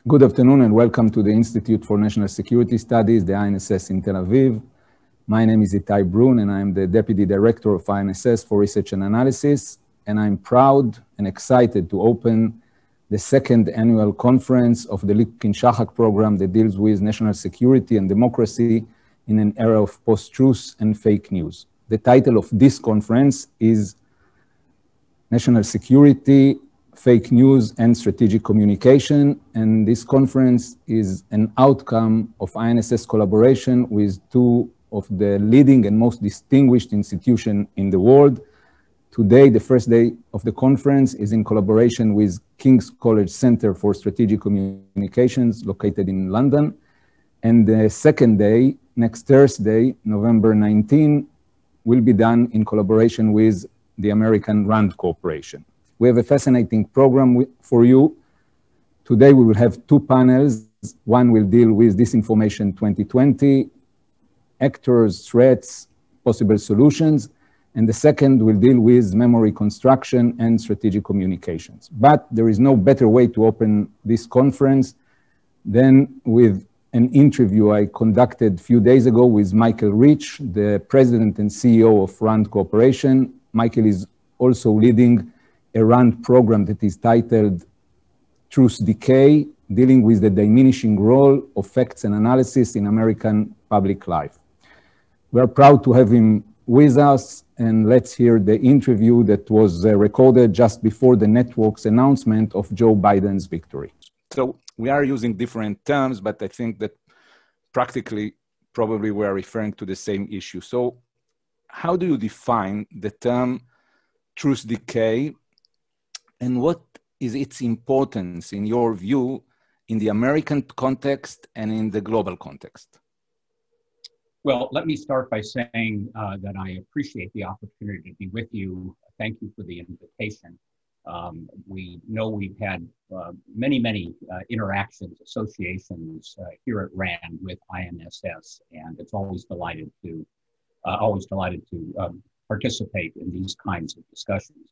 Good afternoon and welcome to the Institute for National Security Studies, the INSS in Tel Aviv. My name is Itai Brun and I'm the Deputy Director of INSS for Research and Analysis, and I'm proud and excited to open the second annual conference of the Lipkin-Shahak program that deals with national security and democracy in an era of post-truth and fake news. The title of this conference is National Security, Fake News and Strategic Communication, and this conference is an outcome of INSS collaboration with two of the leading and most distinguished institutions in the world. Today, the first day of the conference is in collaboration with King's College Center for Strategic Communications located in London, and the second day, next Thursday, November 19, will be done in collaboration with the American RAND Corporation. We have a fascinating program for you. Today we will have two panels. One will deal with Disinformation 2020, actors, threats, possible solutions, and the second will deal with memory construction and strategic communications. But there is no better way to open this conference than with an interview I conducted a few days ago with Michael Rich, the President and CEO of RAND Corporation. Michael is also leading a RAND program that is titled Truth Decay, dealing with the diminishing role of facts and analysis in American public life. We are proud to have him with us, and let's hear the interview that was recorded just before the network's announcement of Joe Biden's victory. So we are using different terms, but I think that practically, probably we are referring to the same issue. So how do you define the term truth decay, and what is its importance, in your view, in the American context and in the global context? Well, let me start by saying that I appreciate the opportunity to be with you. Thank you for the invitation. We know we've had many interactions, associations here at RAND with INSS, and it's always delighted to participate in these kinds of discussions.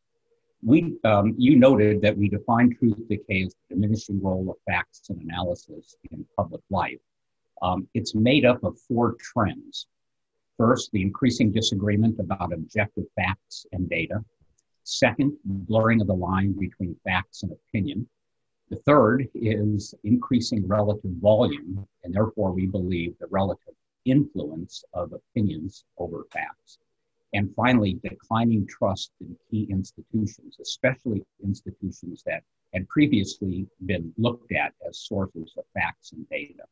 You noted that we define truth decay as the diminishing role of facts and analysis in public life. It's made up of four trends. First, the increasing disagreement about objective facts and data. Second, blurring of the line between facts and opinion. The third is increasing relative volume, and therefore we believe the relative influence of opinions over facts. And finally, declining trust in key institutions, especially institutions that had previously been looked at as sources of facts and data.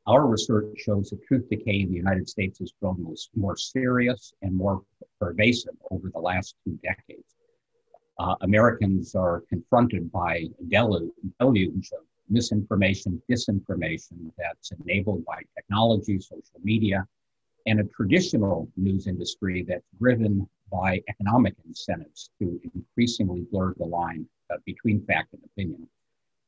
Our research shows that truth decay in the United States has grown more serious and more pervasive over the last 2 decades. Americans are confronted by a deluge of misinformation, disinformation that's enabled by technology, social media, and a traditional news industry that's driven by economic incentives to increasingly blur the line between fact and opinion.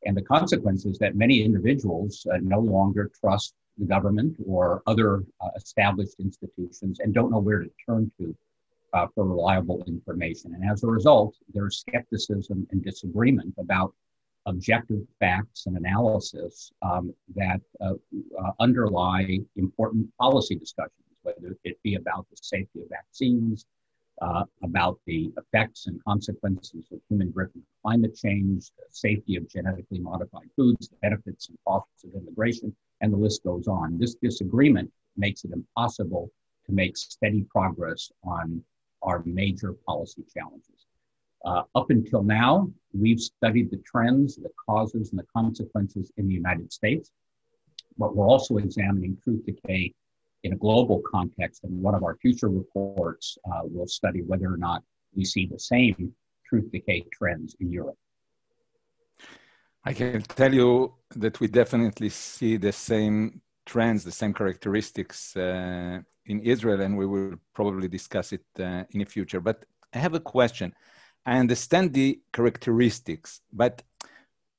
And the consequence is that many individuals no longer trust the government or other established institutions and don't know where to turn to for reliable information. And as a result, there's skepticism and disagreement about objective facts and analysis that underlie important policy discussions, whether it be about the safety of vaccines, about the effects and consequences of human-driven climate change, the safety of genetically modified foods, the benefits and costs of immigration, and the list goes on. This disagreement makes it impossible to make steady progress on our major policy challenges. Up until now, we've studied the trends, the causes, and the consequences in the United States, but we're also examining truth decay in a global context, and one of our future reports will study whether or not we see the same truth decay trends in Europe. I can tell you that we definitely see the same trends, the same characteristics in Israel, and we will probably discuss it in the future. But I have a question. I understand the characteristics, but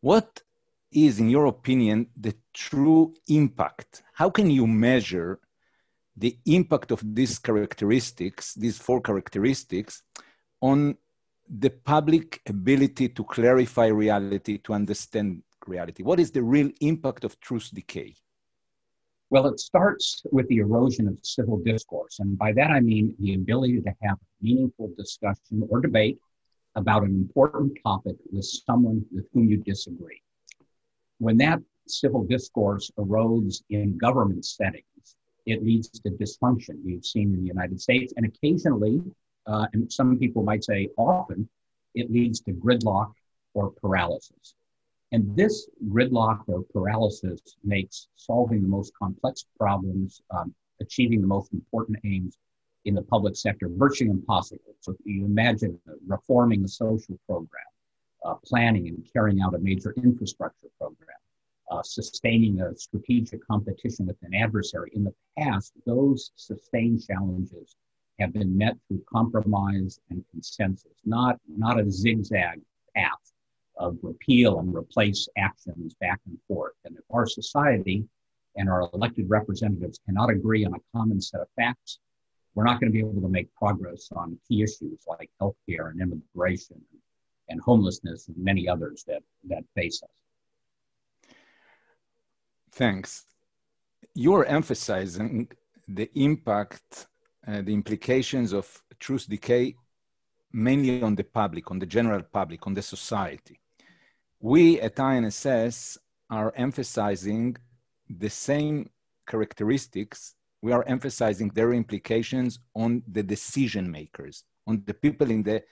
what is, in your opinion, the true impact? How can you measure the impact of these characteristics, these four characteristics, on the public ability to clarify reality, to understand reality? What is the real impact of truth decay? Well, it starts with the erosion of civil discourse. And by that, I mean the ability to have meaningful discussion or debate about an important topic with someone with whom you disagree. When that civil discourse erodes in government settings, it leads to dysfunction. We've seen in the United States, and occasionally, and some people might say often, it leads to gridlock or paralysis. And this gridlock or paralysis makes solving the most complex problems, achieving the most important aims in the public sector virtually impossible. So you imagine reforming a social program, planning and carrying out a major infrastructure program, sustaining a strategic competition with an adversary. In the past, those sustained challenges have been met through compromise and consensus, not a zigzag path of repeal and replace actions back and forth. And if our society and our elected representatives cannot agree on a common set of facts, we're not going to be able to make progress on key issues like healthcare and immigration and homelessness and many others that face us. Thanks. You're emphasizing the impact, the implications of truth decay mainly on the public, on the general public, on the society. We at INSS are emphasizing the same characteristics. We are emphasizing their implications on the decision makers, on the people in the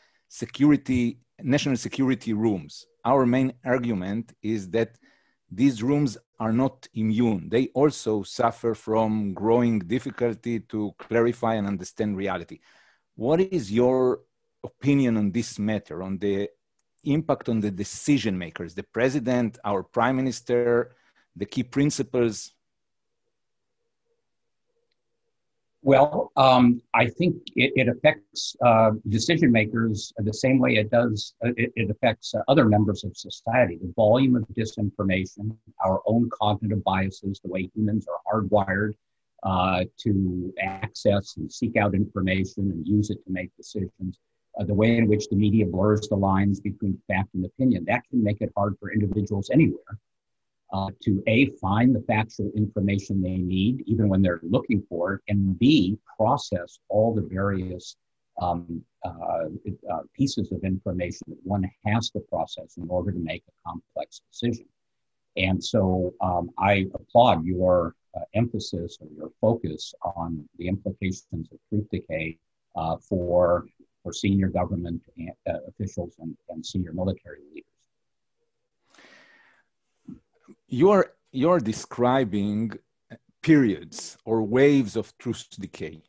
national security rooms. Our main argument is that these rooms are not immune. They also suffer from growing difficulty to clarify and understand reality. What is your opinion on this matter, on the impact on the decision makers, the president, our prime minister, the key principals? Well, I think it affects decision makers the same way it does. It affects other members of society. The volume of disinformation, our own cognitive biases, the way humans are hardwired to access and seek out information and use it to make decisions, the way in which the media blurs the lines between fact and opinion, that can make it hard for individuals anywhere to A, find the factual information they need, even when they're looking for it, and B, process all the various pieces of information that one has to process in order to make a complex decision. And so I applaud your emphasis or your focus on the implications of truth decay for senior government officials and senior military leaders. You're describing periods or waves of truth decay.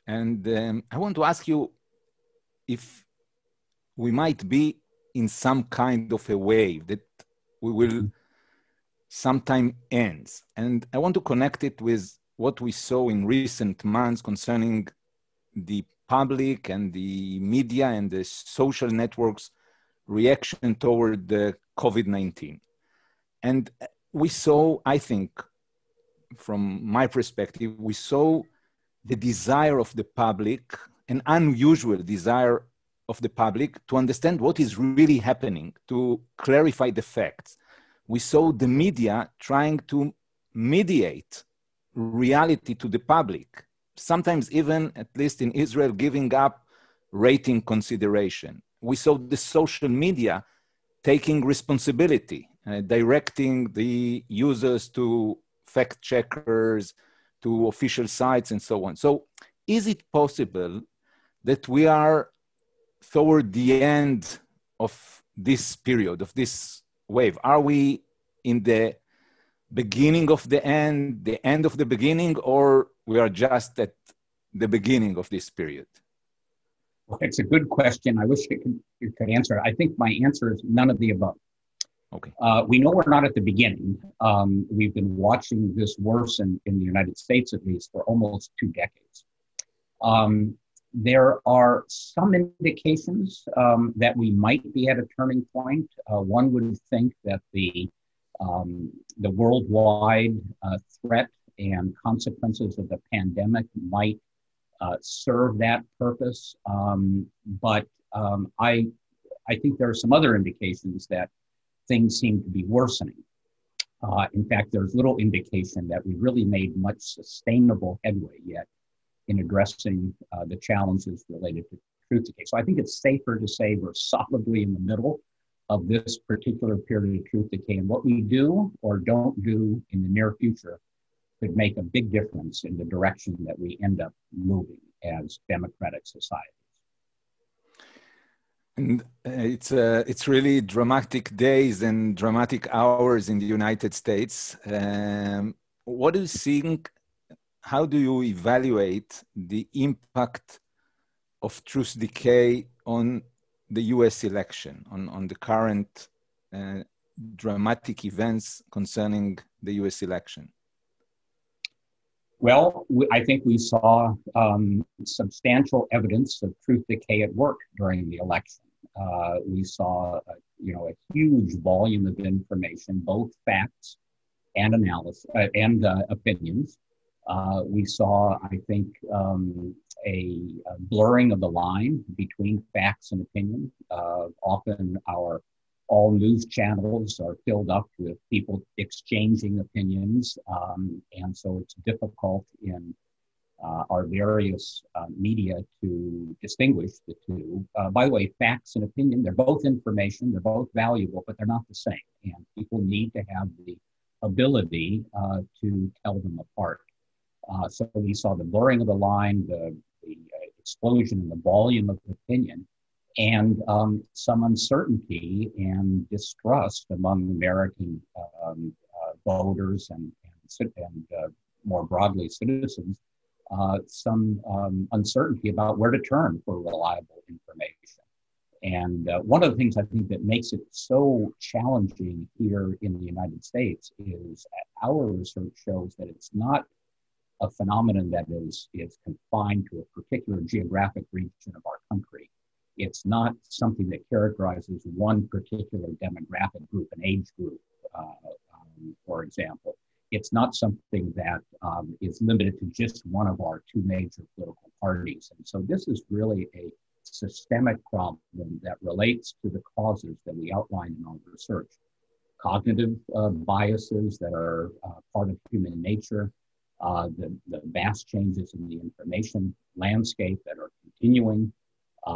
And I want to ask you if we might be in some kind of a wave that we will sometime end. And I want to connect it with what we saw in recent months concerning the public and the media and the social networks reaction toward the COVID-19. And we saw, I think, from my perspective, we saw the desire of the public, an unusual desire of the public to understand what is really happening, to clarify the facts. We saw the media trying to mediate reality to the public, sometimes even, at least in Israel, giving up rating consideration. We saw the social media taking responsibility, directing the users to fact checkers, to official sites and so on. So is it possible that we are toward the end of this period, of this wave? Are we in the beginning of the end of the beginning, or we are just at the beginning of this period? Well, it's a good question. I wish you could answer it. I think my answer is none of the above. Okay. We know we're not at the beginning. We've been watching this worsen in the United States, at least, for almost 2 decades. There are some indications that we might be at a turning point. One would think that the worldwide threat and consequences of the pandemic might serve that purpose. But I think there are some other indications that things seem to be worsening. In fact, there's little indication that we really made much sustainable headway yet in addressing the challenges related to truth decay. So I think it's safer to say we're solidly in the middle of this particular period of truth decay, and what we do or don't do in the near future could make a big difference in the direction that we end up moving as democratic societies. And it's really dramatic days and dramatic hours in the United States. What do you think? How do you evaluate the impact of truth decay on the US election, on the current dramatic events concerning the US election? Well, I think we saw substantial evidence of truth decay at work during the election. We saw, a huge volume of information, both facts and analysis and opinions. We saw, I think, a blurring of the line between facts and opinion. Often all news channels are filled up with people exchanging opinions, and so it's difficult in our various media to distinguish the two. By the way, facts and opinion, they're both information, they're both valuable, but they're not the same, and people need to have the ability to tell them apart. So we saw the blurring of the line, the explosion in the volume of opinion, and some uncertainty and distrust among American voters and more broadly citizens, some uncertainty about where to turn for reliable information. And one of the things I think that makes it so challenging here in the United States is our research shows that it's not a phenomenon that is confined to a particular geographic region of our country. It's not something that characterizes one particular demographic group, an age group, for example. It's not something that is limited to just one of our two major political parties. And so this is really a systemic problem that relates to the causes that we outline in our research. Cognitive biases that are part of human nature, the vast changes in the information landscape that are continuing,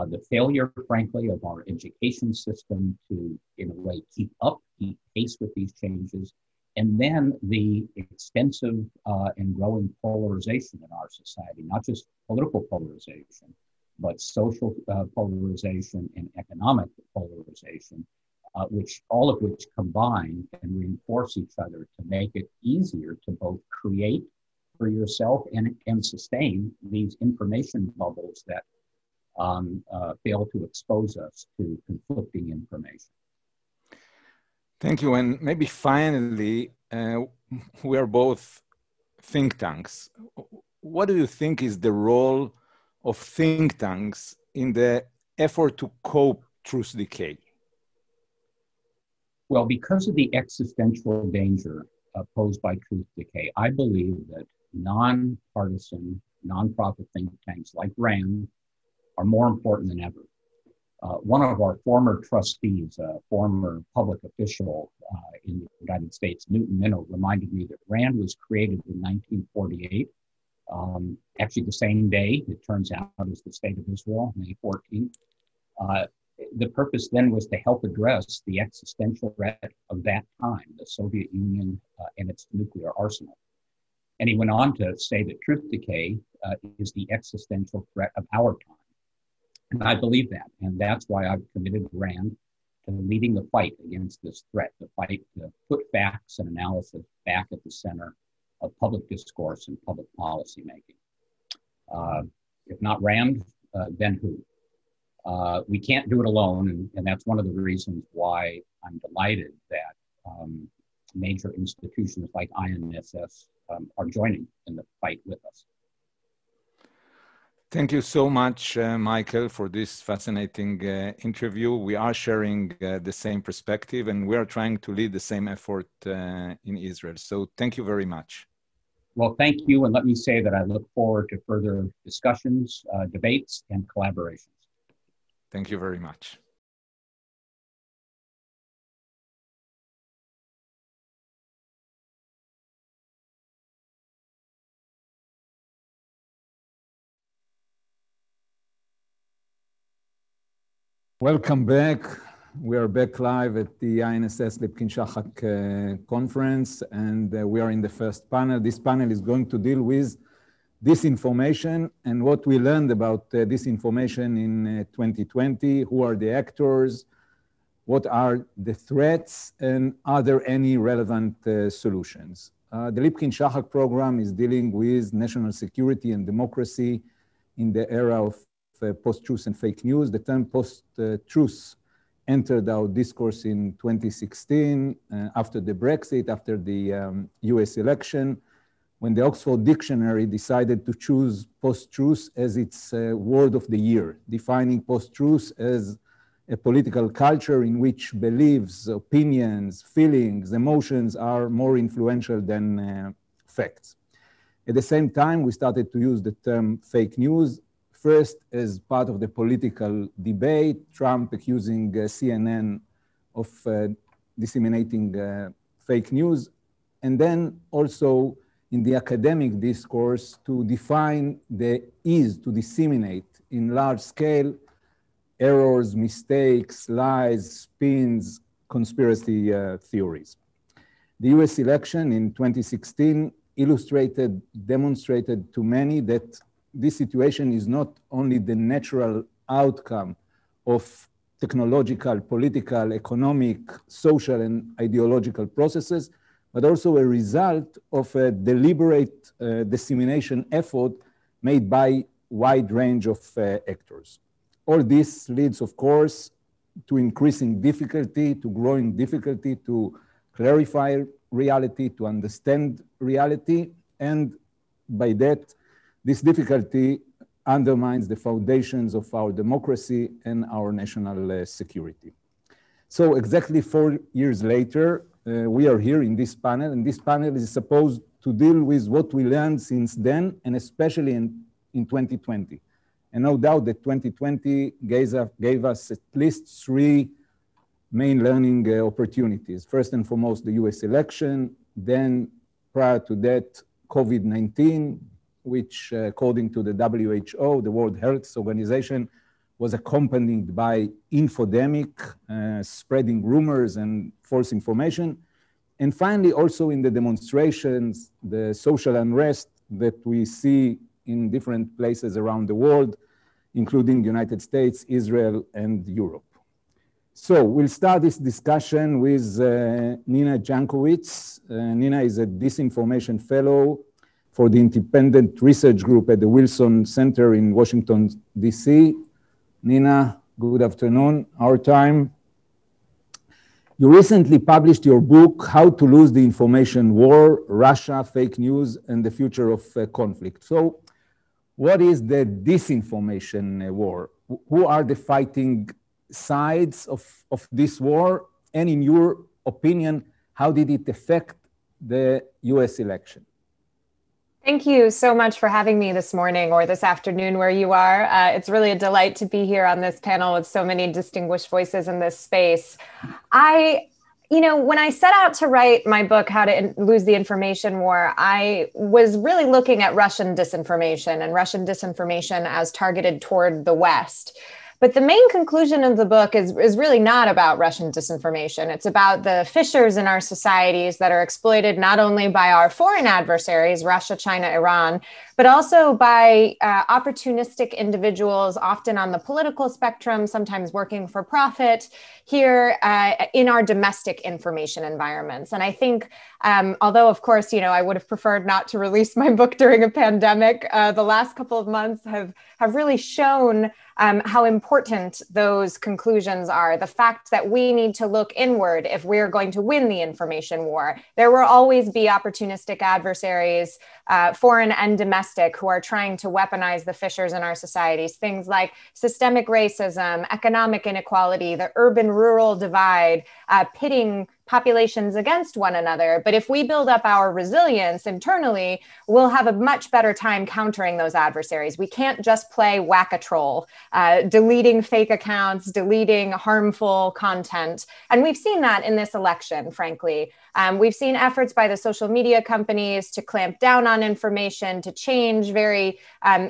the failure, frankly, of our education system to, in a way, keep pace with these changes, and then the extensive and growing polarization in our society, not just political polarization, but social polarization and economic polarization, all of which combine and reinforce each other to make it easier to both create for yourself and sustain these information bubbles that fail to expose us to conflicting information. Thank you. And maybe finally, we are both think tanks. What do you think is the role of think tanks in the effort to cope truth decay? Well, because of the existential danger posed by truth decay, I believe that nonpartisan, nonprofit think tanks like RAND are more important than ever. One of our former trustees, a former public official in the United States, Newton Minow, reminded me that RAND was created in 1948. Actually, the same day, it turns out, as the State of Israel, May 14th. The purpose then was to help address the existential threat of that time, the Soviet Union and its nuclear arsenal. And he went on to say that truth decay is the existential threat of our time. And I believe that. And that's why I've committed RAND to leading the fight against this threat, the fight to put facts and analysis back at the center of public discourse and public policy making. If not RAND, then who? We can't do it alone, and that's one of the reasons why I'm delighted that major institutions like INSS are joining in the fight with us. Thank you so much, Michael, for this fascinating interview. We are sharing the same perspective, and we are trying to lead the same effort in Israel. So thank you very much. Well, thank you, and let me say that I look forward to further discussions, debates, and collaborations. Thank you very much. Welcome back. We are back live at the INSS Lipkin-Shahak conference, and we are in the first panel. This panel is going to deal with disinformation and what we learned about disinformation in 2020. Who are the actors? What are the threats? And are there any relevant solutions? The Lipkin-Shahak program is dealing with national security and democracy in the era of post-truth and fake news. The term post-truth entered our discourse in 2016 after the Brexit, after the US election, when the Oxford Dictionary decided to choose post-truth as its word of the year, defining post-truth as a political culture in which beliefs, opinions, feelings, emotions are more influential than facts. At the same time, we started to use the term fake news, first as part of the political debate, Trump accusing CNN of disseminating fake news, and then also in the academic discourse to define the ease to disseminate in large scale errors, mistakes, lies, spins, conspiracy theories. The US election in 2016 demonstrated to many that this situation is not only the natural outcome of technological, political, economic, social, and ideological processes, but also a result of a deliberate dissemination effort made by a wide range of actors. All this leads, of course, to increasing difficulty, to growing difficulty to clarify reality, to understand reality, and by that, this difficulty undermines the foundations of our democracy and our national security. So exactly 4 years later, we are here in this panel, and this panel is supposed to deal with what we learned since then, and especially in 2020. And no doubt that 2020 gave us at least 3 main learning opportunities. First and foremost, the US election, then prior to that, COVID-19, which according to the WHO, the World Health Organization, was accompanied by infodemic, spreading rumors and false information. And finally, also in the demonstrations, the social unrest that we see in different places around the world, including the United States, Israel, and Europe. So we'll start this discussion with Nina Jankowicz. Nina is a disinformation fellow for the Independent Research Group at the Wilson Center in Washington, DC. Nina, good afternoon, our time. You recently published your book, How to Lose the Information War, Russia, Fake News, and the Future of Conflict. So what is the disinformation war? Who are the fighting sides of this war? And in your opinion, how did it affect the US election? Thank you so much for having me this morning or this afternoon where you are. It's really a delight to be here on this panel with so many distinguished voices in this space. When I set out to write my book, How to Lose the Information War, I was really looking at Russian disinformation and Russian disinformation as targeted toward the West. But the main conclusion of the book is really not about Russian disinformation. It's about the fissures in our societies that are exploited not only by our foreign adversaries, Russia, China, Iran, but also by opportunistic individuals, often on the political spectrum, sometimes working for profit, here in our domestic information environments. And I think, although, of course, I would have preferred not to release my book during a pandemic, the last couple of months have really shown how important those conclusions are. The fact that we need to look inward if we're going to win the information war. There will always be opportunistic adversaries, foreign and domestic, who are trying to weaponize the fissures in our societies. Things like systemic racism, economic inequality, the urban-rural divide, pitting populations against one another. But if we build up our resilience internally, we'll have a much better time countering those adversaries. We can't just play whack-a-troll, deleting fake accounts, deleting harmful content. And we've seen that in this election, frankly. We've seen efforts by the social media companies to clamp down on information, to change very,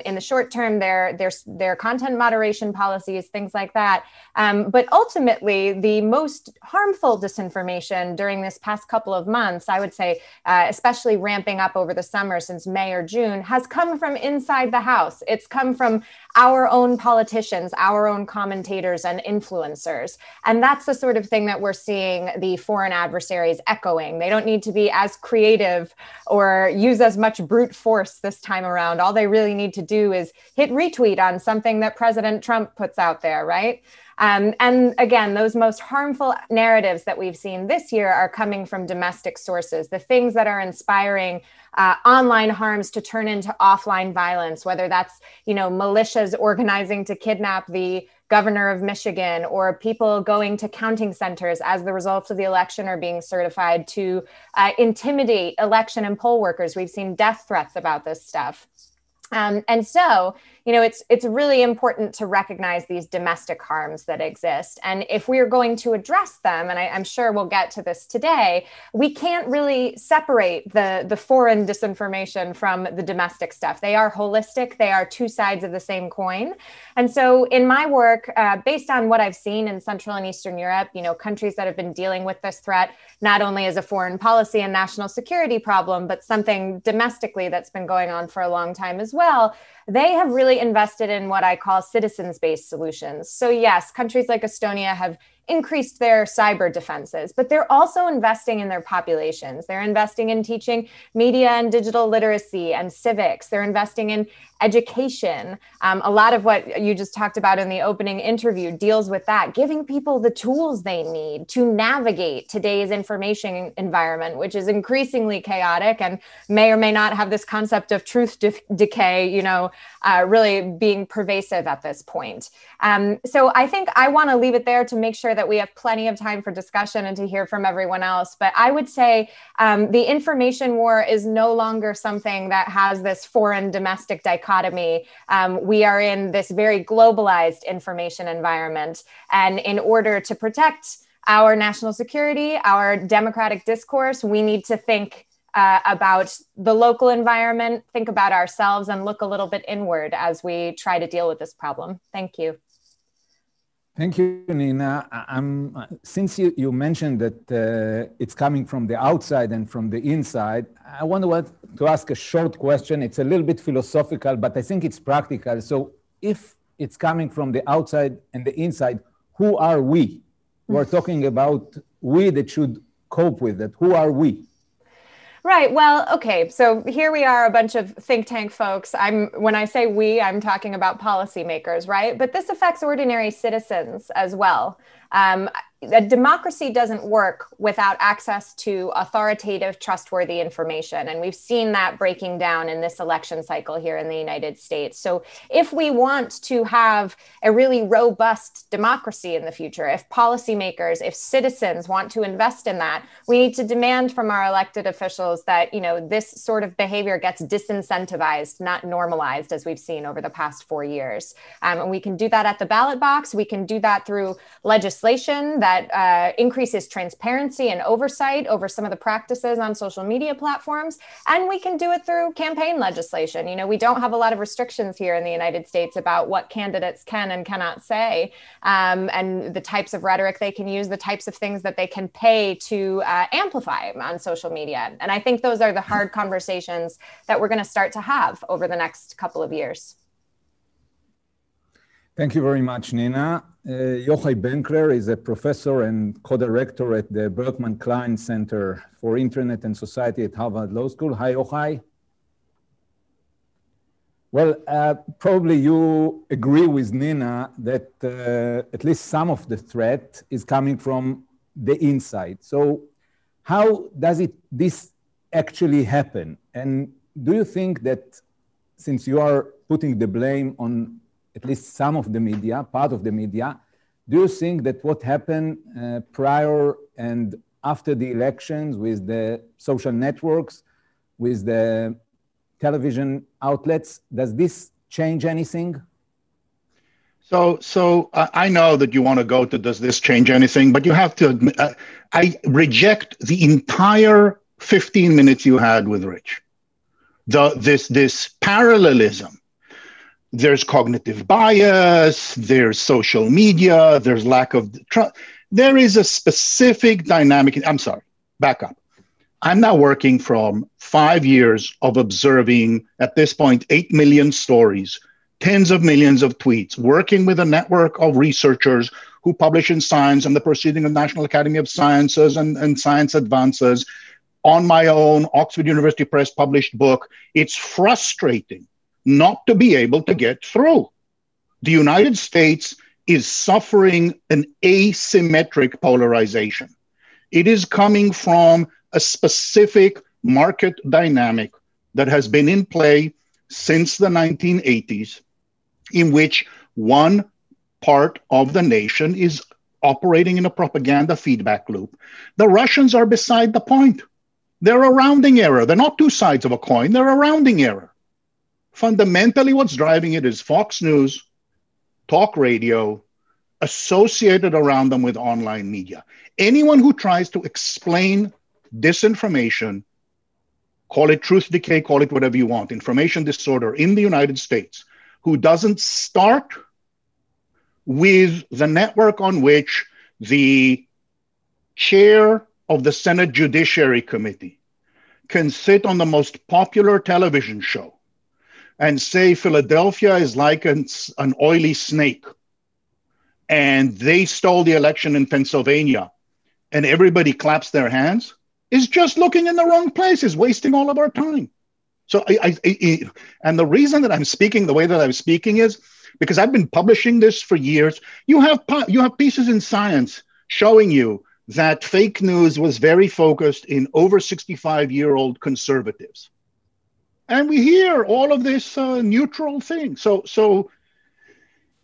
in the short term, their content moderation policies, things like that. But ultimately, the most harmful disinformation during this past couple of months, I would say, especially ramping up over the summer since May or June, has come from inside the House. It's come from our own politicians, our own commentators and influencers. And that's the sort of thing that we're seeing the foreign adversaries echoing. They don't need to be as creative or use as much brute force this time around. All they really need to do is hit retweet on something that President Trump puts out there, right? And again, those most harmful narratives that we've seen this year are coming from domestic sources, the things that are inspiring online harms to turn into offline violence, whether that's, militias organizing to kidnap the governor of Michigan, or people going to counting centers as the results of the election are being certified to intimidate election and poll workers. We've seen death threats about this stuff. And so, it's really important to recognize these domestic harms that exist. And if we're going to address them, and I'm sure we'll get to this today, we can't really separate the foreign disinformation from the domestic stuff. They are holistic. They are two sides of the same coin. And so in my work, based on what I've seen in Central and Eastern Europe, countries that have been dealing with this threat, not only as a foreign policy and national security problem, but something domestically that's been going on for a long time as well, they have really invested in what I call citizens-based solutions. So yes, countries like Estonia have increased their cyber defenses, but they're also investing in their populations. They're investing in teaching media and digital literacy and civics. They're investing in education. A lot of what you just talked about in the opening interview deals with that, giving people the tools they need to navigate today's information environment, which is increasingly chaotic and may or may not have this concept of truth decay, really being pervasive at this point. So I think I want to leave it there to make sure that we have plenty of time for discussion and to hear from everyone else. But I would say the information war is no longer something that has this foreign domestic dichotomy. We are in this very globalized information environment. And in order to protect our national security, our democratic discourse, we need to think about the local environment, think about ourselves, and look a little bit inward as we try to deal with this problem. Thank you. Thank you, Nina. Since you mentioned that it's coming from the outside and from the inside, I want to ask a short question. It's a little bit philosophical, but I think it's practical. So if it's coming from the outside and the inside, who are we? We're talking about we that should cope with it. Who are we? Right. Well, okay. So here we are, a bunch of think tank folks. When I say we, I'm talking about policymakers, right? But this affects ordinary citizens as well. A democracy doesn't work without access to authoritative, trustworthy information. And we've seen that breaking down in this election cycle here in the United States. So if we want to have a really robust democracy in the future, if policymakers, if citizens want to invest in that, we need to demand from our elected officials that, this sort of behavior gets disincentivized, not normalized, as we've seen over the past 4 years. And we can do that at the ballot box. We can do that through legislation that increases transparency and oversight over some of the practices on social media platforms. And we can do it through campaign legislation. We don't have a lot of restrictions here in the United States about what candidates can and cannot say, and the types of rhetoric they can use, the types of things that they can pay to amplify on social media. And I think those are the hard conversations that we're going to start to have over the next couple of years. Thank you very much, Nina. Yochai Benkler is a professor and co-director at the Berkman Klein Center for Internet and Society at Harvard Law School. Hi, Yochai. Well, probably you agree with Nina that at least some of the threat is coming from the inside. So how does this actually happen? And do you think that since you are putting the blame on at least some of the media, part of the media, do you think that what happened prior and after the elections with the social networks, with the television outlets? Does this change anything? So I know that you want to go to does this change anything, but you have to admit, I reject the entire 15 minutes you had with Rich. This parallelism. There's cognitive bias, there's social media, there's lack of trust. There is a specific dynamic. I'm sorry, back up. I'm now working from 5 years of observing, at this point, 8 million stories, tens of millions of tweets, working with a network of researchers who publish in Science and the Proceeding of National Academy of Sciences and Science Advances, on my own Oxford University Press published book. It's frustrating not to be able to get through. The United States is suffering an asymmetric polarization. It is coming from a specific market dynamic that has been in play since the 1980s, in which one part of the nation is operating in a propaganda feedback loop. The Russians are beside the point. They're a rounding error. They're not two sides of a coin. They're a rounding error. Fundamentally, what's driving it is Fox News, talk radio, associated around them with online media. Anyone who tries to explain disinformation, call it truth decay, call it whatever you want, information disorder in the United States, who doesn't start with the network on which the chair of the Senate Judiciary Committee can sit on the most popular television show and say Philadelphia is like an oily snake and they stole the election in Pennsylvania and everybody claps their hands, is just looking in the wrong place, is wasting all of our time. So and the reason that I'm speaking the way that I'm speaking is because I've been publishing this for years. You have pieces in Science showing you that fake news was very focused in over 65-year-old conservatives. And we hear all of this neutral thing. So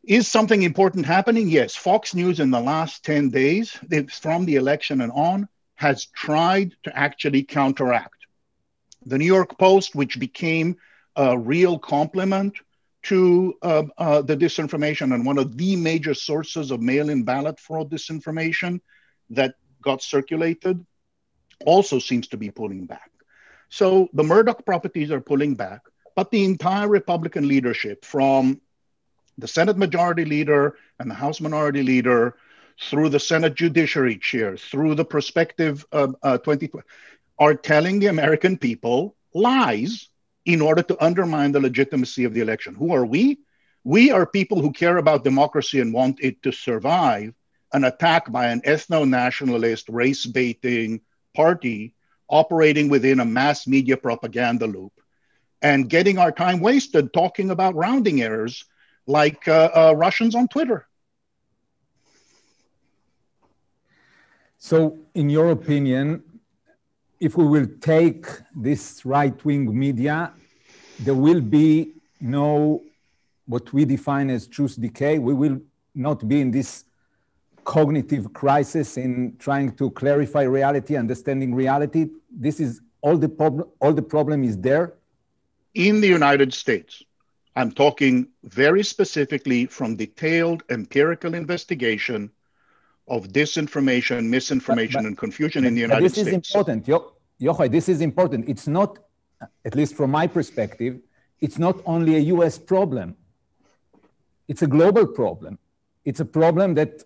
is something important happening? Yes. Fox News in the last 10 days, from the election and on, has tried to actually counteract. The New York Post, which became a real complement to the disinformation and one of the major sources of mail-in ballot fraud disinformation that got circulated, also seems to be pulling back. So the Murdoch properties are pulling back, but the entire Republican leadership, from the Senate Majority Leader and the House Minority Leader, through the Senate Judiciary Chair, through the prospective 2020, are telling the American people lies in order to undermine the legitimacy of the election. Who are we? We are people who care about democracy and want it to survive an attack by an ethno-nationalist, race-baiting party operating within a mass media propaganda loop and getting our time wasted talking about rounding errors like Russians on Twitter. So in your opinion, if we will take this right-wing media, there will be no, what we define as truth decay. We will not be in this cognitive crisis in trying to clarify reality, understanding reality. This is all the problem is there. In the United States, I'm talking very specifically from detailed empirical investigation of disinformation, misinformation, and confusion in the United States. This is important, Yochai, this is important. It's not, at least from my perspective, it's not only a US problem. It's a global problem. It's a problem that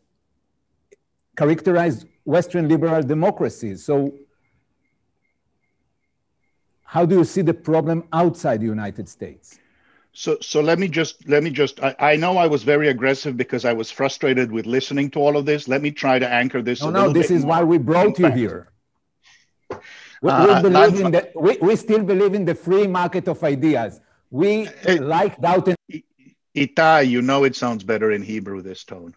characterized Western liberal democracies. So how do you see the problem outside the United States? So let me just, I know I was very aggressive because I was frustrated with listening to all of this. Let me try to anchor this a little bit. No, this is why we brought you here. We still believe in the free market of ideas. We like doubt. Itai, you know it sounds better in Hebrew, this tone.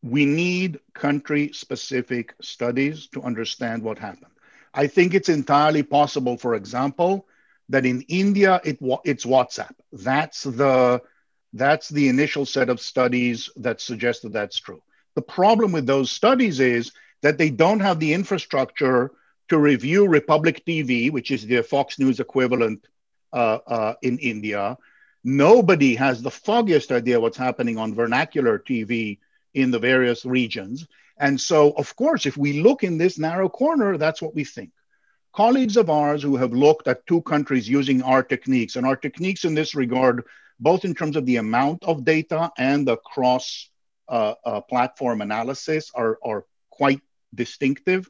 We need country-specific studies to understand what happened. I think it's entirely possible, for example, that in India, it's WhatsApp. That's the initial set of studies that suggest that that's true. The problem with those studies is that they don't have the infrastructure to review Republic TV, which is the Fox News equivalent in India. Nobody has the foggiest idea what's happening on vernacular TV in the various regions. And so, of course, if we look in this narrow corner, that's what we think. Colleagues of ours who have looked at two countries using our techniques, and our techniques in this regard, both in terms of the amount of data and the cross-platform analysis are quite distinctive.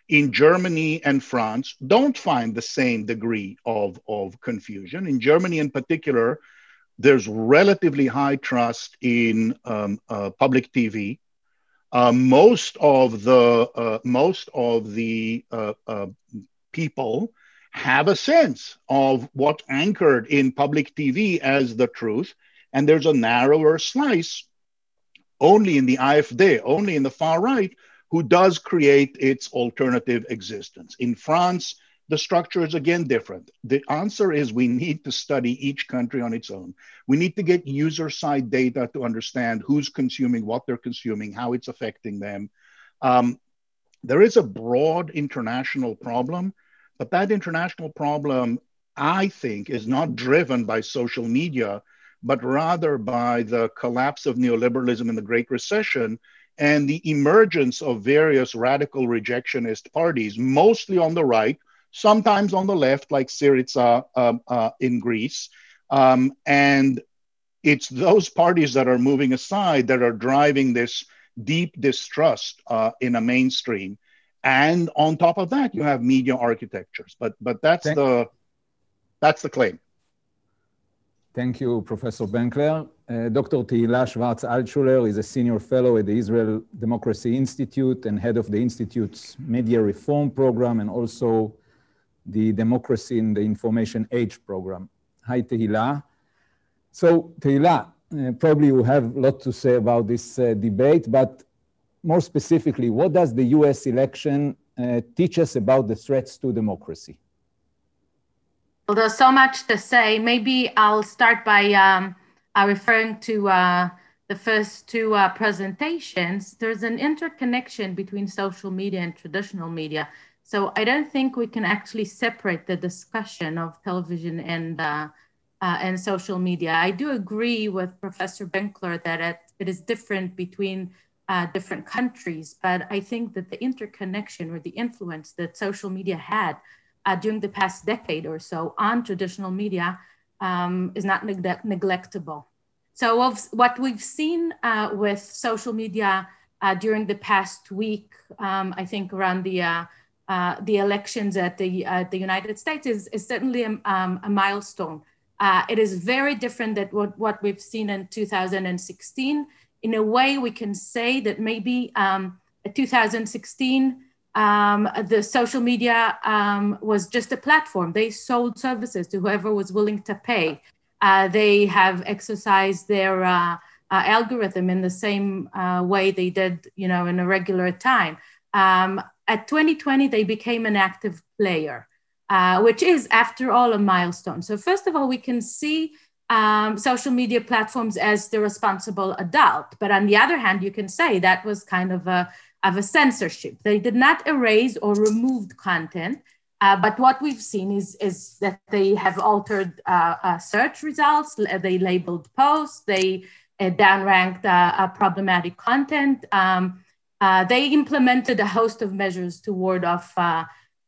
In Germany and France, don't find the same degree of confusion. In Germany in particular, there's relatively high trust in public TV. Most of the people have a sense of what's anchored in public TV as the truth, and there's a narrower slice only in the AfD, only in the far right, who does create its alternative existence. In France, the structure is again different. The answer is we need to study each country on its own. We need to get user-side data to understand who's consuming, what they're consuming, how it's affecting them. There is a broad international problem, but that international problem, I think, is not driven by social media, but rather by the collapse of neoliberalism in the Great Recession and the emergence of various radical rejectionist parties, mostly on the right, sometimes on the left, like Syriza in Greece. And it's those parties that are moving aside that are driving this deep distrust in a mainstream. And on top of that, you have media architectures. But that's the claim. Thank you, Professor Benkler. Dr. Tehila Schwarz-Altschuler is a senior fellow at the Israel Democracy Institute and head of the Institute's Media Reform Program and also the Democracy in the Information Age program. Hi, Tehila. So, Tehila, probably you have a lot to say about this debate, but more specifically, what does the US election teach us about the threats to democracy? Well, there's so much to say. Maybe I'll start by referring to the first two presentations. There's an interconnection between social media and traditional media. So I don't think we can actually separate the discussion of television and social media. I do agree with Professor Benkler that it is different between different countries, but I think that the interconnection or the influence that social media had during the past decade or so on traditional media is not neglectable. So of what we've seen with social media during the past week, I think around the elections at the United States is certainly a milestone. It is very different than what we've seen in 2016. In a way, we can say that maybe 2016, the social media was just a platform. They sold services to whoever was willing to pay. They have exercised their algorithm in the same way they did, in a regular time. At 2020, they became an active player, which is, after all, a milestone. So first of all, we can see social media platforms as the responsible adult. But on the other hand, you can say that was kind of a censorship. They did not erase or remove content, but what we've seen is that they have altered search results, they labeled posts, they downranked problematic content. They implemented a host of measures to ward off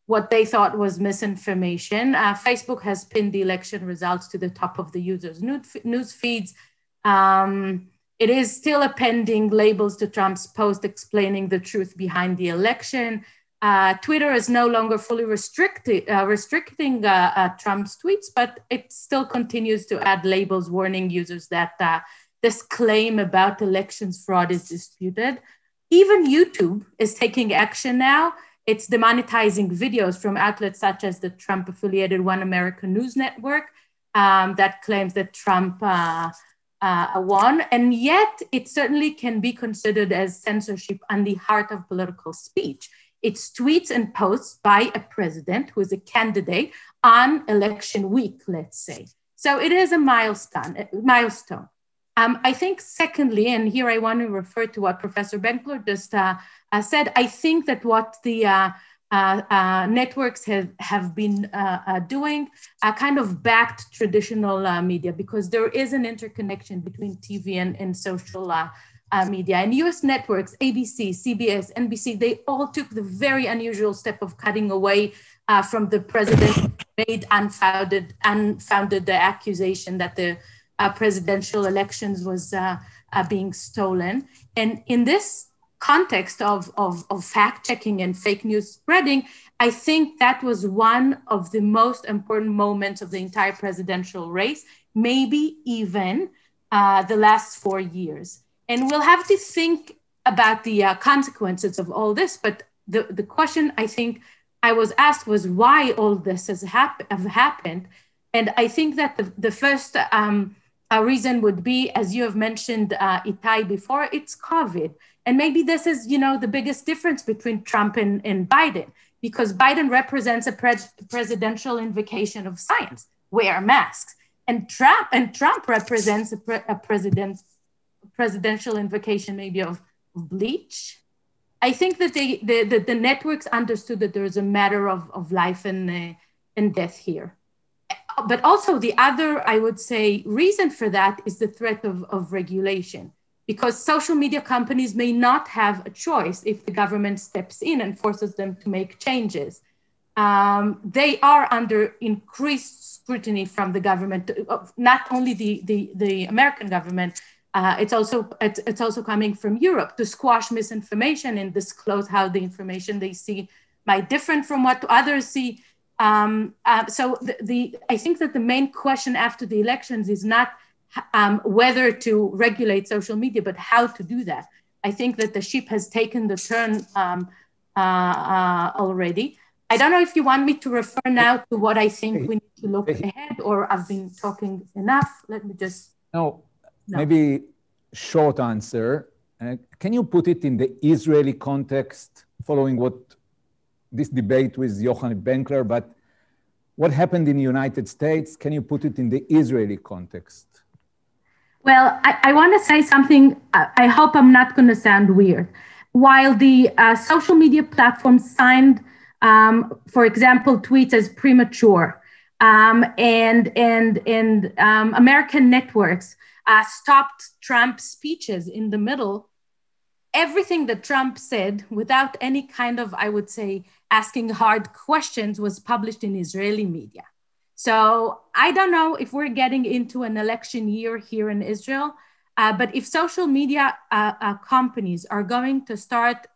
what they thought was misinformation. Facebook has pinned the election results to the top of the users' news feeds. It is still appending labels to Trump's post explaining the truth behind the election. Twitter is no longer fully restricting Trump's tweets, but it still continues to add labels warning users that this claim about elections fraud is disputed. Even YouTube is taking action now. It's demonetizing videos from outlets such as the Trump-affiliated One American News Network that claims that Trump won. And yet it certainly can be considered as censorship on the heart of political speech. It's tweets and posts by a president who is a candidate on election week, let's say. So it is a milestone. I think secondly, and here I want to refer to what Professor Benkler just said, I think that what the networks have been doing kind of backed traditional media, because there is an interconnection between TV and social media. And US networks, ABC, CBS, NBC, they all took the very unusual step of cutting away from the president made unfounded the accusation that the presidential elections was being stolen. And in this context of fact-checking and fake news spreading, I think that was one of the most important moments of the entire presidential race, maybe even the last 4 years. And we'll have to think about the consequences of all this, but the question I think I was asked was why all this have happened. And I think that the first reason would be, as you have mentioned, Itai, before, it's COVID. And maybe this is, the biggest difference between Trump and Biden, because Biden represents a presidential invocation of science, wear masks. And Trump represents a presidential invocation maybe of bleach. I think that the networks understood that there is a matter of life and death here. But also the other, I would say, reason for that is the threat of regulation, because social media companies may not have a choice if the government steps in and forces them to make changes. They are under increased scrutiny from the government, not only the American government, it's also coming from Europe to squash misinformation and disclose how the information they see might differ from what others see. So I think that the main question after the elections is not whether to regulate social media, but how to do that. I think that the ship has taken the turn already. I don't know if you want me to refer now to what I think we need to look ahead, or I've been talking enough. Let me just... No. Maybe short answer. Can you put it in the Israeli context, following what this debate with Yochanan Benkler, but what happened in the United States? Can you put it in the Israeli context? Well, I want to say something. I hope I'm not going to sound weird. While the social media platforms signed, for example, tweets as premature, and American networks stopped Trump's speeches in the middle, everything that Trump said, without any kind of, I would say, asking hard questions, was published in Israeli media. So I don't know if we're getting into an election year here in Israel, but if social media companies are going to start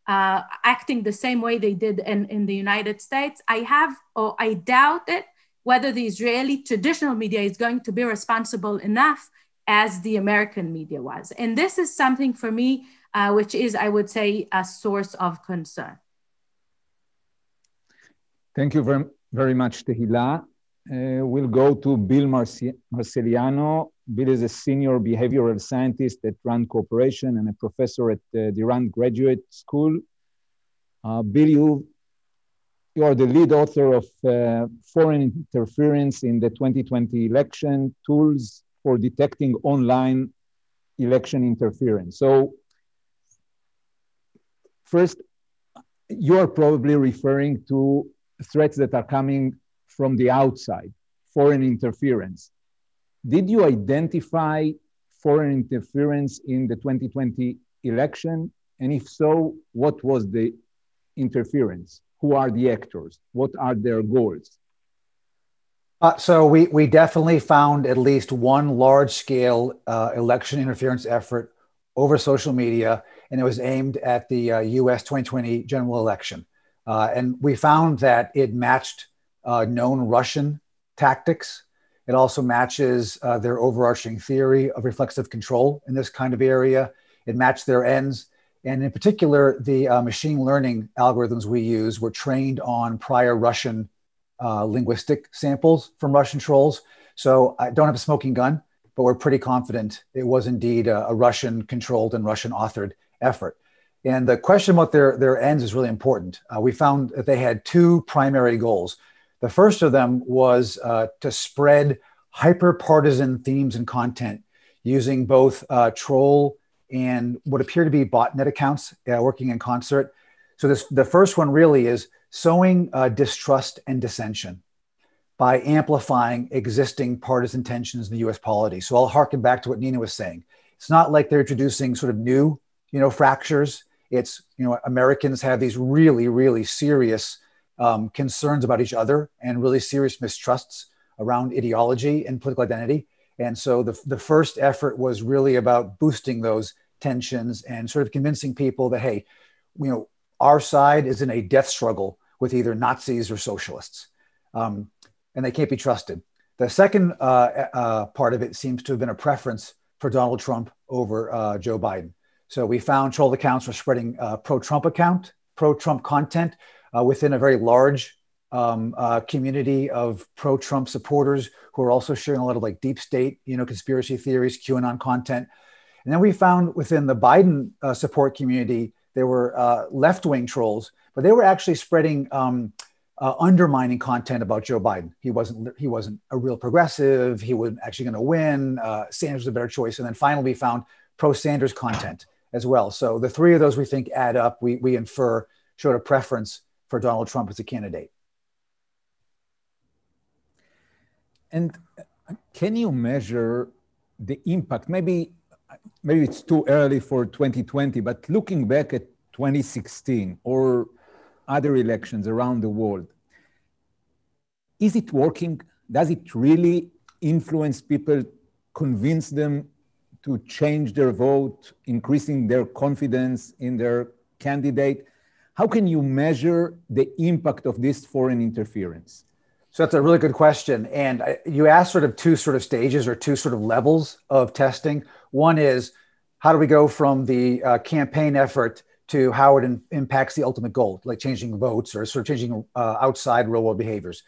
acting the same way they did in the United States, I doubt it, whether the Israeli traditional media is going to be responsible enough as the American media was. And this is something for me, which is, I would say, a source of concern. Thank you very much, Tehila. We'll go to Bill Marceliano. Bill is a senior behavioral scientist at RAND Corporation and a professor at the RAND Graduate School. Bill, you are the lead author of Foreign Interference in the 2020 Election, Tools for Detecting Online Election Interference. So first, you are probably referring to threats that are coming from the outside, foreign interference. Did you identify foreign interference in the 2020 election? And if so, what was the interference? Who are the actors? What are their goals? So we definitely found at least one large-scale election interference effort over social media, and it was aimed at the US 2020 general election. And we found that it matched known Russian tactics. It also matches their overarching theory of reflexive control in this kind of area. It matched their ends. And in particular, the machine learning algorithms we use were trained on prior Russian linguistic samples from Russian trolls. So I don't have a smoking gun, but we're pretty confident it was indeed a Russian controlled and Russian authored effort. And the question about their ends is really important. We found that they had two primary goals. The first of them was to spread hyper-partisan themes and content using both troll and what appear to be botnet accounts working in concert. So the first one really is sowing distrust and dissension by amplifying existing partisan tensions in the US polity. So I'll harken back to what Nina was saying. It's not like they're introducing sort of new, fractures. It's, Americans have these really, really serious concerns about each other and really serious mistrusts around ideology and political identity. And so the first effort was really about boosting those tensions and sort of convincing people that, hey, our side is in a death struggle with either Nazis or socialists, and they can't be trusted. The second part of it seems to have been a preference for Donald Trump over Joe Biden. So we found troll accounts were spreading pro-Trump content within a very large community of pro-Trump supporters who are also sharing a lot of like deep state, conspiracy theories, QAnon content. And then we found within the Biden support community, there were left-wing trolls, but they were actually spreading undermining content about Joe Biden. He wasn't a real progressive. He wasn't actually going to win. Sanders was a better choice. And then finally, we found pro-Sanders content as well. So the three of those we think add up. We infer showed a preference for Donald Trump as a candidate. And can you measure the impact? Maybe it's too early for 2020, but looking back at 2016 or other elections around the world, is it working? Does it really influence people, convince them to change their vote, increasing their confidence in their candidate? How can you measure the impact of this foreign interference? So that's a really good question. And you asked sort of two sort of stages or two sort of levels of testing. One is, how do we go from the campaign effort to how it impacts the ultimate goal, like changing votes or sort of changing outside real world behaviors?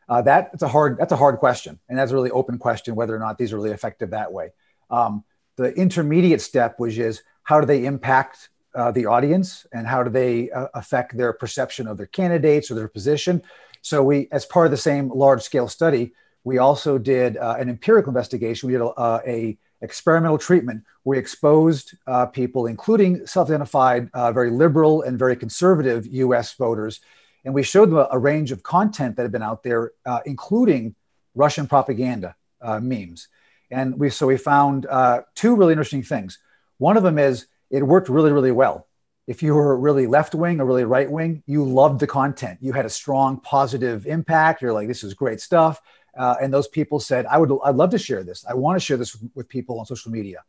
That's a hard question. And that's a really open question, whether or not these are really effective that way. The intermediate step, which is how do they impact the audience and how do they affect their perception of their candidates or their position? So we, as part of the same large scale study, we also did an empirical investigation. We did a experimental treatment. We exposed people, including self-identified, very liberal and very conservative US voters. And we showed them a range of content that had been out there, including Russian propaganda memes. And we found two really interesting things. One of them is it worked really, really well. If you were really left-wing or really right-wing, you loved the content. You had a strong positive impact. You're like, this is great stuff. And those people said, I'd love to share this. I want to share this with people on social media.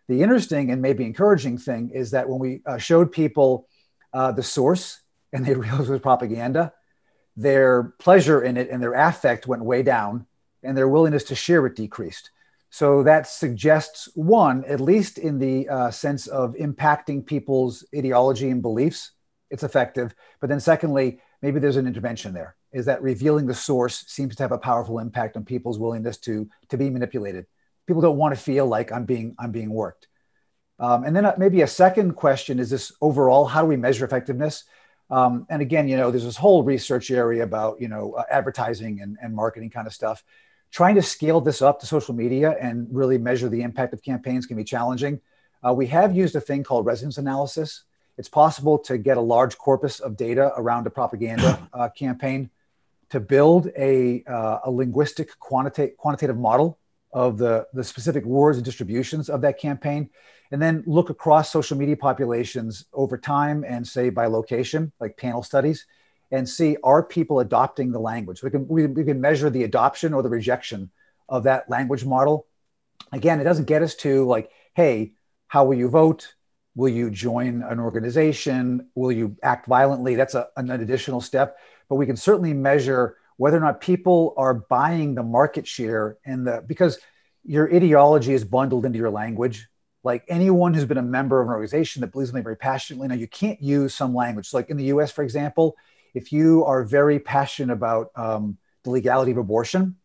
The interesting and maybe encouraging thing is that when we showed people the source and they realized it was propaganda, their pleasure in it and their affect went way down and their willingness to share it decreased. So that suggests, one, at least in the sense of impacting people's ideology and beliefs, it's effective. But then secondly, maybe there's an intervention there, is that revealing the source seems to have a powerful impact on people's willingness to be manipulated. People don't want to feel like I'm being worked. And then maybe a second question is this overall, how do we measure effectiveness? And again, there's this whole research area about, advertising and marketing kind of stuff. Trying to scale this up to social media and really measure the impact of campaigns can be challenging. We have used a thing called resonance analysis. It's possible to get a large corpus of data around a propaganda campaign to build a linguistic quantitative model of the specific words and distributions of that campaign, and then look across social media populations over time and say by location, like panel studies, and see, are people adopting the language? We can measure the adoption or the rejection of that language model. Again, it doesn't get us to like, hey, how will you vote? Will you join an organization? Will you act violently? That's an additional step. But we can certainly measure whether or not people are buying the market share because your ideology is bundled into your language. Like anyone who's been a member of an organization that believes in something very passionately, now you can't use some language. So like in the US, for example, if you are very passionate about the legality of abortion,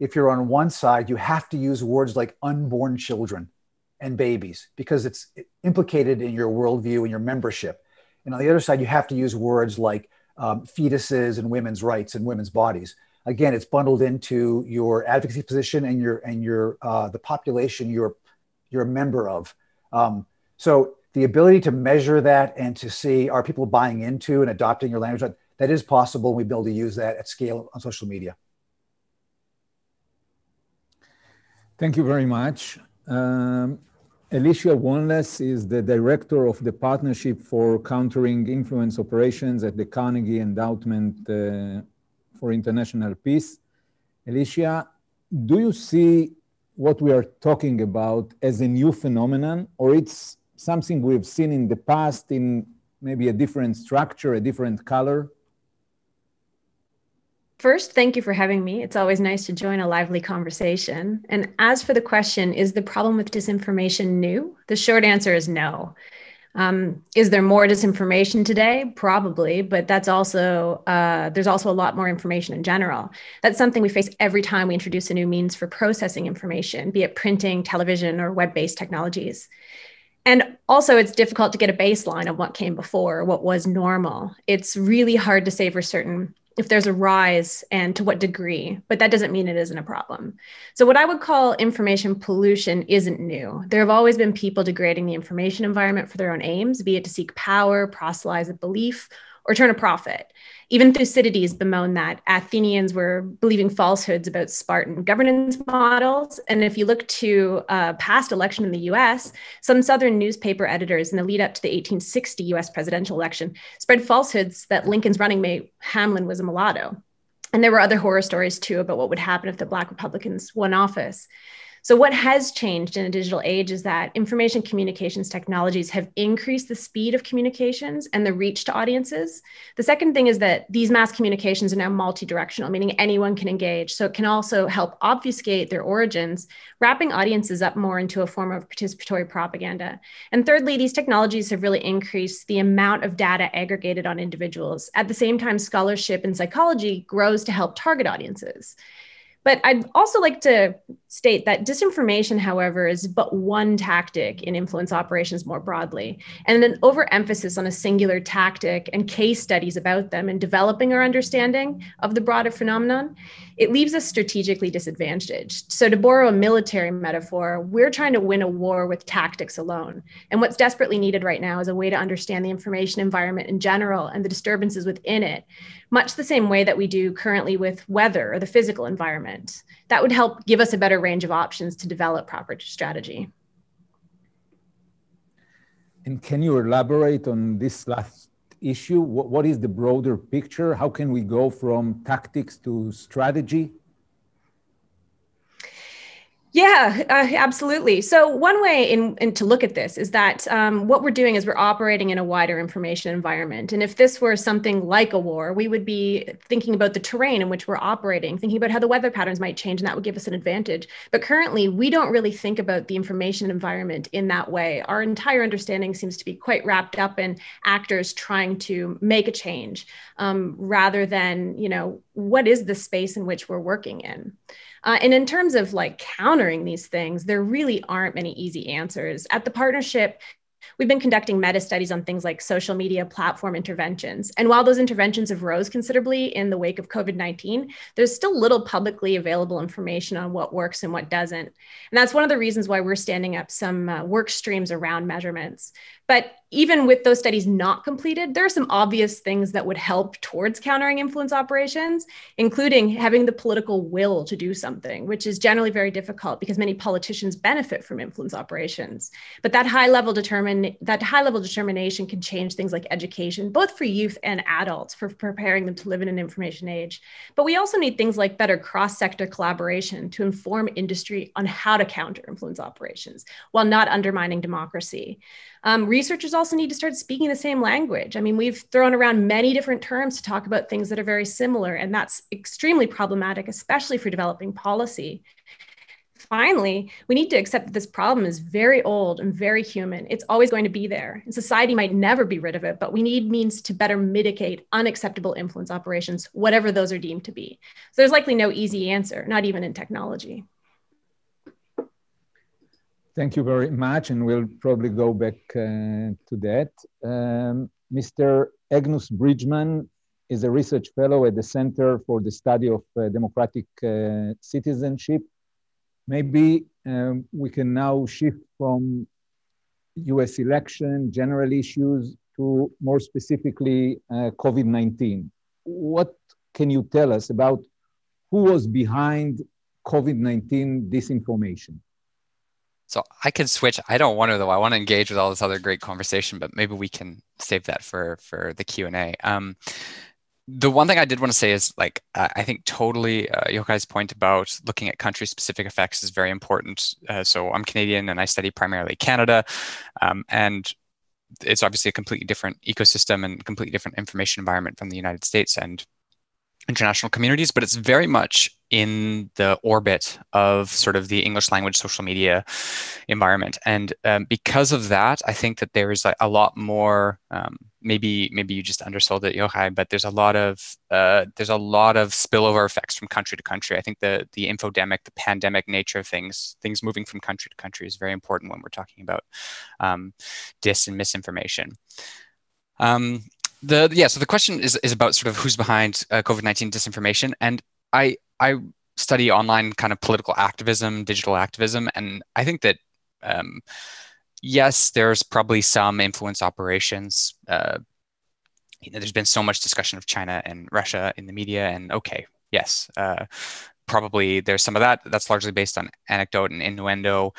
if you're on one side, you have to use words like unborn children and babies because it's implicated in your worldview and your membership. And on the other side, you have to use words like fetuses and women's rights and women's bodies. Again, it's bundled into your advocacy position and your the population you're a member of. So the ability to measure that and to see, are people buying into and adopting your language, that is possible. We'll be able to use that at scale on social media. Thank you very much. Alicia Wanless is the director of the Partnership for Countering Influence Operations at the Carnegie Endowment for International Peace. Alicia, do you see what we are talking about as a new phenomenon, or it's something we've seen in the past in maybe a different structure, a different color? First, thank you for having me. It's always nice to join a lively conversation. And as for the question, is the problem with disinformation new? The short answer is no. Is there more disinformation today? Probably, but that's also there's also a lot more information in general. That's something we face every time we introduce a new means for processing information, be it printing, television, or web-based technologies. And also, it's difficult to get a baseline of what came before, what was normal. It's really hard to say for certain if there's a rise and to what degree, but that doesn't mean it isn't a problem. So what I would call information pollution isn't new. There have always been people degrading the information environment for their own aims, be it to seek power, proselytize a belief, or turn a profit. Even Thucydides bemoaned that Athenians were believing falsehoods about Spartan governance models. And if you look to a past election in the US, some Southern newspaper editors in the lead up to the 1860 US presidential election spread falsehoods that Lincoln's running mate Hamlin was a mulatto. And there were other horror stories too about what would happen if the Black Republicans won office. So what has changed in a digital age is that information communications technologies have increased the speed of communications and the reach to audiences. The second thing is that these mass communications are now multi-directional, meaning anyone can engage. So it can also help obfuscate their origins, wrapping audiences up more into a form of participatory propaganda. And thirdly, these technologies have really increased the amount of data aggregated on individuals. At the same time, scholarship in psychology grows to help target audiences. But I'd also like to state that disinformation, however, is but one tactic in influence operations more broadly. And an overemphasis on a singular tactic and case studies about them and developing our understanding of the broader phenomenon, it leaves us strategically disadvantaged. So to borrow a military metaphor, we're trying to win a war with tactics alone. And what's desperately needed right now is a way to understand the information environment in general and the disturbances within it, much the same way that we do currently with weather or the physical environment. That would help give us a better range of options to develop proper strategy. And can you elaborate on this last issue? What is the broader picture? How can we go from tactics to strategy? Yeah, absolutely. So one way in to look at this is that what we're doing is we're operating in a wider information environment. And if this were something like a war, we would be thinking about the terrain in which we're operating, thinking about how the weather patterns might change, and that would give us an advantage. But currently, we don't really think about the information environment in that way. Our entire understanding seems to be quite wrapped up in actors trying to make a change rather than, what is the space in which we're working in? And in terms of countering these things, there really aren't many easy answers. At the partnership, we've been conducting meta studies on things like social media platform interventions. And while those interventions have rose considerably in the wake of COVID-19, there's still little publicly available information on what works and what doesn't. And that's one of the reasons why we're standing up some work streams around measurements. But even with those studies not completed, there are some obvious things that would help towards countering influence operations, including having the political will to do something, which is generally very difficult because many politicians benefit from influence operations. But that high-level determination can change things like education, both for youth and adults, for preparing them to live in an information age. But we also need things like better cross-sector collaboration to inform industry on how to counter influence operations while not undermining democracy. Researchers also need to start speaking the same language. I mean, we've thrown around many different terms to talk about things that are very similar, and that's extremely problematic, especially for developing policy. Finally, we need to accept that this problem is very old and very human. It's always going to be there, and society might never be rid of it, but we need means to better mitigate unacceptable influence operations, whatever those are deemed to be. So there's likely no easy answer, not even in technology. Thank you very much, and we'll probably go back to that. Mr. Agnes Bridgman is a research fellow at the Center for the Study of Democratic Citizenship. Maybe we can now shift from US election, general issues, to more specifically COVID-19. What can you tell us about who was behind COVID-19 disinformation? So I can switch. I don't want to, though. I want to engage with all this other great conversation, but maybe we can save that for the Q&A. The one thing I did want to say is, like, I think totally Yochai's point about looking at country-specific effects is very important. So I'm Canadian and I study primarily Canada. And it's obviously a completely different ecosystem and completely different information environment from the United States and international communities, but it's very much in the orbit of sort of the English language social media environment. And because of that, I think that there is a lot more, maybe you just undersold it, Yochai, but there's a lot of spillover effects from country to country. I think the infodemic, the pandemic nature of things moving from country to country is very important when we're talking about dis and misinformation. So the question is about sort of who's behind COVID-19 disinformation. And I study online kind of political activism, digital activism. And I think that, yes, there's probably some influence operations. There's been so much discussion of China and Russia in the media, and okay, yes, probably there's some of that. That's largely based on anecdote and innuendo.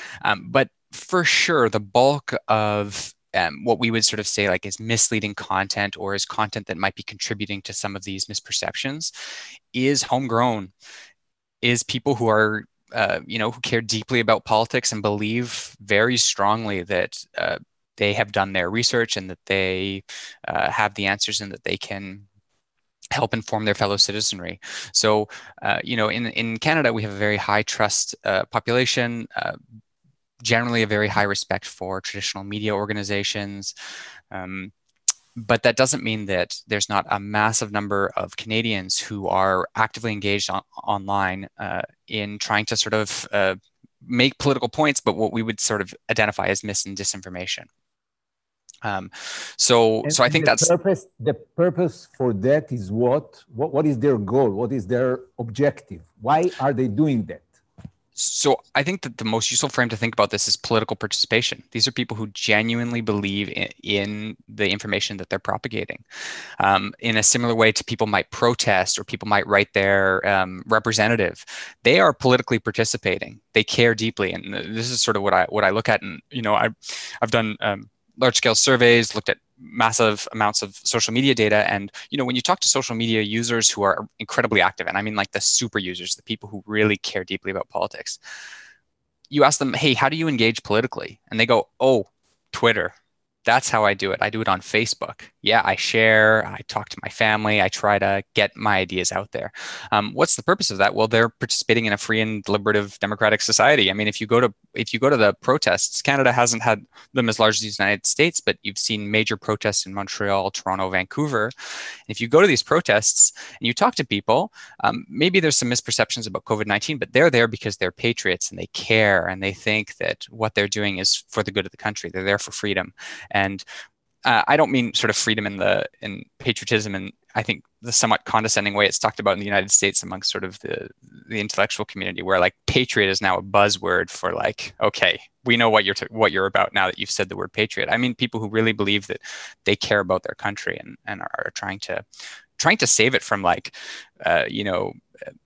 But for sure, the bulk of what we would sort of say like is misleading content or is content that might be contributing to some of these misperceptions is homegrown, is people who are, who care deeply about politics and believe very strongly that they have done their research and that they have the answers and that they can help inform their fellow citizenry. So, in Canada, we have a very high trust population, generally a very high respect for traditional media organizations. But that doesn't mean that there's not a massive number of Canadians who are actively engaged online in trying to sort of make political points, but what we would sort of identify as mis and disinformation. So I think the purpose for that is what is their goal? What is their objective? Why are they doing that? So I think that the most useful frame to think about this is political participation. These are people who genuinely believe in the information that they're propagating. In a similar way to people might protest or people might write their representative. They are politically participating. They care deeply, and this is sort of what I look at. And I've done large-scale surveys, looked at massive amounts of social media data. And, when you talk to social media users who are incredibly active, and I mean like the super users, the people who really care deeply about politics, you ask them, hey, how do you engage politically? And they go, oh, Twitter. That's how I do it. I do it on Facebook. Yeah, I share, I talk to my family, I try to get my ideas out there. What's the purpose of that? Well, they're participating in a free and deliberative democratic society. I mean, if you go to the protests, Canada hasn't had them as large as the United States, but you've seen major protests in Montreal, Toronto, Vancouver. And if you go to these protests and you talk to people, maybe there's some misperceptions about COVID-19, but they're there because they're patriots and they care and they think that what they're doing is for the good of the country. They're there for freedom. And I don't mean sort of freedom in patriotism and I think the somewhat condescending way it's talked about in the United States amongst sort of the intellectual community, where like patriot is now a buzzword for like, okay, we know what you're about now that you've said the word patriot. I mean people who really believe that they care about their country and are trying to save it from like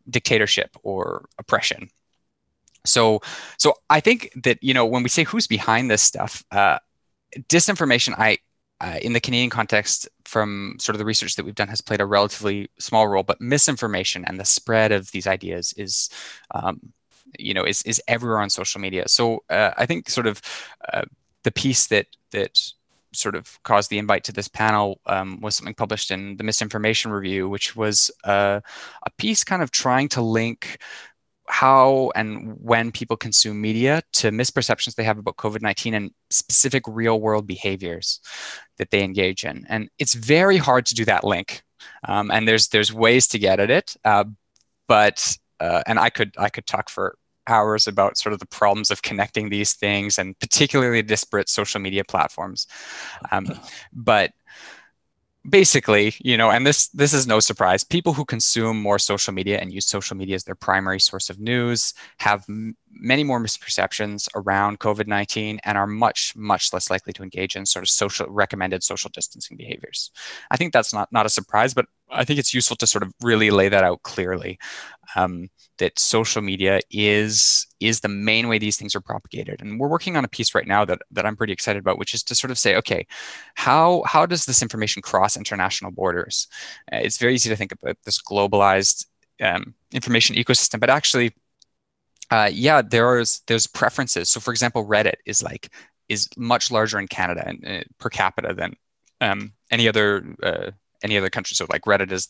dictatorship or oppression. So I think that when we say who's behind this stuff. Disinformation, in the Canadian context, from sort of the research that we've done, has played a relatively small role. But misinformation and the spread of these ideas is everywhere on social media. So I think sort of the piece that sort of caused the invite to this panel was something published in the Misinformation Review, which was a piece kind of trying to link how and when people consume media to misperceptions they have about COVID-19 and specific real world behaviors that they engage in. And it's very hard to do that link. And there's ways to get at it. And I could talk for hours about sort of the problems of connecting these things and particularly disparate social media platforms. But basically, and this is no surprise, people who consume more social media and use social media as their primary source of news have many more misperceptions around COVID-19 and are much, much less likely to engage in sort of recommended social distancing behaviors. I think that's not a surprise, but I think it's useful to sort of really lay that out clearly. That social media is the main way these things are propagated. And we're working on a piece right now that I'm pretty excited about, which is to sort of say, okay, how does this information cross international borders? It's very easy to think about this globalized information ecosystem, but actually, there's preferences. So for example, Reddit is much larger in Canada and per capita than any other country. So like Reddit is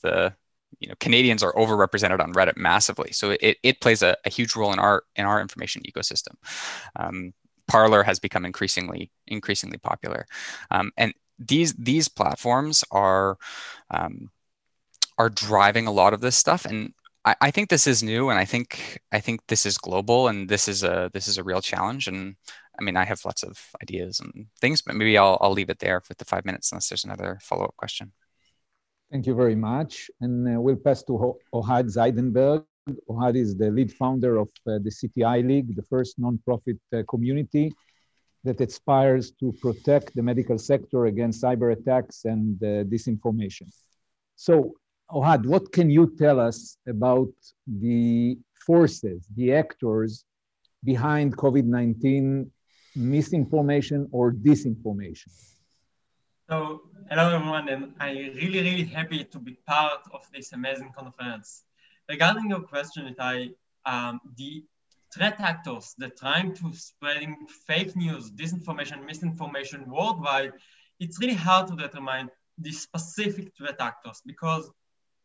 Canadians are overrepresented on Reddit massively. So it plays a huge role in our information ecosystem. Parler has become increasingly popular. And these platforms are driving a lot of this stuff. And I think this is new, and I think this is global, and this is a real challenge. And I mean, I have lots of ideas and things, but maybe I'll leave it there with the 5 minutes unless there's another follow-up question. Thank you very much. And we'll pass to Ohad Zeidenberg. Ohad is the lead founder of the CTI League, the first nonprofit community that aspires to protect the medical sector against cyber attacks and disinformation. So, Ohad, what can you tell us about the forces, the actors behind COVID-19 misinformation or disinformation? So, hello everyone, and I'm really, really happy to be part of this amazing conference. Regarding your question, Itai, the threat actors that are trying to spreading fake news, disinformation, misinformation worldwide, it's really hard to determine the specific threat actors because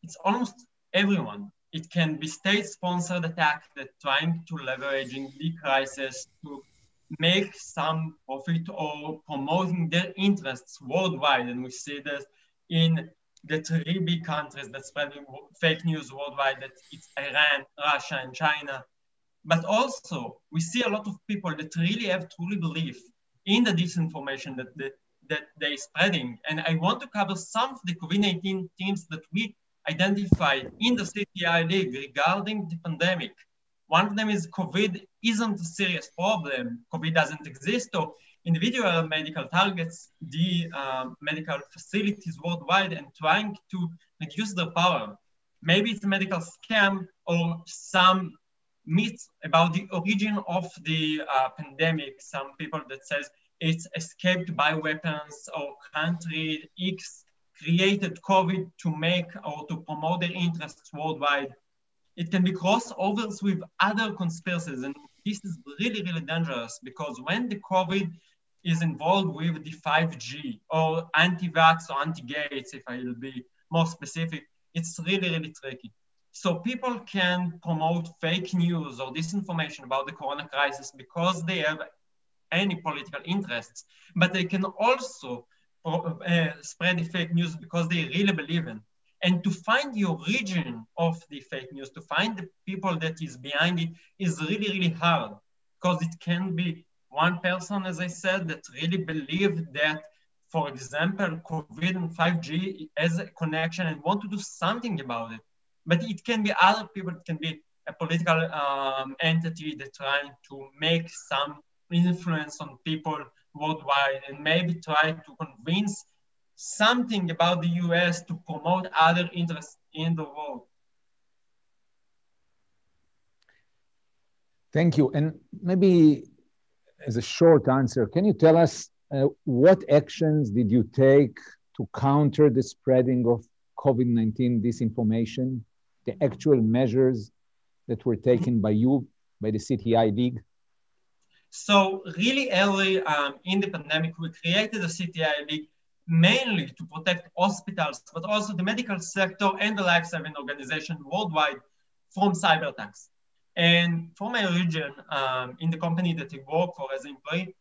it's almost everyone. It can be state-sponsored attack that trying to leveraging the crisis to make some profit or promoting their interests worldwide. And we see that in the 3 big countries that spread fake news worldwide, that it's Iran, Russia, and China. But also, we see a lot of people that really have truly belief in the disinformation that they're spreading. And I want to cover some of the COVID-19 themes that we identified in the CTI League regarding the pandemic. One of them is COVID isn't a serious problem. COVID doesn't exist, or individual medical targets the medical facilities worldwide and trying to reduce their power. Maybe it's a medical scam or some myths about the origin of the pandemic. Some people that says it's escaped bioweapons or country X created COVID to make or to promote their interests worldwide. It can be crossovers with other conspiracies, and this is really, really dangerous because when the COVID is involved with the 5G or anti-vax or anti-gates, if I will be more specific, it's really, really tricky. So people can promote fake news or disinformation about the corona crisis because they have any political interests, but they can also spread the fake news because they really believe in. And to find the origin of the fake news, to find the people that is behind it is really, really hard because it can be one person, as I said, that really believed that, for example, COVID and 5G has a connection and want to do something about it. But it can be other people, it can be a political entity that trying to make some influence on people worldwide and maybe try to convince something about the US to promote other interests in the world. Thank you. And maybe as a short answer, can you tell us what actions did you take to counter the spreading of COVID-19 disinformation, the actual measures that were taken by you, by the CTI League? So really early in the pandemic, we created the CTI League mainly to protect hospitals, but also the medical sector and the life-saving organization worldwide from cyber attacks. And for my region, in the company that I work for as an employee,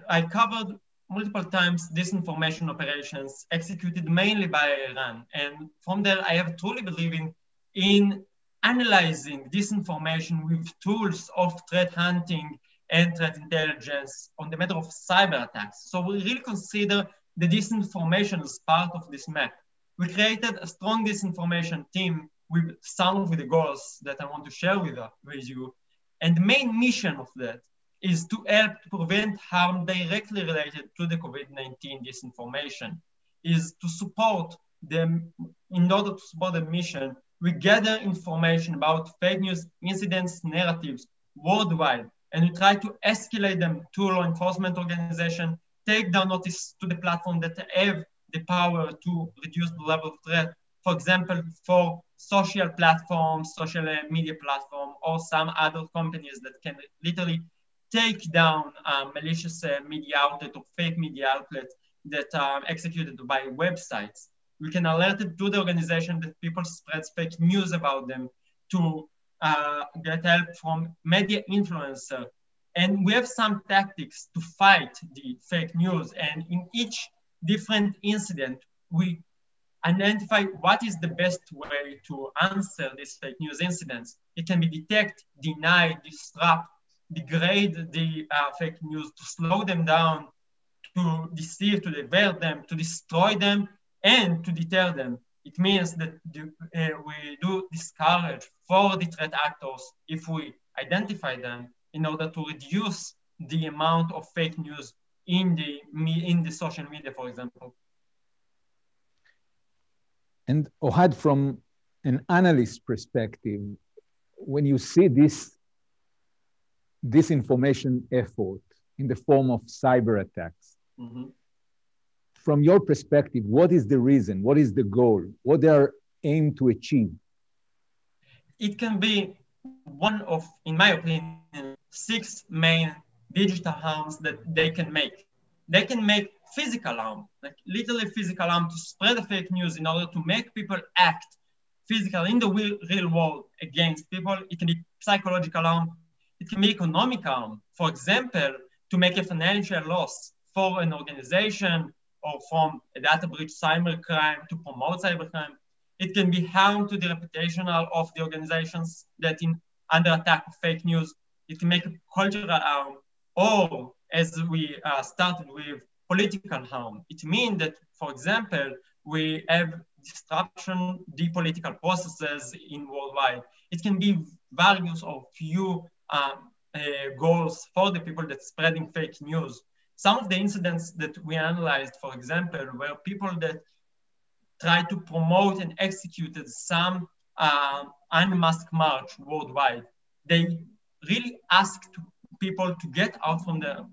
I covered multiple times disinformation operations executed mainly by Iran. And from there, I have truly believing in analyzing disinformation with tools of threat hunting and threat intelligence on the matter of cyber attacks. So we really consider the disinformation as part of this map. We created a strong disinformation team with some of the goals that I want to share with you. And the main mission of that is to help to prevent harm directly related to the COVID-19 disinformation, is to support them. In order to support the mission, we gather information about fake news incidents, narratives worldwide, and we try to escalate them to law enforcement organizations, take down notice to the platform that have the power to reduce the level of threat. For example, for social platforms, social media platform, or some other companies that can literally take down malicious media outlet or fake media outlets that are executed by websites. We can alert it to the organization that people spread fake news about them, to get help from media influencer. And we have some tactics to fight the fake news. And in each different incident, we identify what is the best way to answer these fake news incidents. It can be detect, deny, disrupt, degrade the fake news, to slow them down, to deceive, to divert them, to destroy them, and to deter them. It means that we do discourage for the threat actors if we identify them in order to reduce the amount of fake news in the social media, for example. And Ohad, from an analyst perspective, when you see this disinformation effort in the form of cyber attacks, from your perspective, what is the reason? What is the goal? What they are aimed to achieve? It can be one of, in my opinion, 6 main digital harms that they can make. They can make physical harm, like literally physical harm, to spread the fake news in order to make people act physical in the real world against people. It can be psychological harm. It can be economic harm. For example, to make a financial loss for an organization, or from a data breach, cybercrime, to promote cybercrime. It can be harm to the reputation of the organizations that under attack of fake news. It can make a cultural harm, or as we started with, political harm. It means that, for example, we have disruption the political processes in worldwide. It can be various or few goals for the people that spreading fake news. Some of the incidents that we analyzed, for example, were people that tried to promote and executed some unmasked march worldwide. They really asked people to get out from the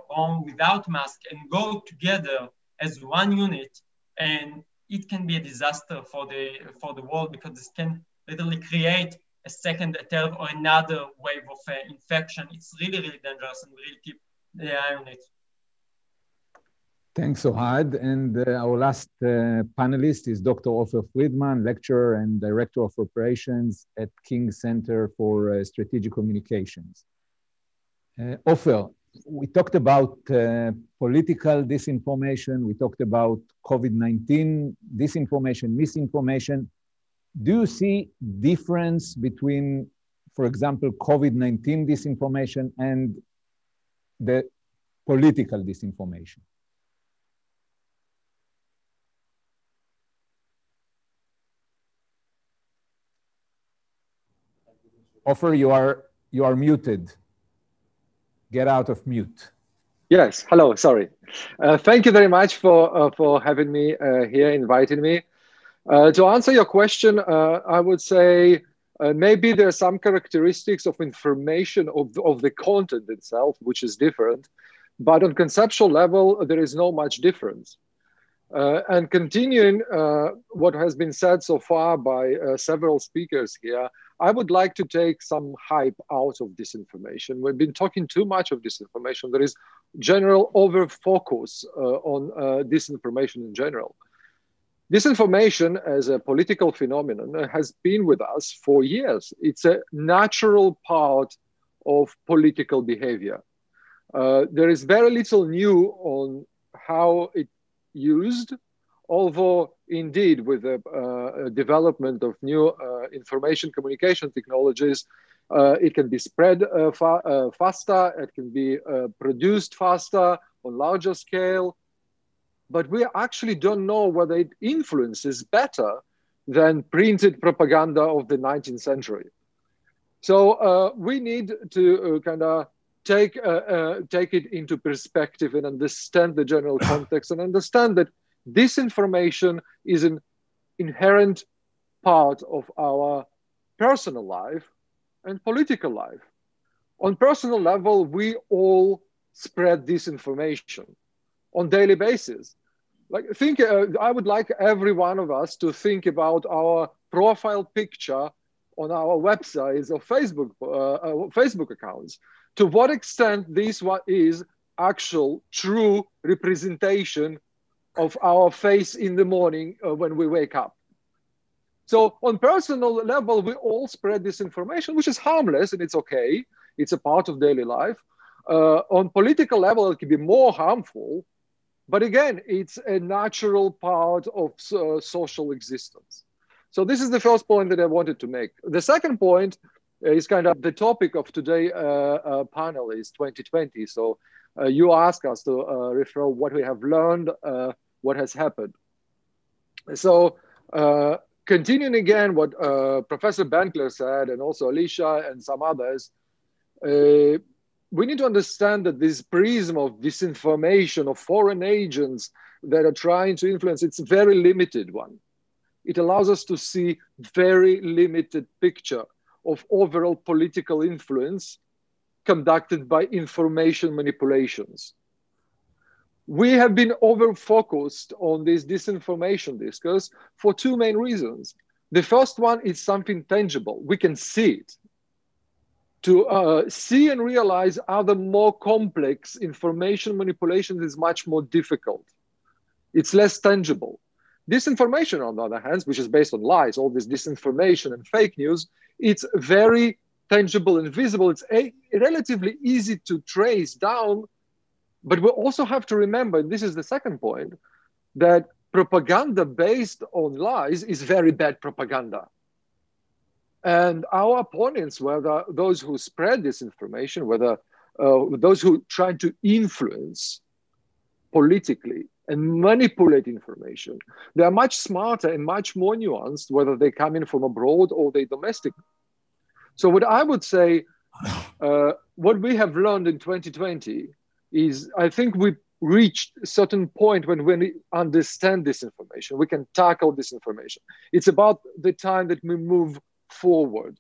home without mask and go together as one unit. And it can be a disaster for the world, because this can literally create a second, a third, or another wave of infection. It's really, really dangerous, and really keep the eye on it. Thanks, Ohad. And our last panelist is Dr. Ofer Friedman, lecturer and director of operations at King Center for Strategic Communications. Ofer, we talked about political disinformation. We talked about COVID-19 disinformation, misinformation. Do you see difference between, for example, COVID-19 disinformation and the political disinformation? Ofer, you are muted. Get out of mute. Yes, hello, sorry. Thank you very much for having me here, inviting me. To answer your question, I would say maybe there are some characteristics of information of the content itself, which is different, but on conceptual level, there is no much difference. And continuing what has been said so far by several speakers here, I would like to take some hype out of disinformation. We've been talking too much of disinformation. There is general over-focus on disinformation in general. Disinformation as a political phenomenon has been with us for years. It's a natural part of political behavior. There is very little new on how it used although indeed with the development of new information communication technologies, it can be spread faster, it can be produced faster on larger scale, but we actually don't know whether it influences better than printed propaganda of the 19th century. So we need to kind of take it into perspective and understand the general context and understand that disinformation is an inherent part of our personal life and political life. On personal level, we all spread disinformation on daily basis. Like I would like every one of us to think about our profile picture on our websites or Facebook accounts. To what extent this is actual true representation of our face in the morning when we wake up. So on personal level, we all spread this information, which is harmless and it's okay. It's a part of daily life. On political level, it can be more harmful. But again, it's a natural part of social existence. So this is the first point that I wanted to make. The second point is kind of the topic of today's panel is 2020. So you ask us to refer what we have learned, what has happened. So continuing again what Professor Benkler said, and also Alicia and some others, we need to understand that this prism of disinformation of foreign agents that are trying to influence, it's a very limited one. It allows us to see very limited picture of overall political influence conducted by information manipulations. We have been over-focused on this disinformation discourse for two main reasons. The first one is something tangible. We can see it. To see and realize other more complex information manipulations is much more difficult. It's less tangible. Disinformation, on the other hand, which is based on lies, all this disinformation and fake news, it's very tangible and visible. It's relatively easy to trace down, but we also have to remember, and this is the second point, that propaganda based on lies is very bad propaganda. And our opponents, whether those who spread this information, whether those who try to influence politically and manipulate information, they are much smarter and much more nuanced, whether they come in from abroad or they domestic. So what I would say, what we have learned in 2020 is, I think we reached a certain point when we understand this information, we can tackle this information. It's about the time that we move forward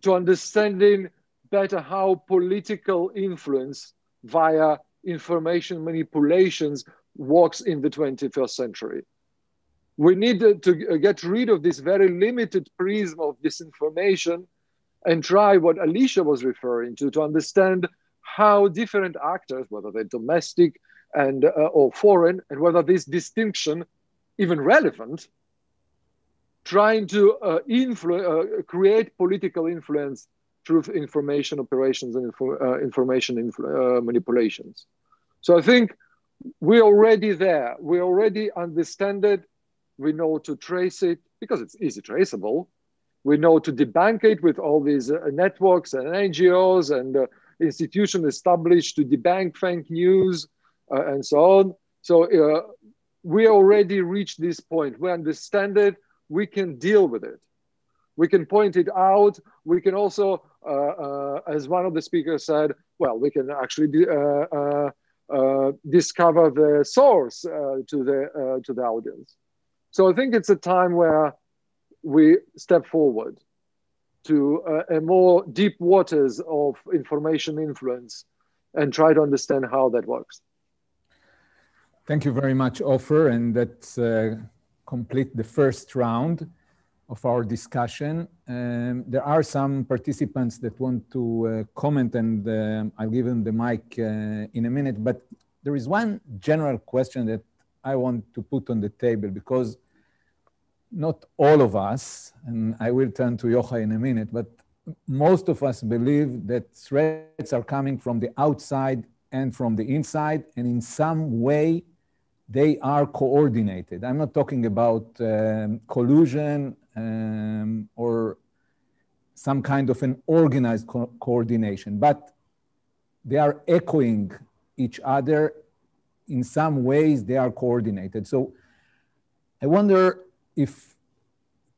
to understanding better how political influence via information manipulations works in the 21st century. We need to get rid of this very limited prism of disinformation and try what Alicia was referring to understand how different actors, whether they're domestic and or foreign, and whether this distinction even relevant, trying to create political influence through information operations and information manipulations. So I think we're already there. We already understand it. We know to trace it because it's easy traceable. We know to debunk it with all these networks and NGOs and institutions established to debunk fake news and so on. So we already reached this point. We understand it. We can deal with it. We can point it out. We can also, as one of the speakers said, well, we can actually discover the source to the audience. So I think it's a time where we step forward to a more deep waters of information influence and try to understand how that works. Thank you very much, Ofer, and that's complete the first round of our discussion. There are some participants that want to comment, and I'll give them the mic in a minute, but there is one general question that I want to put on the table, because not all of us, and I will turn to Yochai in a minute, but most of us believe that threats are coming from the outside and from the inside, and in some way they are coordinated. I'm not talking about collusion or some kind of an organized coordination, but they are echoing each other. In some ways, they are coordinated. So I wonder if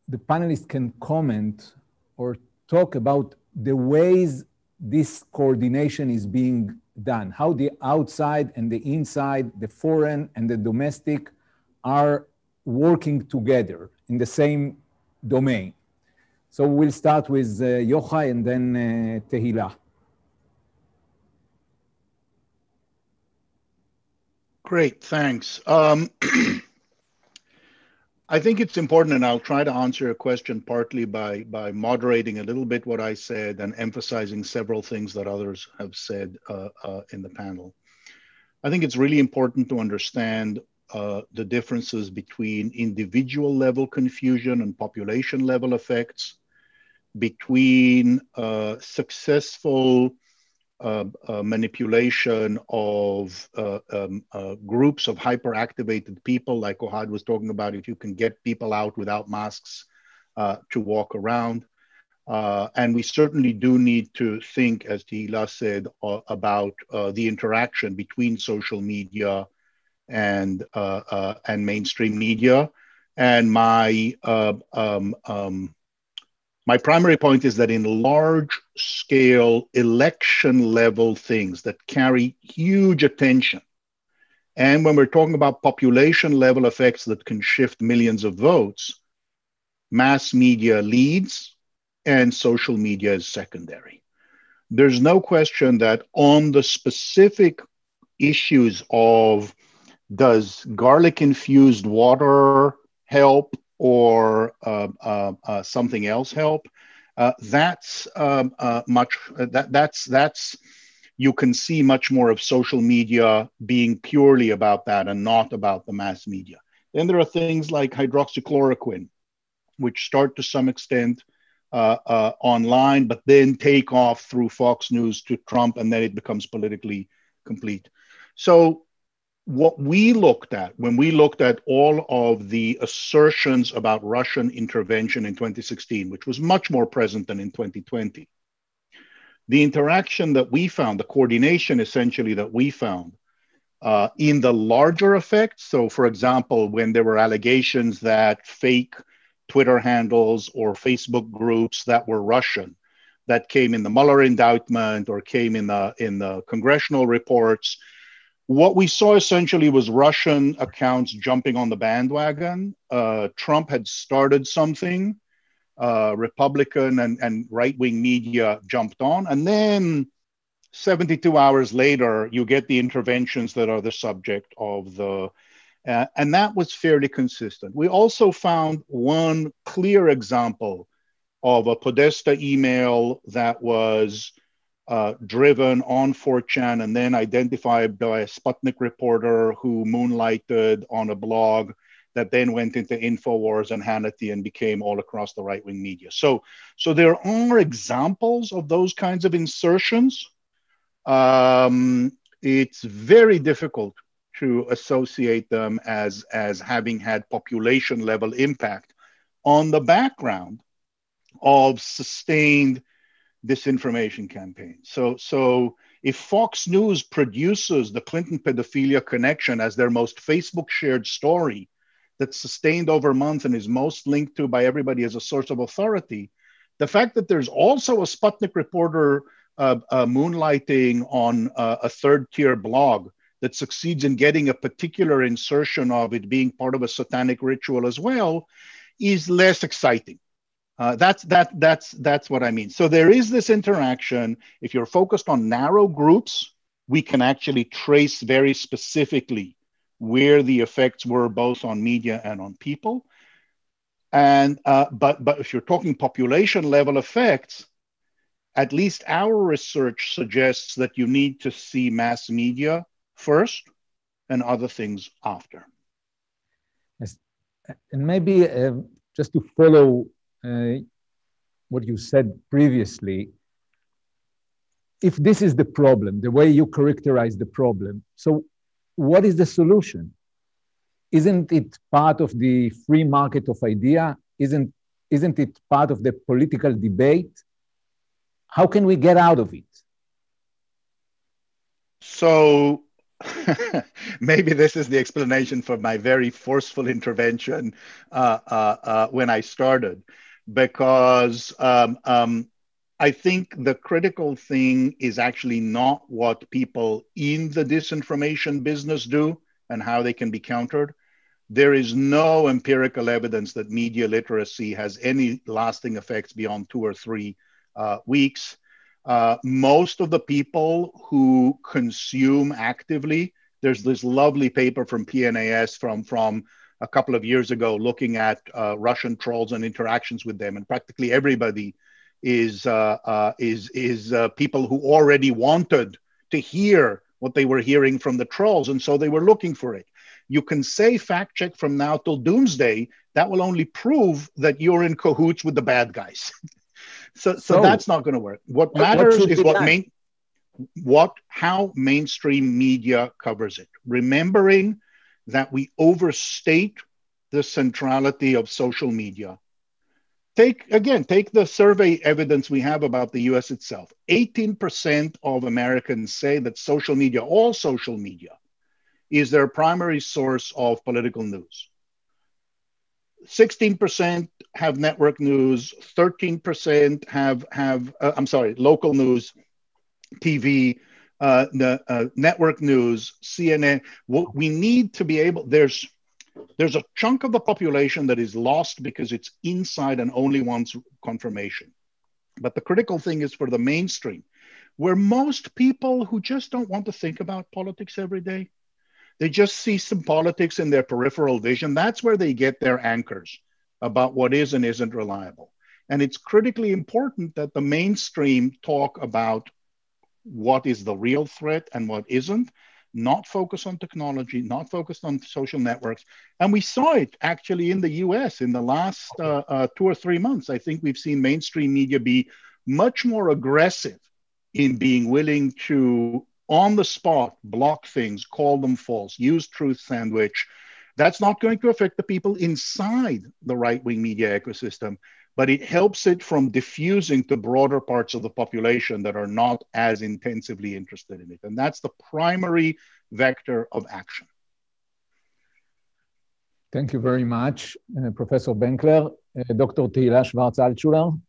the panelists can comment or talk about the ways this coordination is being done, how the outside and the inside, the foreign and the domestic are working together in the same domain. So we'll start with Yochai and then Tehila. Great, thanks. I think it's important, and I'll try to answer your question partly by moderating a little bit what I said and emphasizing several things that others have said in the panel. I think it's really important to understand the differences between individual level confusion and population level effects, between successful manipulation of groups of hyperactivated people, like Ohad was talking about, if you can get people out without masks to walk around. And we certainly do need to think, as Tehila said, about the interaction between social media and mainstream media. And my primary point is that in large scale election level things that carry huge attention, and when we're talking about population level effects that can shift millions of votes, mass media leads and social media is secondary. There's no question that on the specific issues of does garlic infused water help or something else help, that's you can see much more of social media being purely about that and not about the mass media. Then there are things like hydroxychloroquine, which start to some extent online, but then take off through Fox News to Trump, and then it becomes politically complete. So what we looked at when we looked at all of the assertions about Russian intervention in 2016, which was much more present than in 2020, the interaction that we found, the coordination essentially that we found in the larger effects. So for example, when there were allegations that fake Twitter handles or Facebook groups that were Russian, that came in the Mueller indictment or came in the congressional reports, what we saw essentially was Russian accounts jumping on the bandwagon. Trump had started something, Republican and right-wing media jumped on, and then 72 hours later, you get the interventions that are the subject of the, and that was fairly consistent. We also found one clear example of a Podesta email that was driven on 4chan and then identified by a Sputnik reporter who moonlighted on a blog that then went into InfoWars and Hannity and became all across the right-wing media. So there are examples of those kinds of insertions. It's very difficult to associate them as having had population level impact on the background of sustained disinformation campaign. So if Fox News produces the Clinton pedophilia connection as their most Facebook shared story that's sustained over months and is most linked to by everybody as a source of authority, the fact that there's also a Sputnik reporter moonlighting on a third tier blog that succeeds in getting a particular insertion of it being part of a satanic ritual as well is less exciting. That's what I mean. So there is this interaction. If you're focused on narrow groups, we can actually trace very specifically where the effects were both on media and on people. And but if you're talking population level effects, at least our research suggests that you need to see mass media first and other things after. Yes. And maybe just to follow what you said previously, if this is the problem, the way you characterize the problem, so what is the solution? isn't it part of the free market of idea? Isn't it part of the political debate? How can we get out of it? So maybe this is the explanation for my very forceful intervention when I started, because I think the critical thing is actually not what people in the disinformation business do and how they can be countered. There is no empirical evidence that media literacy has any lasting effects beyond 2 or 3 weeks. Most of the people who consume actively, there's this lovely paper from PNAS from a couple of years ago looking at Russian trolls and interactions with them, and practically everybody is people who already wanted to hear what they were hearing from the trolls, and so they were looking for it. You can say fact check from now till doomsday. That will only prove that you're in cahoots with the bad guys. So that's not going to work. What matters is how mainstream media covers it. Remembering that we overstate the centrality of social media. Take the survey evidence we have about the US itself. 18% of Americans say that social media, all social media, is their primary source of political news. 16% have network news, 13% have local news, TV, network news, CNN. What we need to be able, there's a chunk of the population that is lost because it's inside and only wants confirmation. But the critical thing is for the mainstream, where most people who just don't want to think about politics every day, they just see some politics in their peripheral vision. That's where they get their anchors about what is and isn't reliable. And it's critically important that the mainstream talk about what is the real threat and what isn't, not focus on technology, not focused on social networks. And we saw it actually in the US in the last 2 or 3 months. I think we've seen mainstream media be much more aggressive in being willing to, on the spot, block things, call them false, use truth sandwich. That's not going to affect the people inside the right-wing media ecosystem, but it helps it from diffusing to broader parts of the population that are not as intensively interested in it. And that's the primary vector of action. Thank you very much, Professor Benkler. Dr. Tehila Schwarz-Altschuler.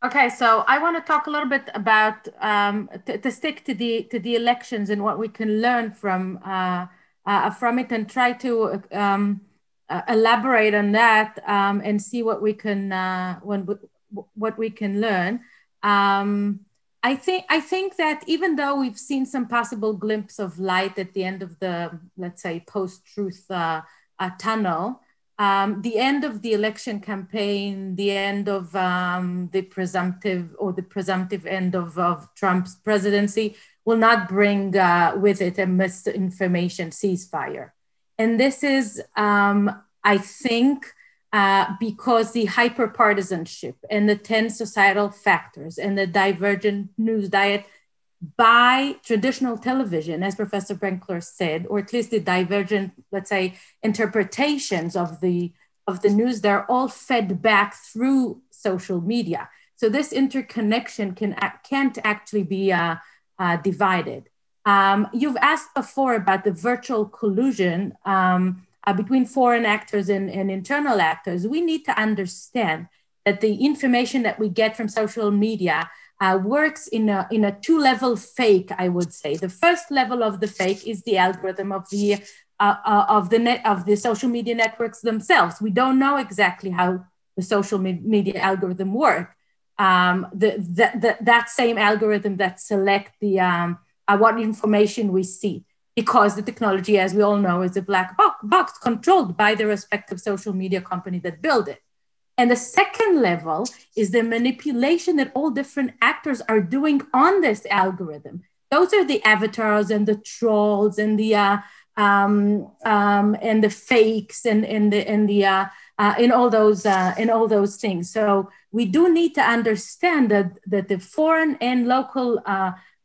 Okay, so I want to talk a little bit about to stick to the elections and what we can learn from it, and try to elaborate on that and see what we can learn. I think that even though we've seen some possible glimpse of light at the end of the, let's say, post-truth tunnel, the end of the election campaign, the end of the presumptive end of Trump's presidency will not bring with it a misinformation ceasefire. And this is, I think, because the hyperpartisanship and the 10 societal factors and the divergent news diet by traditional television, as Professor Benkler said, or at least the divergent, let's say, interpretations of the news, they're all fed back through social media. So this interconnection can't actually be divided. You've asked before about the virtual collusion between foreign actors and internal actors. We need to understand that the information that we get from social media works in a two-level fake, I would say. The first level of the fake is the algorithm of the social media networks themselves. We don't know exactly how the social media algorithm work. That same algorithm that select what information we see, because the technology, as we all know, is a black box controlled by the respective social media company that build it. And the second level is the manipulation that all different actors are doing on this algorithm. Those are the avatars and the trolls and the fakes and all those things. So we do need to understand that the foreign and local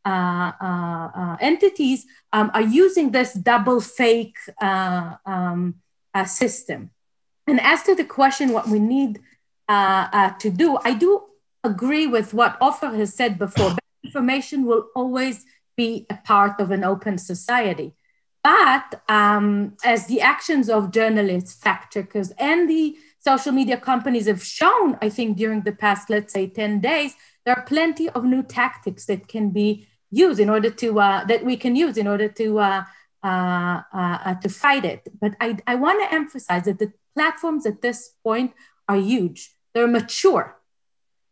entities are using this double fake system. And as to the question, what we need to do, I do agree with what Ofer has said before. Bad information will always be a part of an open society. But as the actions of journalists, fact checkers, and the social media companies have shown, I think during the past, let's say 10 days, there are plenty of new tactics that can be used in order to, that we can use in order to fight it. But I want to emphasize that the platforms at this point are huge. They're mature.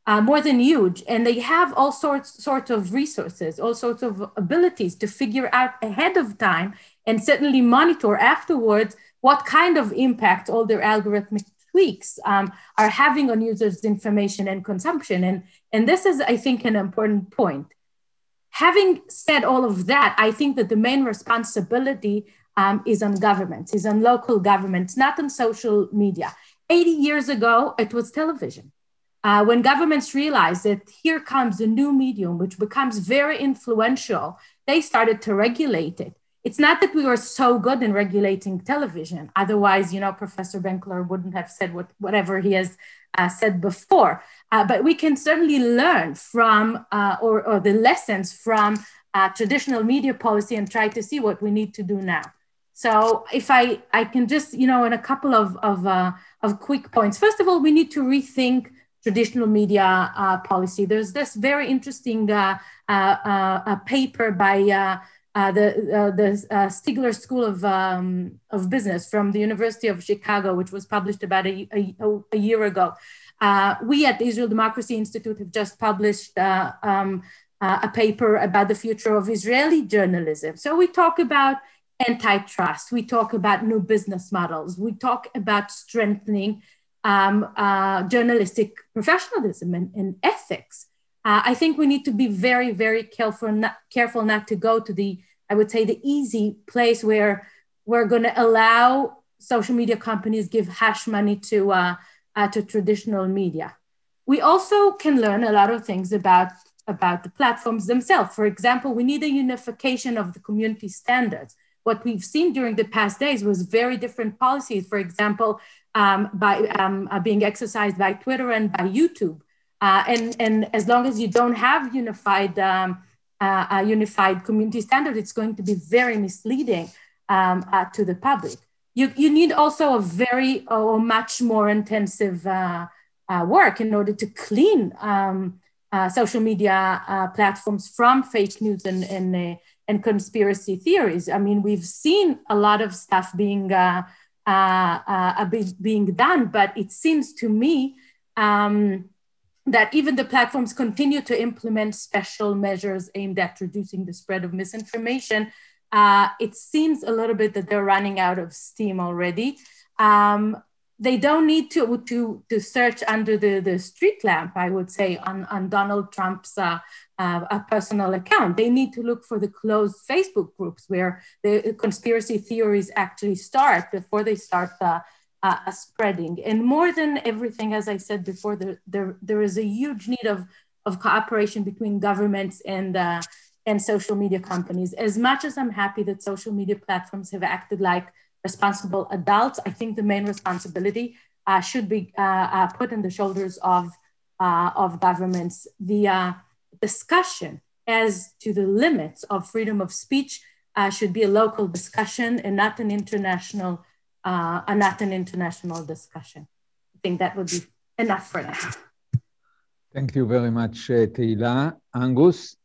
More than huge, and they have all sorts of resources, all sorts of abilities to figure out ahead of time and certainly monitor afterwards what kind of impact all their algorithmic tweaks are having on users' information and consumption. And this is, I think, an important point. Having said all of that, I think that the main responsibility is on governments, is on local governments, not on social media. 80 years ago, it was television. When governments realized that here comes a new medium, which becomes very influential, they started to regulate it. It's not that we were so good in regulating television. Otherwise, Professor Benkler wouldn't have said whatever he has said before. But we can certainly learn from, or the lessons from traditional media policy and try to see what we need to do now. So if I can just, in a couple of quick points. First of all, we need to rethink traditional media policy. There's this very interesting paper by the Stigler School of Business from the University of Chicago, which was published about a year ago. We at the Israel Democracy Institute have just published a paper about the future of Israeli journalism. So we talk about antitrust, we talk about new business models, we talk about strengthening journalistic professionalism and ethics. I think we need to be very, very careful not to go to the easy place where we're going to allow social media companies give hash money to traditional media. We also can learn a lot of things about the platforms themselves. For example, we need a unification of the community standards. What we've seen during the past days was very different policies, for example, being exercised by Twitter and by YouTube. And as long as you don't have unified community standard, it's going to be very misleading to the public. You need also a much more intensive work in order to clean social media platforms from fake news and conspiracy theories. I mean, we've seen a lot of stuff being done, but it seems to me that even the platforms continue to implement special measures aimed at reducing the spread of misinformation. It seems a little bit that they're running out of steam already. They don't need to search under the street lamp, I would say, on Donald Trump's personal account. They need to look for the closed Facebook groups where the conspiracy theories actually start before they start spreading. And more than everything, as I said before, there is a huge need of cooperation between governments and social media companies. As much as I'm happy that social media platforms have acted like responsible adults, I think the main responsibility should be put on the shoulders of governments. The discussion as to the limits of freedom of speech should be a local discussion and not an international discussion. I think that would be enough for now. Thank you very much, Tehila. Angus?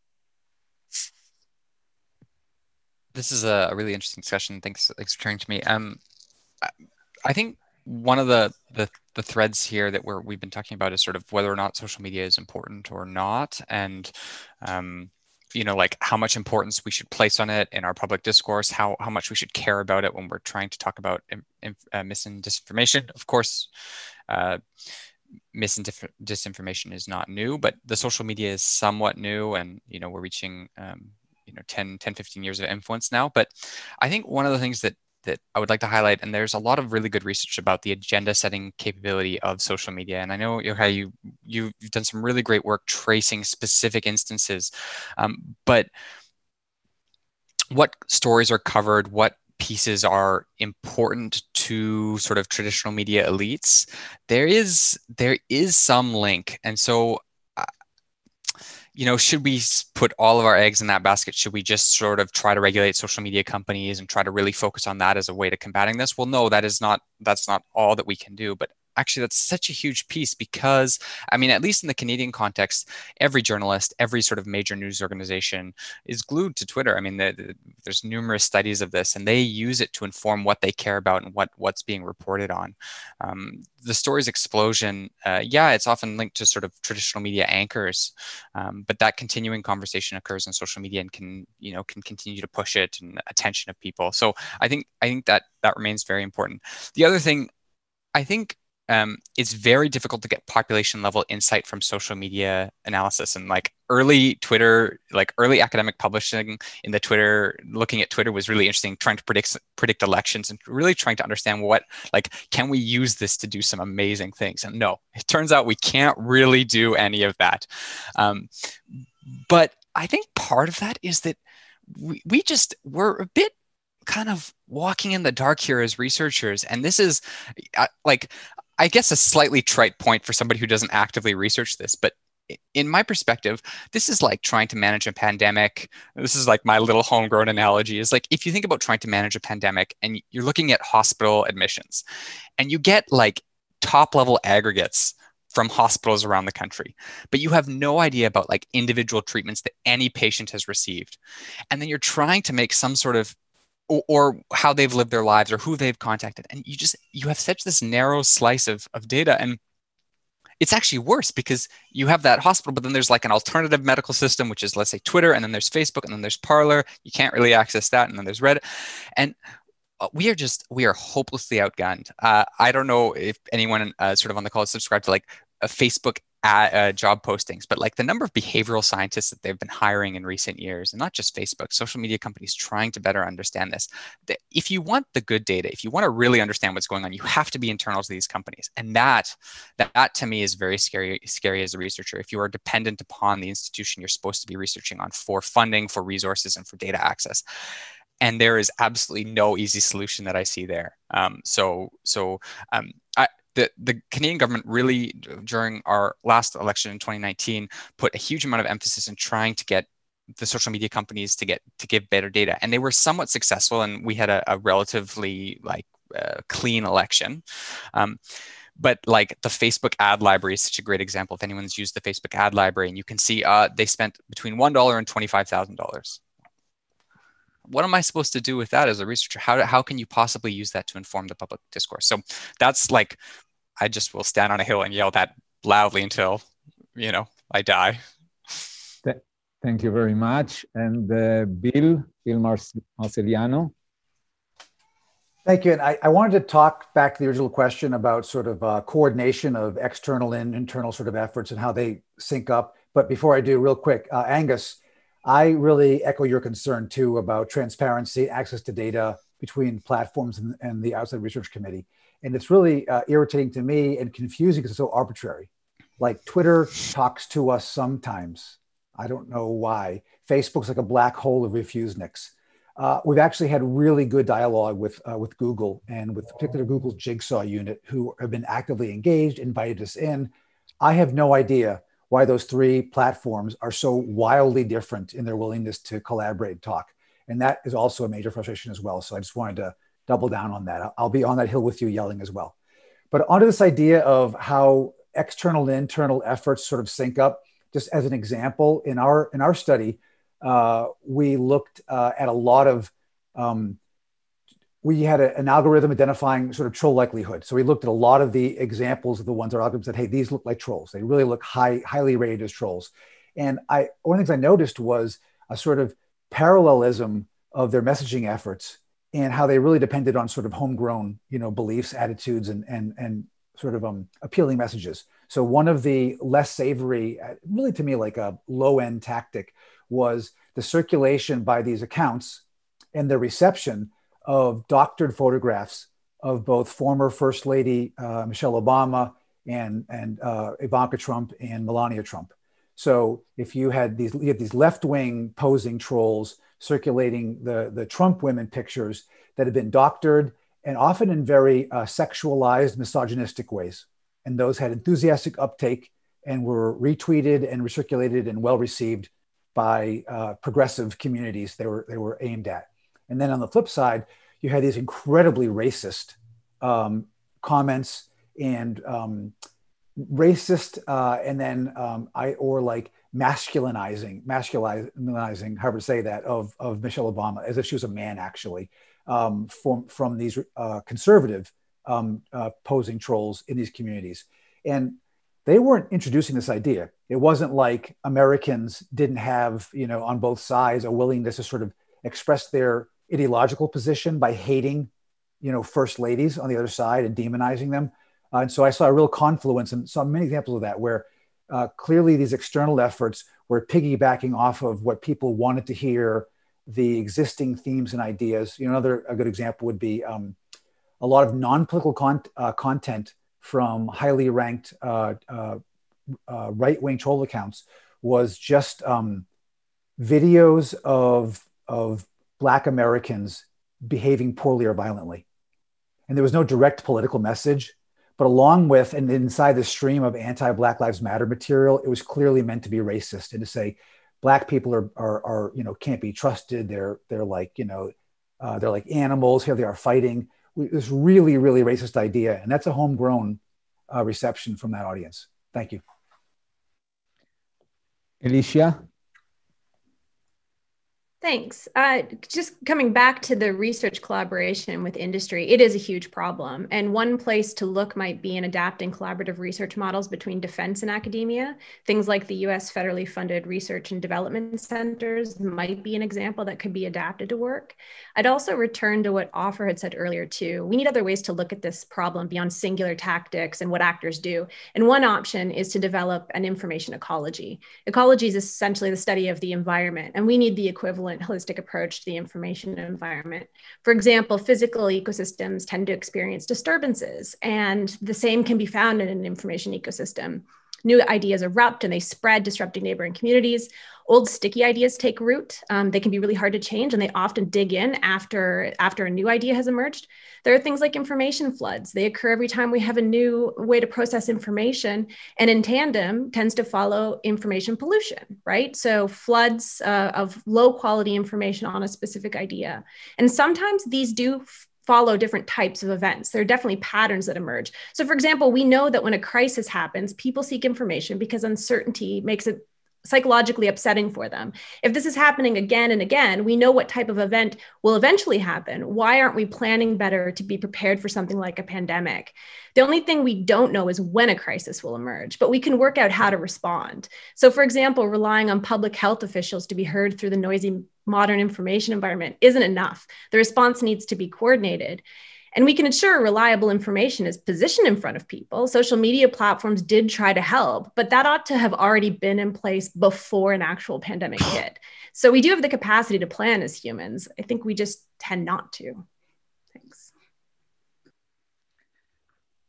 This is a really interesting discussion. Thanks for turning to me. I think one of the threads here that we've been talking about is sort of whether or not social media is important or not, and like how much importance we should place on it in our public discourse, how much we should care about it when we're trying to talk about mis and disinformation. Of course, mis and disinformation is not new, but the social media is somewhat new, and we're reaching 10, 15 years of influence now. But I think one of the things that that I would like to highlight, and there's a lot of really good research about the agenda setting capability of social media. And I know how you've done some really great work tracing specific instances, but what stories are covered, what pieces are important to sort of traditional media elites, there is some link. And so should we put all of our eggs in that basket? Should we just sort of try to regulate social media companies and try to really focus on that as a way to combating this? Well, no, that's not all that we can do. But actually, that's such a huge piece because, I mean, at least in the Canadian context, every journalist, every sort of major news organization is glued to Twitter. I mean, there's numerous studies of this, and they use it to inform what they care about and what's being reported on. The stories explosion, it's often linked to sort of traditional media anchors, but that continuing conversation occurs on social media and can continue to push it and attention of people. So I think that remains very important. The other thing, I think, it's very difficult to get population level insight from social media analysis, and like early Twitter, like early academic publishing in the Twitter, looking at Twitter was really interesting, trying to predict elections and really trying to understand can we use this to do some amazing things? And no, it turns out we can't really do any of that. But I think part of that is that we're a bit kind of walking in the dark here as researchers. And this is I guess a slightly trite point for somebody who doesn't actively research this, but in my perspective, this is like trying to manage a pandemic. This is like my little homegrown analogy is like, if you think about trying to manage a pandemic and you're looking at hospital admissions and you get like top level aggregates from hospitals around the country, but you have no idea about like individual treatments that any patient has received. And then you're trying to make some sort of or how they've lived their lives or who they've contacted. And you have such this narrow slice of data. And it's actually worse because you have that hospital, but then there's like an alternative medical system, which is, let's say, Twitter, and then there's Facebook, and then there's Parler. You can't really access that. And then there's Reddit. And we are hopelessly outgunned. I don't know if anyone sort of on the call is subscribed to like a Facebook job postings, but like the number of behavioral scientists that they've been hiring in recent years, and not just Facebook, social media companies trying to better understand this. If you want the good data, if you want to really understand what's going on, you have to be internal to these companies. And that to me is very scary as a researcher. If you are dependent upon the institution you're supposed to be researching on for funding, for resources, and for data access. And there is absolutely no easy solution that I see there. The Canadian government really, during our last election in 2019, put a huge amount of emphasis in trying to get the social media companies to give better data, and they were somewhat successful. And we had a relatively clean election. But like the Facebook ad library is such a great example. If anyone's used the Facebook ad library, and you can see they spent between $1 and $25,000. What am I supposed to do with that as a researcher? How can you possibly use that to inform the public discourse? So that's like, I just will stand on a hill and yell that loudly until, I die. Thank you very much. And Bill Marceliano. Thank you. And I wanted to talk back to the original question about sort of coordination of external and internal sort of efforts and how they sync up. But before I do, real quick, Angus, I really echo your concern too about transparency, access to data between platforms and the outside research committee. And it's really irritating to me and confusing because it's so arbitrary. Like Twitter talks to us sometimes. I don't know why. Facebook's like a black hole of refuseniks. We've actually had really good dialogue with Google and with particular Google's Jigsaw unit, who have been actively engaged, invited us in. I have no idea why those three platforms are so wildly different in their willingness to collaborate and talk. And that is also a major frustration as well. So I just wanted to double down on that. I'll be on that hill with you yelling as well. But onto this idea of how external and internal efforts sort of sync up. Just as an example, in our study, we looked at a lot of, we had an algorithm identifying sort of troll likelihood. So we looked at a lot of the examples of the ones our algorithm said, hey, these look like trolls. They really look highly rated as trolls. And one of the things I noticed was a sort of parallelism of their messaging efforts and how they really depended on sort of homegrown, beliefs, attitudes, and sort of appealing messages. So one of the less savory, really to me like a low-end tactic, was the circulation by these accounts and their reception of doctored photographs of both former First Lady Michelle Obama and Ivanka Trump and Melania Trump. So if you had these left-wing posing trolls circulating the Trump women pictures that have been doctored and often in very sexualized, misogynistic ways. And those had enthusiastic uptake and were retweeted and recirculated and well-received by progressive communities they were aimed at. And then on the flip side, you had these incredibly racist comments and racist and then or like masculinizing, however to say that, of Michelle Obama, as if she was a man actually, from these conservative posing trolls in these communities. And they weren't introducing this idea. It wasn't like Americans didn't have, on both sides, a willingness to sort of express their ideological position by hating, first ladies on the other side and demonizing them. And so I saw a real confluence and saw many examples of that where clearly these external efforts were piggybacking off of what people wanted to hear, the existing themes and ideas. A good example would be a lot of non-political content from highly ranked right-wing troll accounts was just videos of Black Americans behaving poorly or violently. And there was no direct political message, but along with and inside the stream of anti-Black Lives Matter material, it was clearly meant to be racist and to say Black people are can't be trusted. They're like animals. Here they are fighting. This really, really racist idea. And that's a homegrown reception from that audience. Thank you. Alicia? Thanks. Just coming back to the research collaboration with industry, it is a huge problem. And one place to look might be in adapting collaborative research models between defense and academia. Things like the US federally funded research and development centers might be an example that could be adapted to work. I'd also return to what Ofer had said earlier too. We need other ways to look at this problem beyond singular tactics and what actors do. And one option is to develop an information ecology. Ecology is essentially the study of the environment, and we need the equivalent holistic approach to the information environment. For example, physical ecosystems tend to experience disturbances, and the same can be found in an information ecosystem. New ideas erupt and they spread, disrupting neighboring communities. Old sticky ideas take root. They can be really hard to change, and they often dig in after a new idea has emerged. There are things like information floods. They occur every time we have a new way to process information, and in tandem tends to follow information pollution, right? So floods of low quality information on a specific idea. And sometimes these do follow different types of events. There are definitely patterns that emerge. So for example, we know that when a crisis happens, people seek information because uncertainty makes it psychologically upsetting for them. If this is happening again and again, we know what type of event will eventually happen. Why aren't we planning better to be prepared for something like a pandemic? The only thing we don't know is when a crisis will emerge, but we can work out how to respond. So for example, relying on public health officials to be heard through the noisy modern information environment isn't enough. The response needs to be coordinated. And we can ensure reliable information is positioned in front of people. Social media platforms did try to help, but that ought to have already been in place before an actual pandemic hit. So we do have the capacity to plan as humans. I think we just tend not to. Thanks.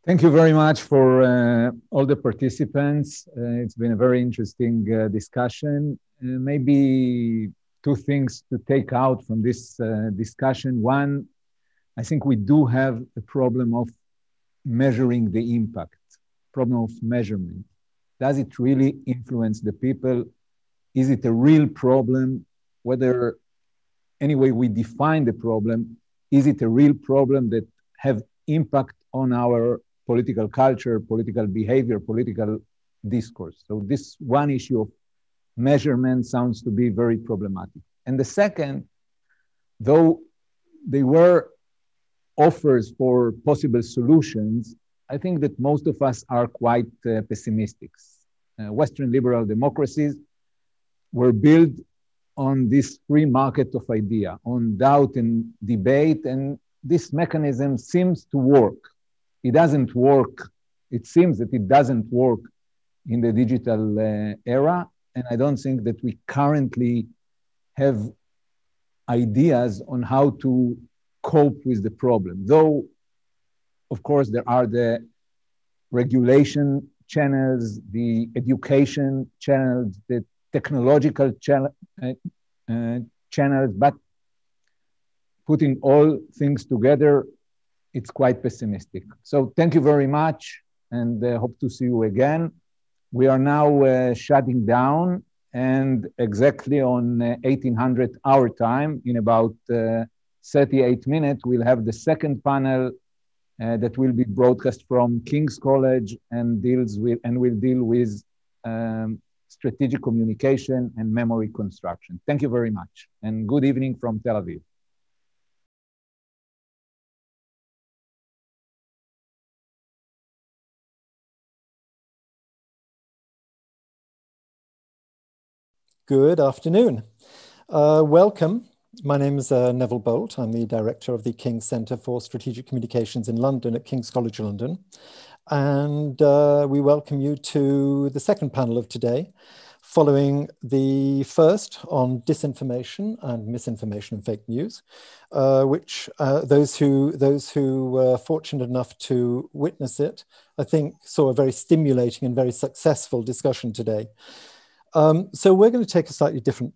Thank you very much for all the participants. It's been a very interesting discussion. Maybe two things to take out from this discussion. One, I think we do have a problem of measuring the impact, problem of measurement. Does it really influence the people? Is it a real problem? Whether any way we define the problem, is it a real problem that have impact on our political culture, political behavior, political discourse? So this one issue of measurement sounds to be very problematic. And the second, though they were offers for possible solutions, I think that most of us are quite pessimistic. Western liberal democracies were built on this free market of idea, on doubt and debate, and this mechanism seems to work. It doesn't work. It seems that it doesn't work in the digital era, and I don't think that we currently have ideas on how to cope with the problem. Though, of course, there are the regulation channels, the education channels, the technological channels, but putting all things together, it's quite pessimistic. So thank you very much, and hope to see you again. We are now shutting down, and exactly on 1800 our time, in about 38 minutes, we'll have the second panel that will be broadcast from King's College and will deal with strategic communication and memory construction. Thank you very much, and good evening from Tel Aviv. Good afternoon. Welcome. My name is Neville Bolt. I'm the director of the King's Centre for Strategic Communications in London at King's College London. And we welcome you to the second panel of today, following the first on disinformation and misinformation and fake news, which those who were fortunate enough to witness it, I think, saw a very stimulating and very successful discussion today. So we're going to take a slightly different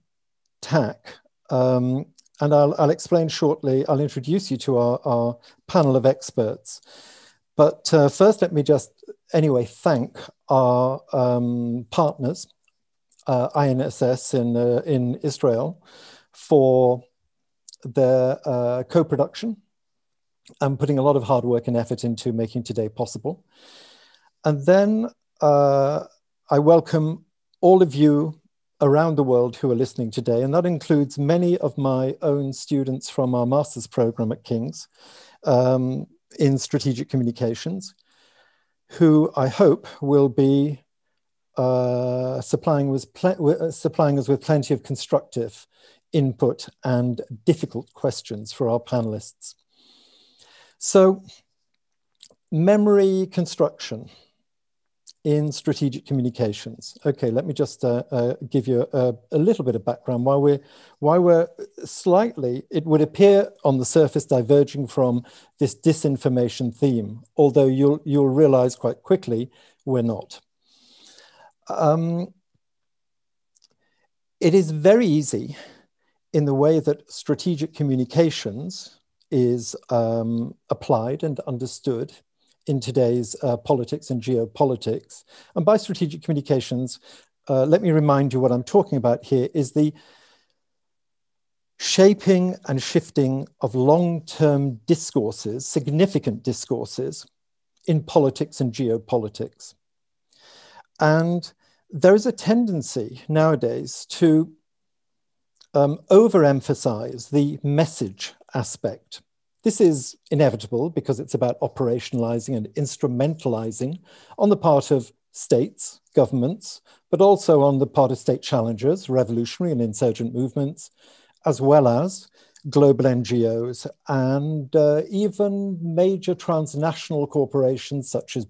tack, and I'll explain shortly. I'll introduce you to our panel of experts. But first, let me just, anyway, thank our partners, INSS in Israel, for their co-production and putting a lot of hard work and effort into making today possible. And then I welcome all of you around the world who are listening today, and that includes many of my own students from our master's program at King's in strategic communications, who I hope will be supplying us with plenty of constructive input and difficult questions for our panelists. So, memory construction in strategic communications. Okay, let me just give you a little bit of background why we're slightly, it would appear on the surface, diverging from this disinformation theme, although you'll realize quite quickly we're not. It is very easy in the way that strategic communications is applied and understood in today's politics and geopolitics. And by strategic communications, let me remind you what I'm talking about here is the shaping and shifting of long-term discourses, significant discourses in politics and geopolitics. And there is a tendency nowadays to overemphasize the message aspect. This is inevitable because it's about operationalizing and instrumentalizing on the part of states, governments, but also on the part of state challengers, revolutionary and insurgent movements, as well as global NGOs and even major transnational corporations such as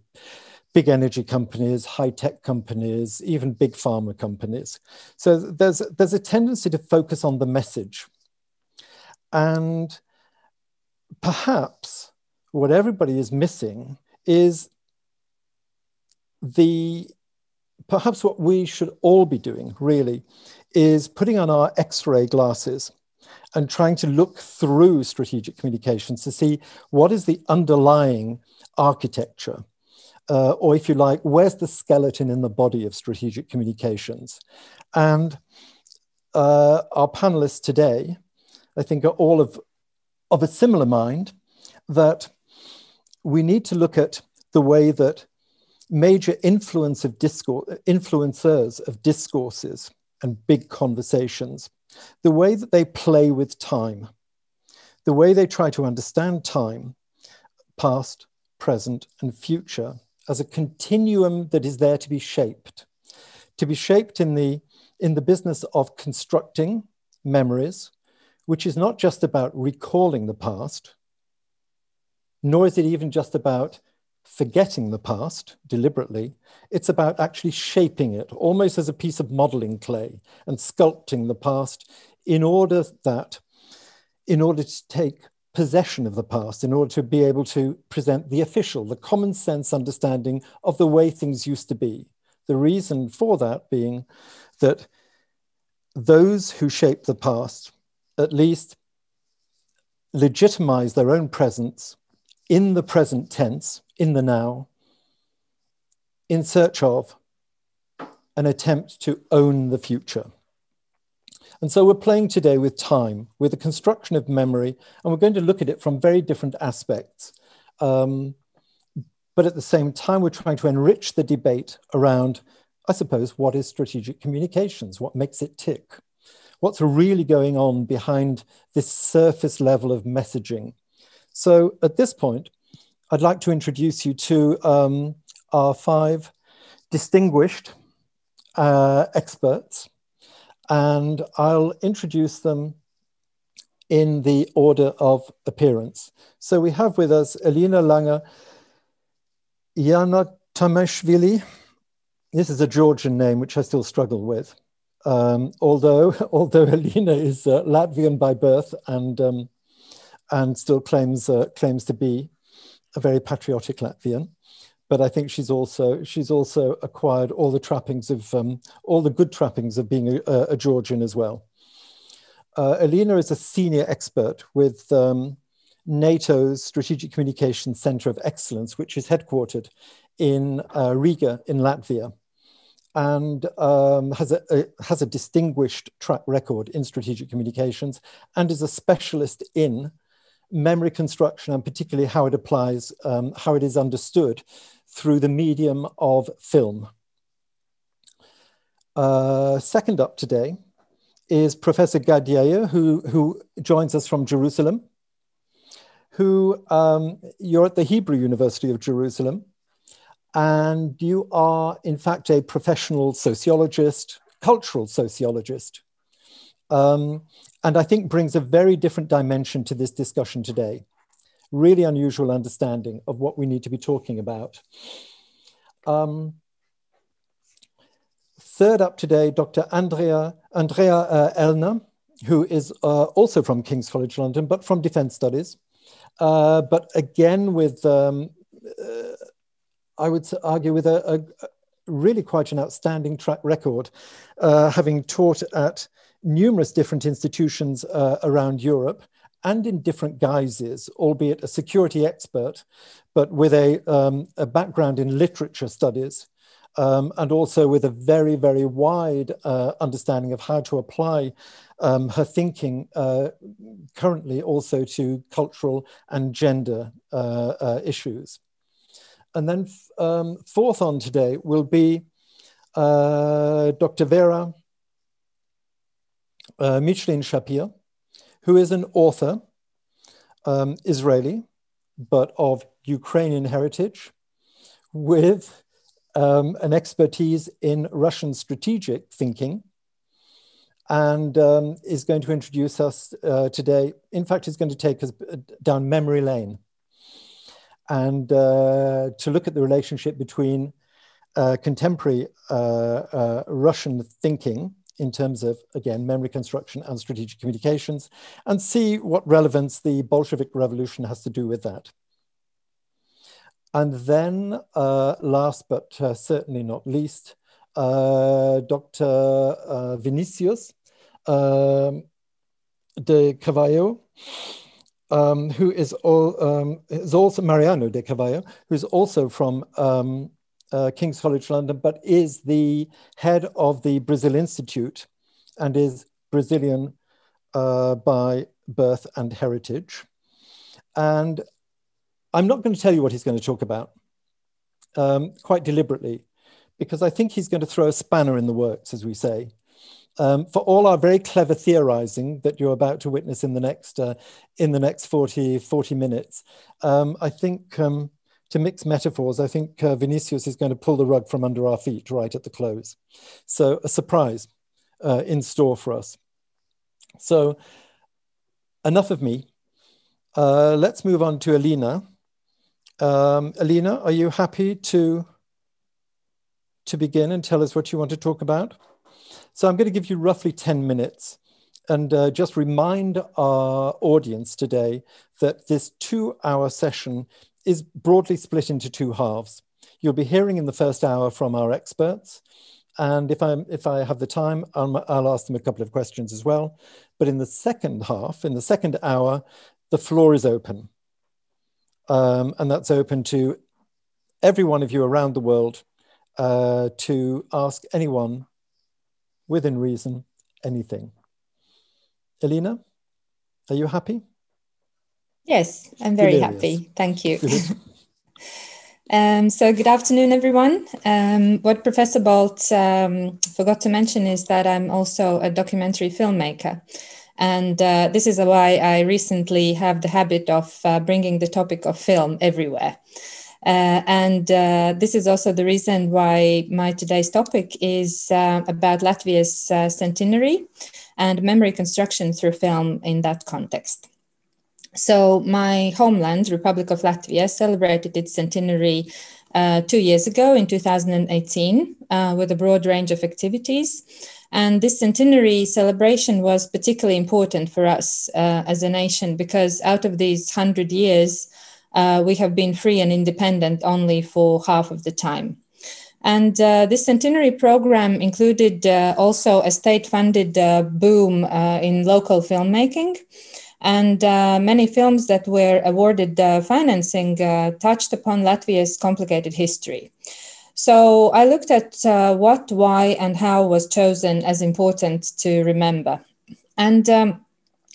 big energy companies, high-tech companies, even big pharma companies. So there's a tendency to focus on the message. And perhaps what everybody is missing is perhaps what we should all be doing really is putting on our X-ray glasses and trying to look through strategic communications to see what is the underlying architecture, or if you like, where's the skeleton in the body of strategic communications. And our panelists today, I think, are all of a similar mind, that we need to look at the way that major influencers of discourses and big conversations, the way that they play with time, the way they try to understand time, past, present, and future, as a continuum that is there to be shaped in the business of constructing memories, which is not just about recalling the past, nor is it even just about forgetting the past deliberately. It's about actually shaping it, almost as a piece of modeling clay, and sculpting the past in order to take possession of the past in order to be able to present the official, the common sense understanding of the way things used to be. The reason for that being that those who shape the past at least legitimize their own presence in the present tense, in the now, in search of an attempt to own the future. And so we're playing today with time, with the construction of memory, and we're going to look at it from very different aspects. But at the same time, we're trying to enrich the debate around, I suppose, what is strategic communications? What makes it tick? What's really going on behind this surface level of messaging? So at this point, I'd like to introduce you to our 5 distinguished experts, and I'll introduce them in the order of appearance. So we have with us Elina Lange Yanatamashvili. This is a Georgian name, which I still struggle with. Although Elina is Latvian by birth and still claims to be a very patriotic Latvian, but I think she's also acquired all the trappings of all the good trappings of being a Georgian as well. Elina is a senior expert with NATO's Strategic Communications Center of Excellence, which is headquartered in Riga in Latvia, and has a distinguished track record in strategic communications, and is a specialist in memory construction, and particularly how it applies, how it is understood through the medium of film. Second up today is Professor Gadiaia, who joins us from Jerusalem, who you're at the Hebrew University of Jerusalem, and you are in fact a professional sociologist, cultural sociologist, and I think brings a very different dimension to this discussion today. Really unusual understanding of what we need to be talking about. Third up today, Dr. Andrea Elner, who is also from King's College London, but from Defence Studies, but again with, I would argue, with a really quite an outstanding track record, having taught at numerous different institutions around Europe, and in different guises, albeit a security expert, but with a background in literature studies, and also with a very, very wide understanding of how to apply her thinking currently also to cultural and gender issues. And then fourth on today will be Dr. Vera Michlin-Shapir, who is an author, Israeli, but of Ukrainian heritage, with an expertise in Russian strategic thinking, and is going to introduce us today. In fact, is going to take us down memory lane and to look at the relationship between contemporary Russian thinking in terms of, again, memory construction and strategic communications, and see what relevance the Bolshevik Revolution has to do with that. And then, last but certainly not least, Dr. Vinicius de Carvalho, who is also Mariano de Carvalho, who is also from King's College London, but is the head of the Brazil Institute and is Brazilian by birth and heritage. And I'm not going to tell you what he's going to talk about, quite deliberetely, because I think he's going to throw a spanner in the works, as we say. For all our very clever theorizing that you're about to witness in the next 40 minutes, I think, to mix metaphors, I think Vinicius is going to pull the rug from under our feet right at the close. So a surprise in store for us. So enough of me. Let's move on to Elina. Elina, are you happy to begin and tell us what you want to talk about? So I'm going to give you roughly 10 minutes. and just remind our audience today that this 2-hour session is broadly split into 2 halves. You'll be hearing in the first hour from our experts, and if I have the time, I'll ask them a couple of questions as well. But in the second half, in the second hour, the floor is open. And that's open to every one of you around the world to ask anyone, within reason, anything. Elena, are you happy? Yes, I'm very happy. Thank you. So good afternoon, everyone. What Professor Bolt forgot to mention is that I'm also a documentary filmmaker. And this is why I recently have the habit of bringing the topic of film everywhere. And this is also the reason why my today's topic is about Latvia's centenary and memory construction through film in that context. So my homeland, Republic of Latvia, celebrated its centenary 2 years ago in 2018 with a broad range of activities. And this centenary celebration was particularly important for us as a nation because out of these 100 years, we have been free and independent only for half of the time. And this centenary program included also a state-funded boom in local filmmaking. And many films that were awarded financing touched upon Latvia's complicated history. So I looked at what, why, and how was chosen as important to remember. And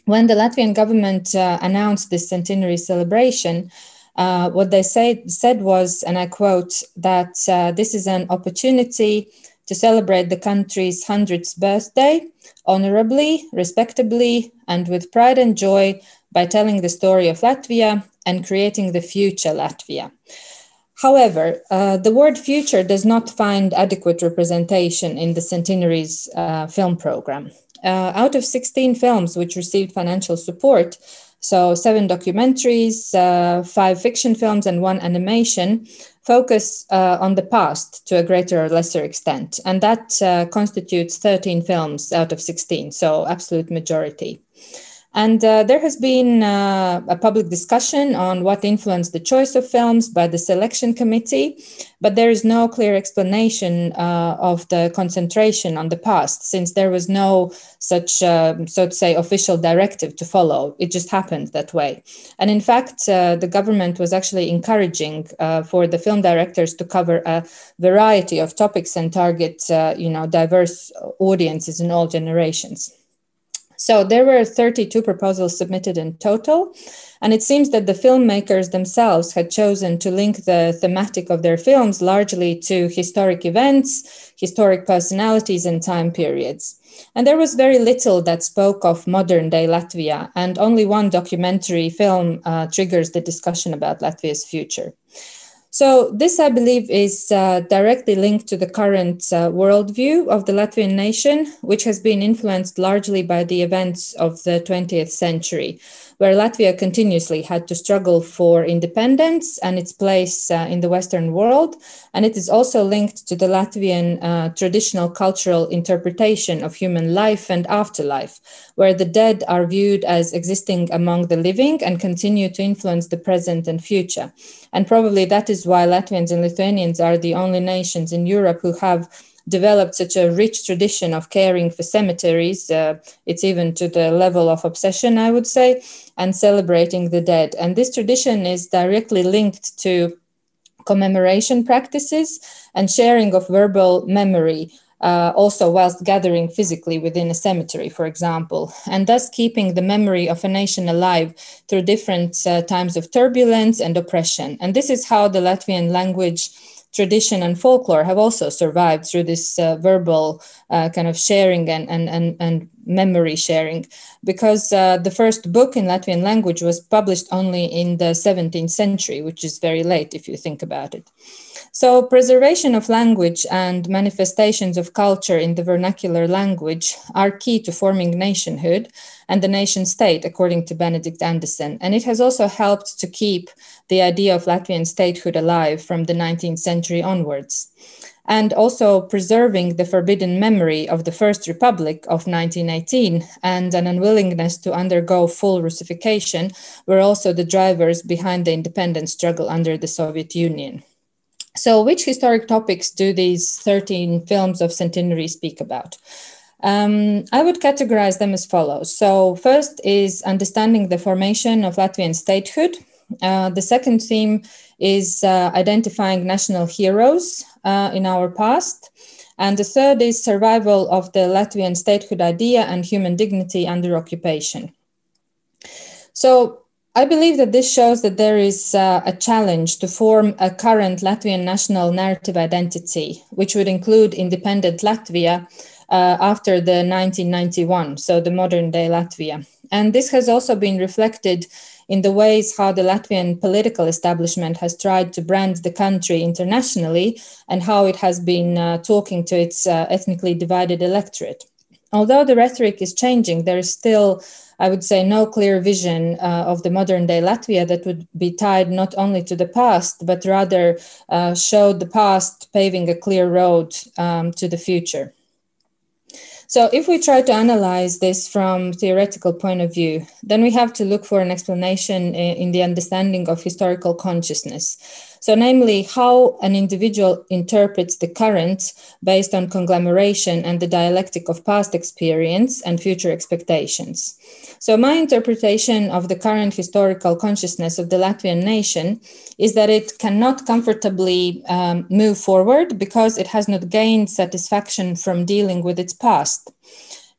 when the Latvian government announced this centenary celebration, what they said was, and I quote, that this is an opportunity to celebrate the country's 100th birthday honorably, respectably, and with pride and joy by telling the story of Latvia and creating the future Latvia. However, the word future does not find adequate representation in the centenary's film program. Out of 16 films which received financial support, so 7 documentaries, 5 fiction films, and 1 animation, focus on the past to a greater or lesser extent. And that constitutes 13 films out of 16, so absolute majority. And there has been a public discussion on what influenced the choice of films by the selection committee, but there is no clear explanation of the concentration on the past, since there was no such, so to say, official directive to follow. It just happened that way. And in fact, the government was actually encouraging for the film directors to cover a variety of topics and target, diverse audiences in all generations. So there were 32 proposals submitted in total, and it seems that the filmmakers themselves had chosen to link the thematic of their films largely to historic events, historic personalities, and time periods. And there was very little that spoke of modern-day Latvia, and only 1 documentary film triggers the discussion about Latvia's future. So this, I believe, is directly linked to the current worldview of the Latvian nation, which has been influenced largely by the events of the 20th century, where Latvia continuously had to struggle for independence and its place in the Western world. And it is also linked to the Latvian traditional cultural interpretation of human life and afterlife, where the dead are viewed as existing among the living and continue to influence the present and future. And probably that is why Latvians and Lithuanians are the only nations in Europe who have developed such a rich tradition of caring for cemeteries. It's even to the level of obsession, I would say, and celebrating the dead. And this tradition is directly linked to commemoration practices and sharing of verbal memory, also whilst gathering physically within a cemetery, for example, and thus keeping the memory of a nation alive through different times of turbulence and oppression. And this is how the Latvian language, tradition, and folklore have also survived through this verbal kind of sharing and memory sharing, because the first book in Latvian language was published only in the 17th century, which is very late if you think about it. So preservation of language and manifestations of culture in the vernacular language are key to forming nationhood and the nation state, according to Benedict Anderson. And it has also helped to keep the idea of Latvian statehood alive from the 19th century onwards. and also preserving the forbidden memory of the First Republic of 1918 and an unwillingness to undergo full Russification were also the drivers behind the independence struggle under the Soviet Union. So which historic topics do these 13 films of centenary speak about? I would categorize them as follows. So first is understanding the formation of Latvian statehood. The second theme is identifying national heroes in our past. And the third is survival of the Latvian statehood idea and human dignity under occupation. So I believe that this shows that there is a challenge to form a current Latvian national narrative identity, which would include independent Latvia after the 1991, so the modern day Latvia. And this has also been reflected in the ways how the Latvian political establishment has tried to brand the country internationally and how it has been talking to its ethnically divided electorate. Although the rhetoric is changing, there is still, I would say, no clear vision of the modern day Latvia that would be tied not only to the past, but rather showed the past paving a clear road to the future. So if we try to analyze this from theoretical point of view, then we have to look for an explanation in the understanding of historical consciousness. So namely, how an individual interprets the current based on conglomeration and the dialectic of past experience and future expectations. So my interpretation of the current historical consciousness of the Latvian nation is that it cannot comfortably move forward because it has not gained satisfaction from dealing with its past.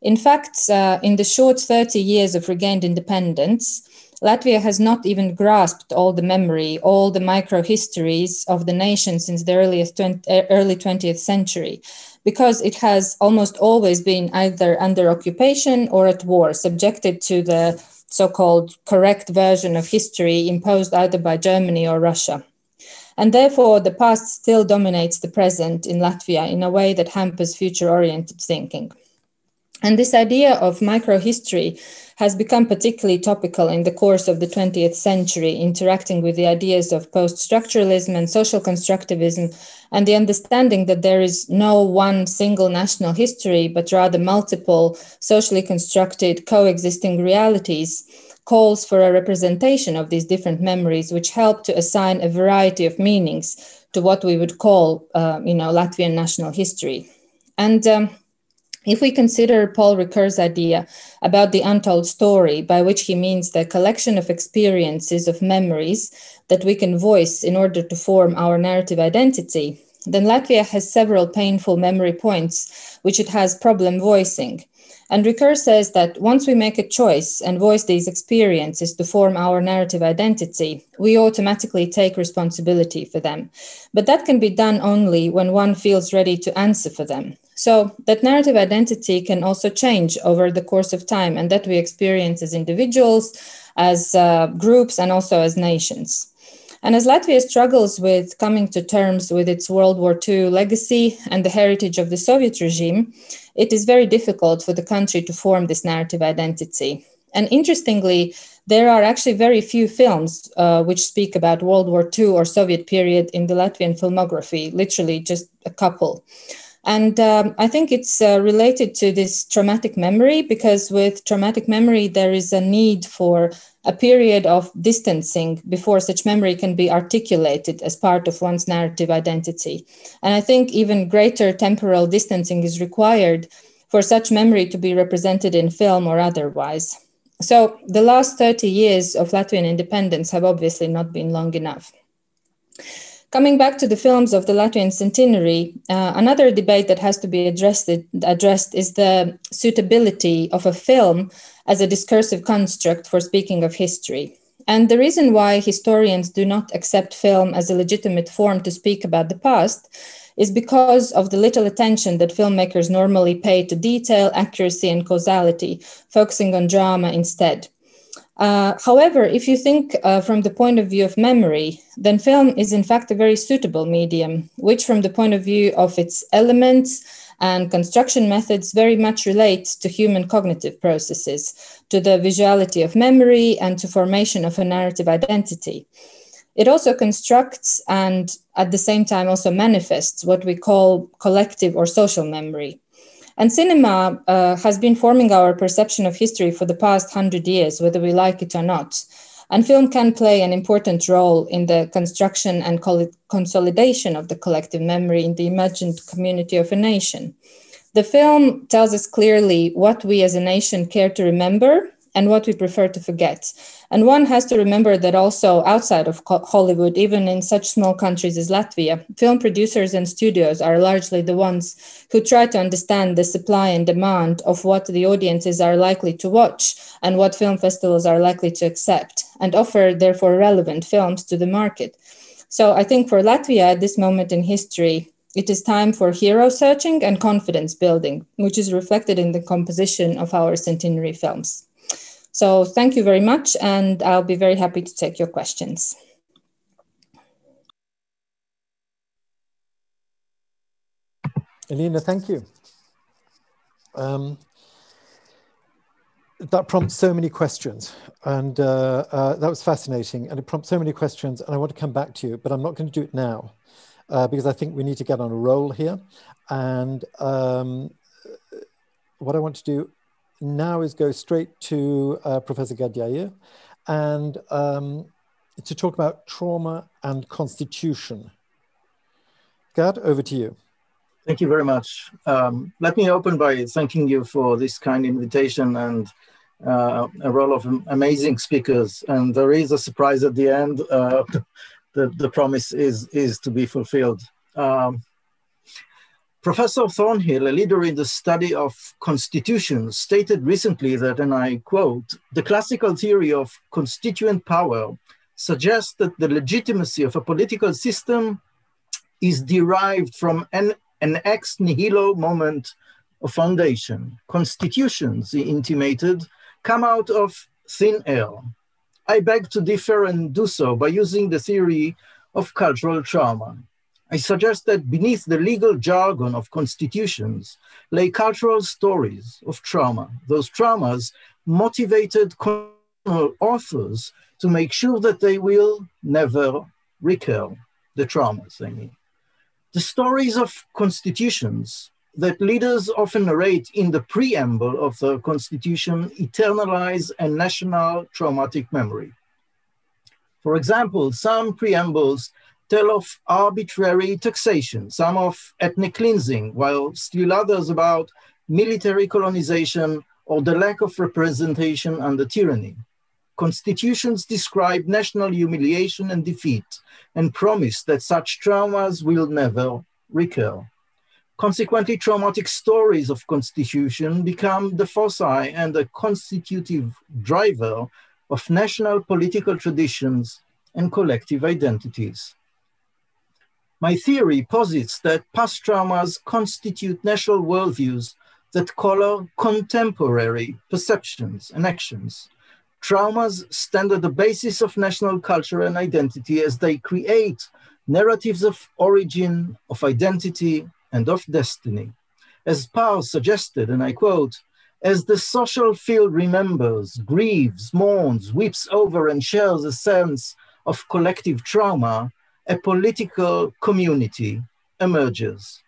In fact, in the short 30 years of regained independence, Latvia has not even grasped all the memory, all the micro-histories of the nation since the early 20th century, because it has almost always been either under occupation or at war, subjected to the so-called correct version of history imposed either by Germany or Russia. And therefore, the past still dominates the present in Latvia in a way that hampers future-oriented thinking. And this idea of microhistory has become particularly topical in the course of the 20th century, interacting with the ideas of post-structuralism and social constructivism, and the understanding that there is no one single national history, but rather multiple socially constructed coexisting realities, calls for a representation of these different memories, which help to assign a variety of meanings to what we would call, Latvian national history. And if we consider Paul Ricoeur's idea about the untold story, by which he means the collection of experiences of memories that we can voice in order to form our narrative identity, then Latvia has several painful memory points which it has problem voicing. And Ricoeur says that once we make a choice and voice these experiences to form our narrative identity, we automatically take responsibility for them. But that can be done only when one feels ready to answer for them. So that narrative identity can also change over the course of time, and that we experience as individuals, as groups, and also as nations. And as Latvia struggles with coming to terms with its World War II legacy and the heritage of the Soviet regime, it is very difficult for the country to form this narrative identity. And interestingly, there are actually very few films which speak about World War II or Soviet period in the Latvian filmography, literally just a couple. And I think it's related to this traumatic memory, because with traumatic memory, there is a need for a period of distancing before such memory can be articulated as part of one's narrative identity. And I think even greater temporal distancing is required for such memory to be represented in film or otherwise. So the last 30 years of Latvian independence have obviously not been long enough. Coming back to the films of the Latvian centenary, another debate that has to be addressed is the suitability of a film as a discursive construct for speaking of history. And the reason why historians do not accept film as a legitimate form to speak about the past is because of the little attention that filmmakers normally pay to detail, accuracy, and causality, focusing on drama instead. However, if you think from the point of view of memory, then film is in fact a very suitable medium, which from the point of view of its elements and construction methods very much relates to human cognitive processes, to the visuality of memory and to formation of a narrative identity. It also constructs and at the same time also manifests what we call collective or social memory. And cinema has been forming our perception of history for the past 100 years, whether we like it or not. And film can play an important role in the construction and consolidation of the collective memory in the imagined community of a nation. The film tells us clearly what we as a nation care to remember and what we prefer to forget. And one has to remember that also outside of Hollywood, even in such small countries as Latvia, film producers and studios are largely the ones who try to understand the supply and demand of what the audiences are likely to watch and what film festivals are likely to accept, and offer therefore relevant films to the market. So I think for Latvia at this moment in history, it is time for hero searching and confidence building, which is reflected in the composition of our centenary films. So thank you very much, and I'll be very happy to take your questions. Elina, thank you. That prompts so many questions, and that was fascinating, and it prompts so many questions, and I want to come back to you, but I'm not going to do it now, because I think we need to get on a roll here. And what I want to do now is go straight to Professor Gadyayev and to talk about trauma and constitution. Gad, over to you. Thank you very much. Let me open by thanking you for this kind invitation and a roll of amazing speakers. And there is a surprise at the end. The promise is to be fulfilled. Professor Thornhill, a leader in the study of constitutions, stated recently that, and I quote, "The classical theory of constituent power suggests that the legitimacy of a political system is derived from an ex nihilo moment of foundation. Constitutions," he intimated, "come out of thin air. I beg to differ and do so by using the theory of cultural trauma. I suggest that beneath the legal jargon of constitutions lay cultural stories of trauma. Those traumas motivated authors to make sure that they will never recur. The traumas, I mean. The stories of constitutions that leaders often narrate in the preamble of the constitution eternalize a national traumatic memory. For example, some preambles tell of arbitrary taxation, some of ethnic cleansing, while still others about military colonization or the lack of representation under tyranny. Constitutions describe national humiliation and defeat and promise that such traumas will never recur. Consequently, traumatic stories of constitution become the foci and the constitutive driver of national political traditions and collective identities. My theory posits that past traumas constitute national worldviews that color contemporary perceptions and actions. Traumas stand at the basis of national culture and identity as they create narratives of origin, of identity, and of destiny. As Parr suggested, and I quote, "As the social field remembers, grieves, mourns, weeps over, and shares a sense of collective trauma, a political community emerges."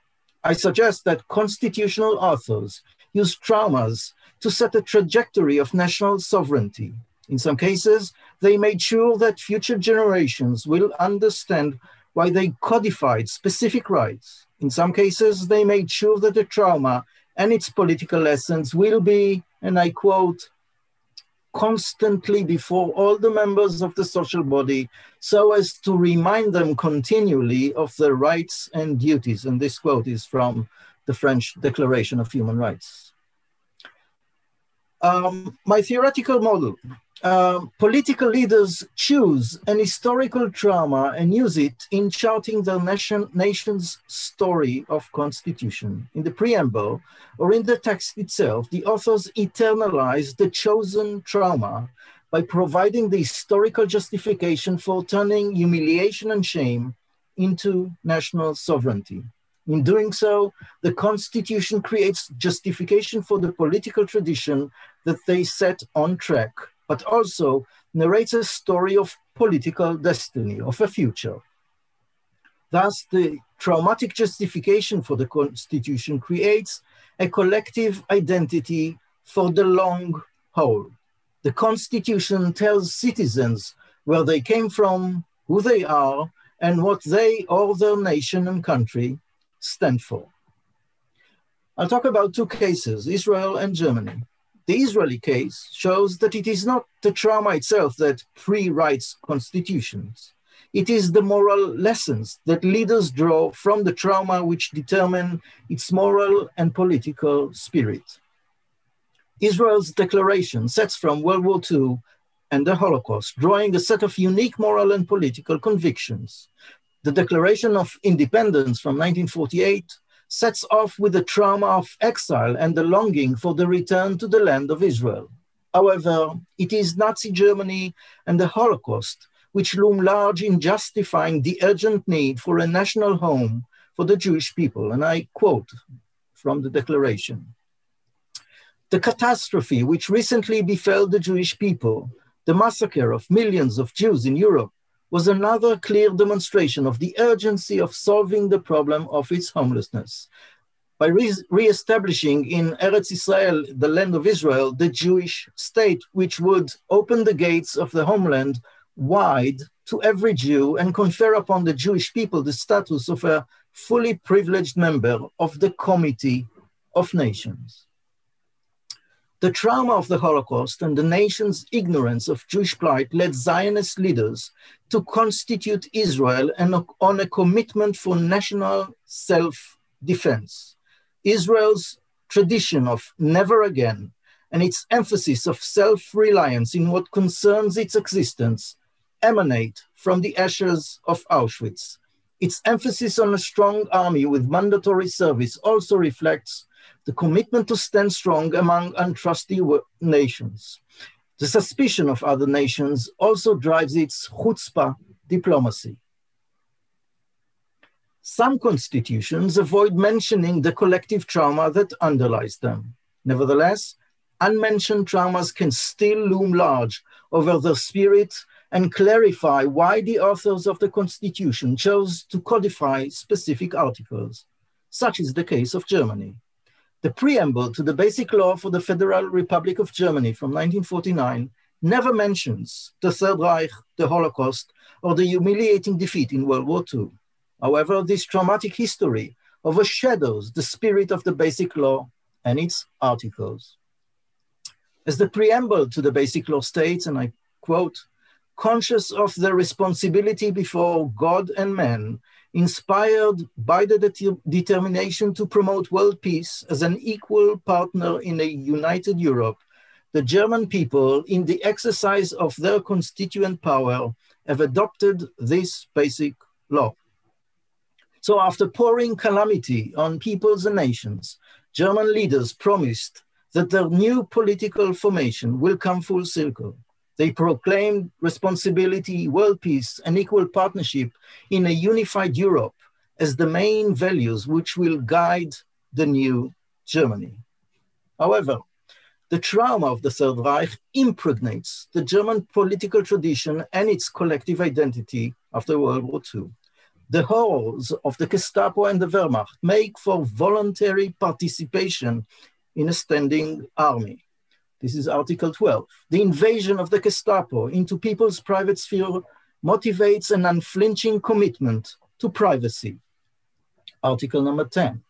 I suggest that constitutional authors use traumas to set a trajectory of national sovereignty. In some cases, they made sure that future generations will understand why they codified specific rights. In some cases, they made sure that the trauma and its political lessons will be, and I quote, "constantly before all the members of the social body so as to remind them continually of their rights and duties." And this quote is from the French Declaration of Human Rights. My theoretical model. Political leaders choose an historical trauma and use it in charting their nation's story of constitution. In the preamble or in the text itself, the authors eternalize the chosen trauma by providing the historical justification for turning humiliation and shame into national sovereignty. In doing so, the Constitution creates justification for the political tradition that they set on track, but also narrates a story of political destiny of a future. Thus, the traumatic justification for the Constitution creates a collective identity for the long haul. The Constitution tells citizens where they came from, who they are, and what they or their nation and country stand for. I'll talk about two cases, Israel and Germany. The Israeli case shows that it is not the trauma itself that pre-writes constitutions. It is the moral lessons that leaders draw from the trauma which determine its moral and political spirit. Israel's declaration sets from World War II and the Holocaust, drawing a set of unique moral and political convictions. The Declaration of Independence from 1948 sets off with the trauma of exile and the longing for the return to the land of Israel. However, it is Nazi Germany and the Holocaust which loom large in justifying the urgent need for a national home for the Jewish people. And I quote from the declaration: "The catastrophe which recently befell the Jewish people, the massacre of millions of Jews in Europe, was another clear demonstration of the urgency of solving the problem of its homelessness. By re-establishing in Eretz Israel, the land of Israel, the Jewish state, which would open the gates of the homeland wide to every Jew and confer upon the Jewish people the status of a fully privileged member of the Committee of Nations." The trauma of the Holocaust and the nation's ignorance of Jewish plight led Zionist leaders to constitute Israel on a commitment for national self-defense. Israel's tradition of never again and its emphasis of self-reliance in what concerns its existence emanate from the ashes of Auschwitz. Its emphasis on a strong army with mandatory service also reflects the commitment to stand strong among untrusty nations. The suspicion of other nations also drives its chutzpah diplomacy. Some constitutions avoid mentioning the collective trauma that underlies them. Nevertheless, unmentioned traumas can still loom large over the spirit and clarify why the authors of the Constitution chose to codify specific articles. Such is the case of Germany. The preamble to the Basic Law for the Federal Republic of Germany from 1949 never mentions the Third Reich, the Holocaust, or the humiliating defeat in World War II. However, this traumatic history overshadows the spirit of the Basic Law and its articles. As the preamble to the Basic Law states, and I quote, "Conscious of the responsibility before God and man, inspired by the determination to promote world peace as an equal partner in a united Europe, the German people, in the exercise of their constituent power, have adopted this basic law." So after pouring calamity on peoples and nations, German leaders promised that their new political formation will come full circle. They proclaimed responsibility, world peace, and equal partnership in a unified Europe as the main values which will guide the new Germany. However, the trauma of the Third Reich impregnates the German political tradition and its collective identity after World War II. The horrors of the Gestapo and the Wehrmacht make for voluntary participation in a standing army. This is Article 12. The invasion of the Gestapo into people's private sphere motivates an unflinching commitment to privacy. Article number 10.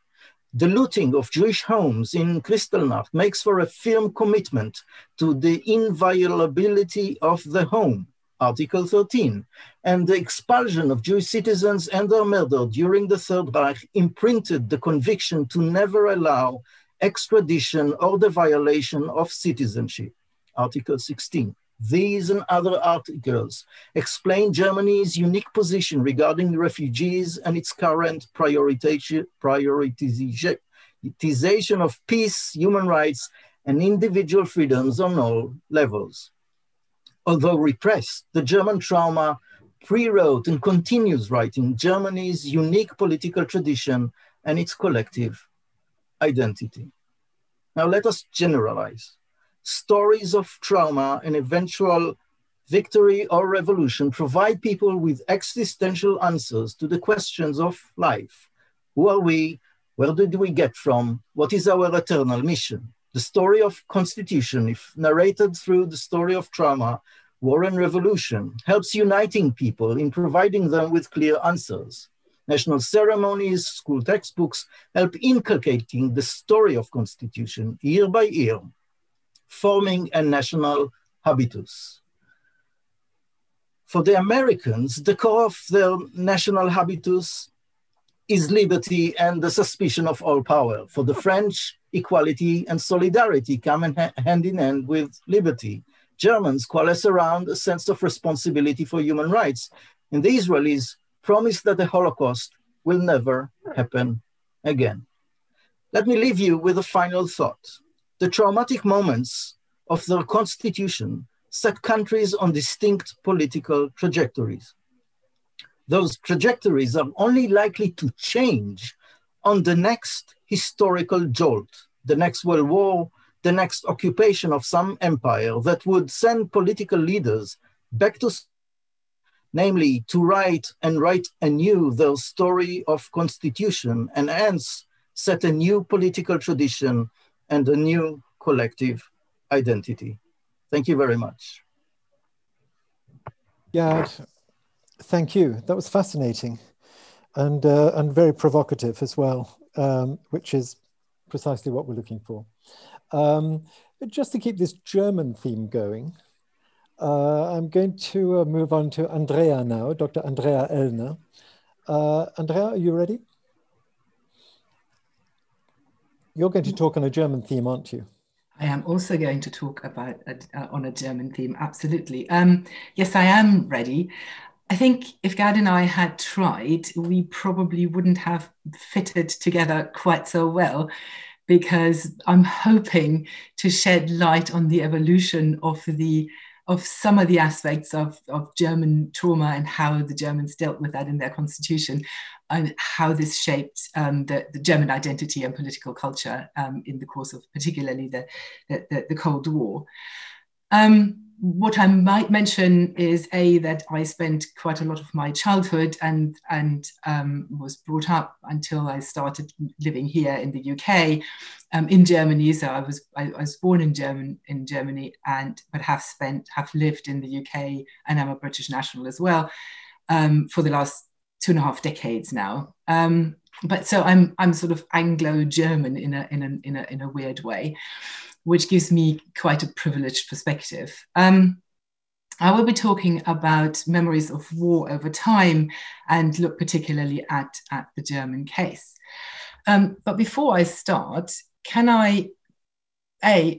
The looting of Jewish homes in Kristallnacht makes for a firm commitment to the inviolability of the home. Article 13. And the expulsion of Jewish citizens and their murder during the Third Reich imprinted the conviction to never allow extradition or the violation of citizenship. Article 16. These and other articles explain Germany's unique position regarding refugees and its current prioritization of peace, human rights, and individual freedoms on all levels. Although repressed, the German trauma pre-wrote and continues writing Germany's unique political tradition and its collective identity. Now let us generalize. Stories of trauma and eventual victory or revolution provide people with existential answers to the questions of life. Who are we? Where did we get from? What is our eternal mission? The story of Constitution, if narrated through the story of trauma, war and revolution, helps uniting people in providing them with clear answers. National ceremonies, school textbooks help inculcating the story of Constitution year by year, forming a national habitus. For the Americans, the core of their national habitus is liberty and the suspicion of all power. For the French, equality and solidarity come hand in hand with liberty. Germans coalesce around a sense of responsibility for human rights, and the Israelis promise that the Holocaust will never happen again. Let me leave you with a final thought. The traumatic moments of their constitution set countries on distinct political trajectories. Those trajectories are only likely to change on the next historical jolt, the next world war, the next occupation of some empire that would send political leaders back to, namely to write anew their story of constitution and hence set a new political tradition and a new collective identity. Thank you very much. Gad, thank you. That was fascinating and very provocative as well, which is precisely what we're looking for. Just to keep this German theme going, I'm going to move on to Andrea now, Dr. Andrea Ellner. Andrea, are you ready? You're going to talk on a German theme, aren't you? I am also going to talk about on a German theme, absolutely. Yes, I am ready. I think if Gad and I had tried, we probably wouldn't have fitted together quite so well, because I'm hoping to shed light on the evolution of some of the aspects of German trauma and how the Germans dealt with that in their constitution, and how this shaped the German identity and political culture in the course of particularly the Cold War. What I might mention is that I spent quite a lot of my childhood and was brought up until I started living here in the UK, in Germany. So I was born in Germany, but have lived in the UK, and I'm a British national as well, for the last 2.5 decades now. But so I'm sort of Anglo-German in a weird way, which gives me quite a privileged perspective. I will be talking about memories of war over time and look particularly at the German case. But before I start, can I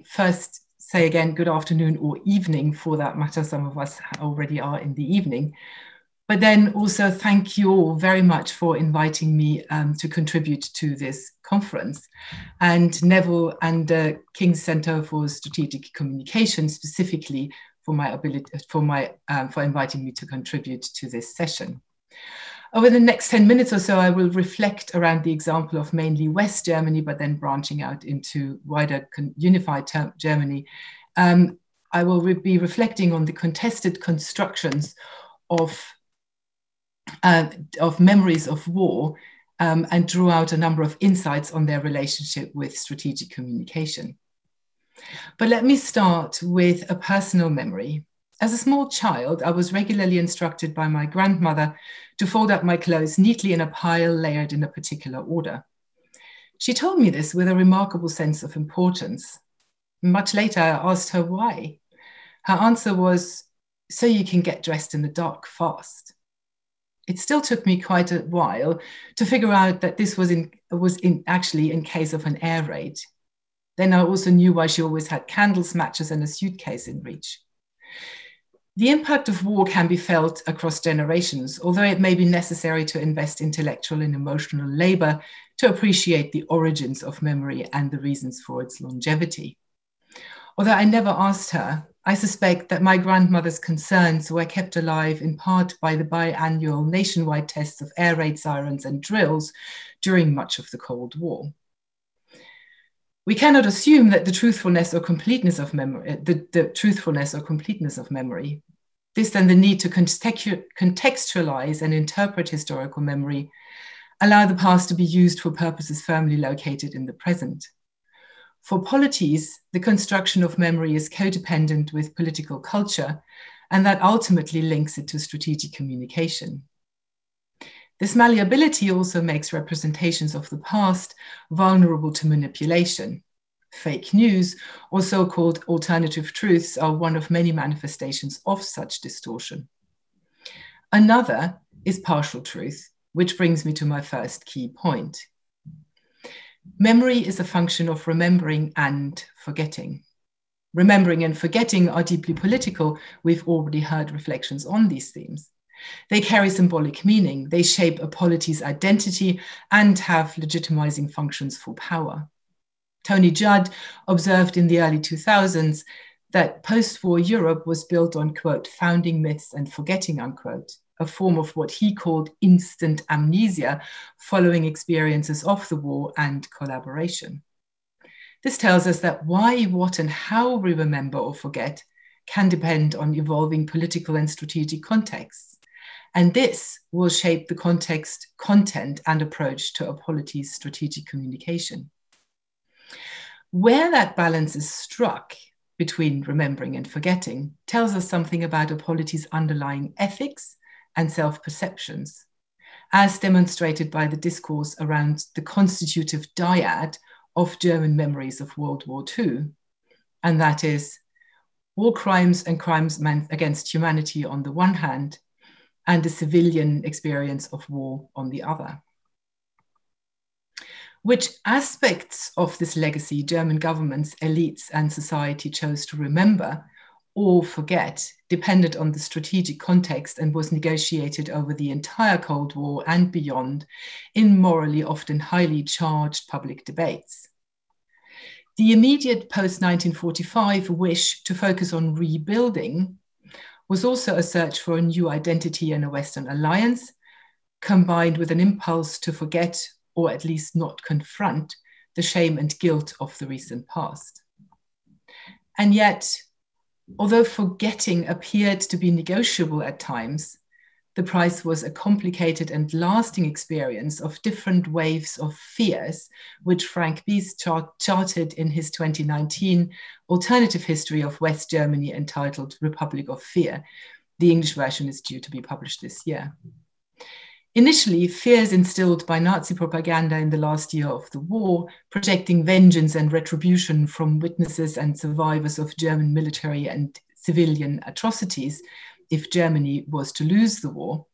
first say again, good afternoon or evening for that matter, some of us already are in the evening, but then also thank you all very much for inviting me to contribute to this conference, and Neville and the King's Center for Strategic Communication specifically for inviting me to contribute to this session. Over the next 10 minutes or so, I will reflect around the example of mainly West Germany, but then branching out into wider unified Germany. I will be reflecting on the contested constructions of memories of war, and drew out a number of insights on their relationship with strategic communication. But let me start with a personal memory. As a small child, I was regularly instructed by my grandmother to fold up my clothes neatly in a pile layered in a particular order. She told me this with a remarkable sense of importance. Much later, I asked her why. Her answer was, so you can get dressed in the dark fast. It still took me quite a while to figure out that this was actually in case of an air raid. Then I also knew why she always had candles, matches, and a suitcase in reach. The impact of war can be felt across generations, although it may be necessary to invest intellectual and emotional labor to appreciate the origins of memory and the reasons for its longevity. Although I never asked her, I suspect that my grandmother's concerns were kept alive in part by the biannual nationwide tests of air raid sirens and drills during much of the Cold War. We cannot assume that the truthfulness or completeness of memory, This and the need to contextualize and interpret historical memory allow the past to be used for purposes firmly located in the present. For polities, the construction of memory is codependent with political culture, and that ultimately links it to strategic communication. This malleability also makes representations of the past vulnerable to manipulation. Fake news, or so-called alternative truths, are one of many manifestations of such distortion. Another is partial truth, which brings me to my first key point. Memory is a function of remembering and forgetting. Remembering and forgetting are deeply political. We've already heard reflections on these themes. They carry symbolic meaning. They shape a polity's identity and have legitimizing functions for power. Tony Judd observed in the early 2000s that post-war Europe was built on, quote, founding myths and forgetting, unquote, a form of what he called instant amnesia following experiences of the war and collaboration. This tells us that why, what, and how we remember or forget can depend on evolving political and strategic contexts. And this will shape the context, content, and approach to a polity's strategic communication. Where that balance is struck between remembering and forgetting tells us something about a polity's underlying ethics and self-perceptions, as demonstrated by the discourse around the constitutive dyad of German memories of World War II, and that is war crimes and crimes against humanity on the one hand, and the civilian experience of war on the other. Which aspects of this legacy German governments, elites, and society chose to remember or forget depended on the strategic context and was negotiated over the entire Cold War and beyond in morally often highly charged public debates. The immediate post-1945 wish to focus on rebuilding was also a search for a new identity and a Western alliance, combined with an impulse to forget, or at least not confront, the shame and guilt of the recent past. And yet, although forgetting appeared to be negotiable at times, the price was a complicated and lasting experience of different waves of fears, which Frank Bies charted in his 2019 alternative history of West Germany entitled Republic of Fear. The English version is due to be published this year. Initially, fears instilled by Nazi propaganda in the last year of the war, projecting vengeance and retribution from witnesses and survivors of German military and civilian atrocities, if Germany was to lose the war,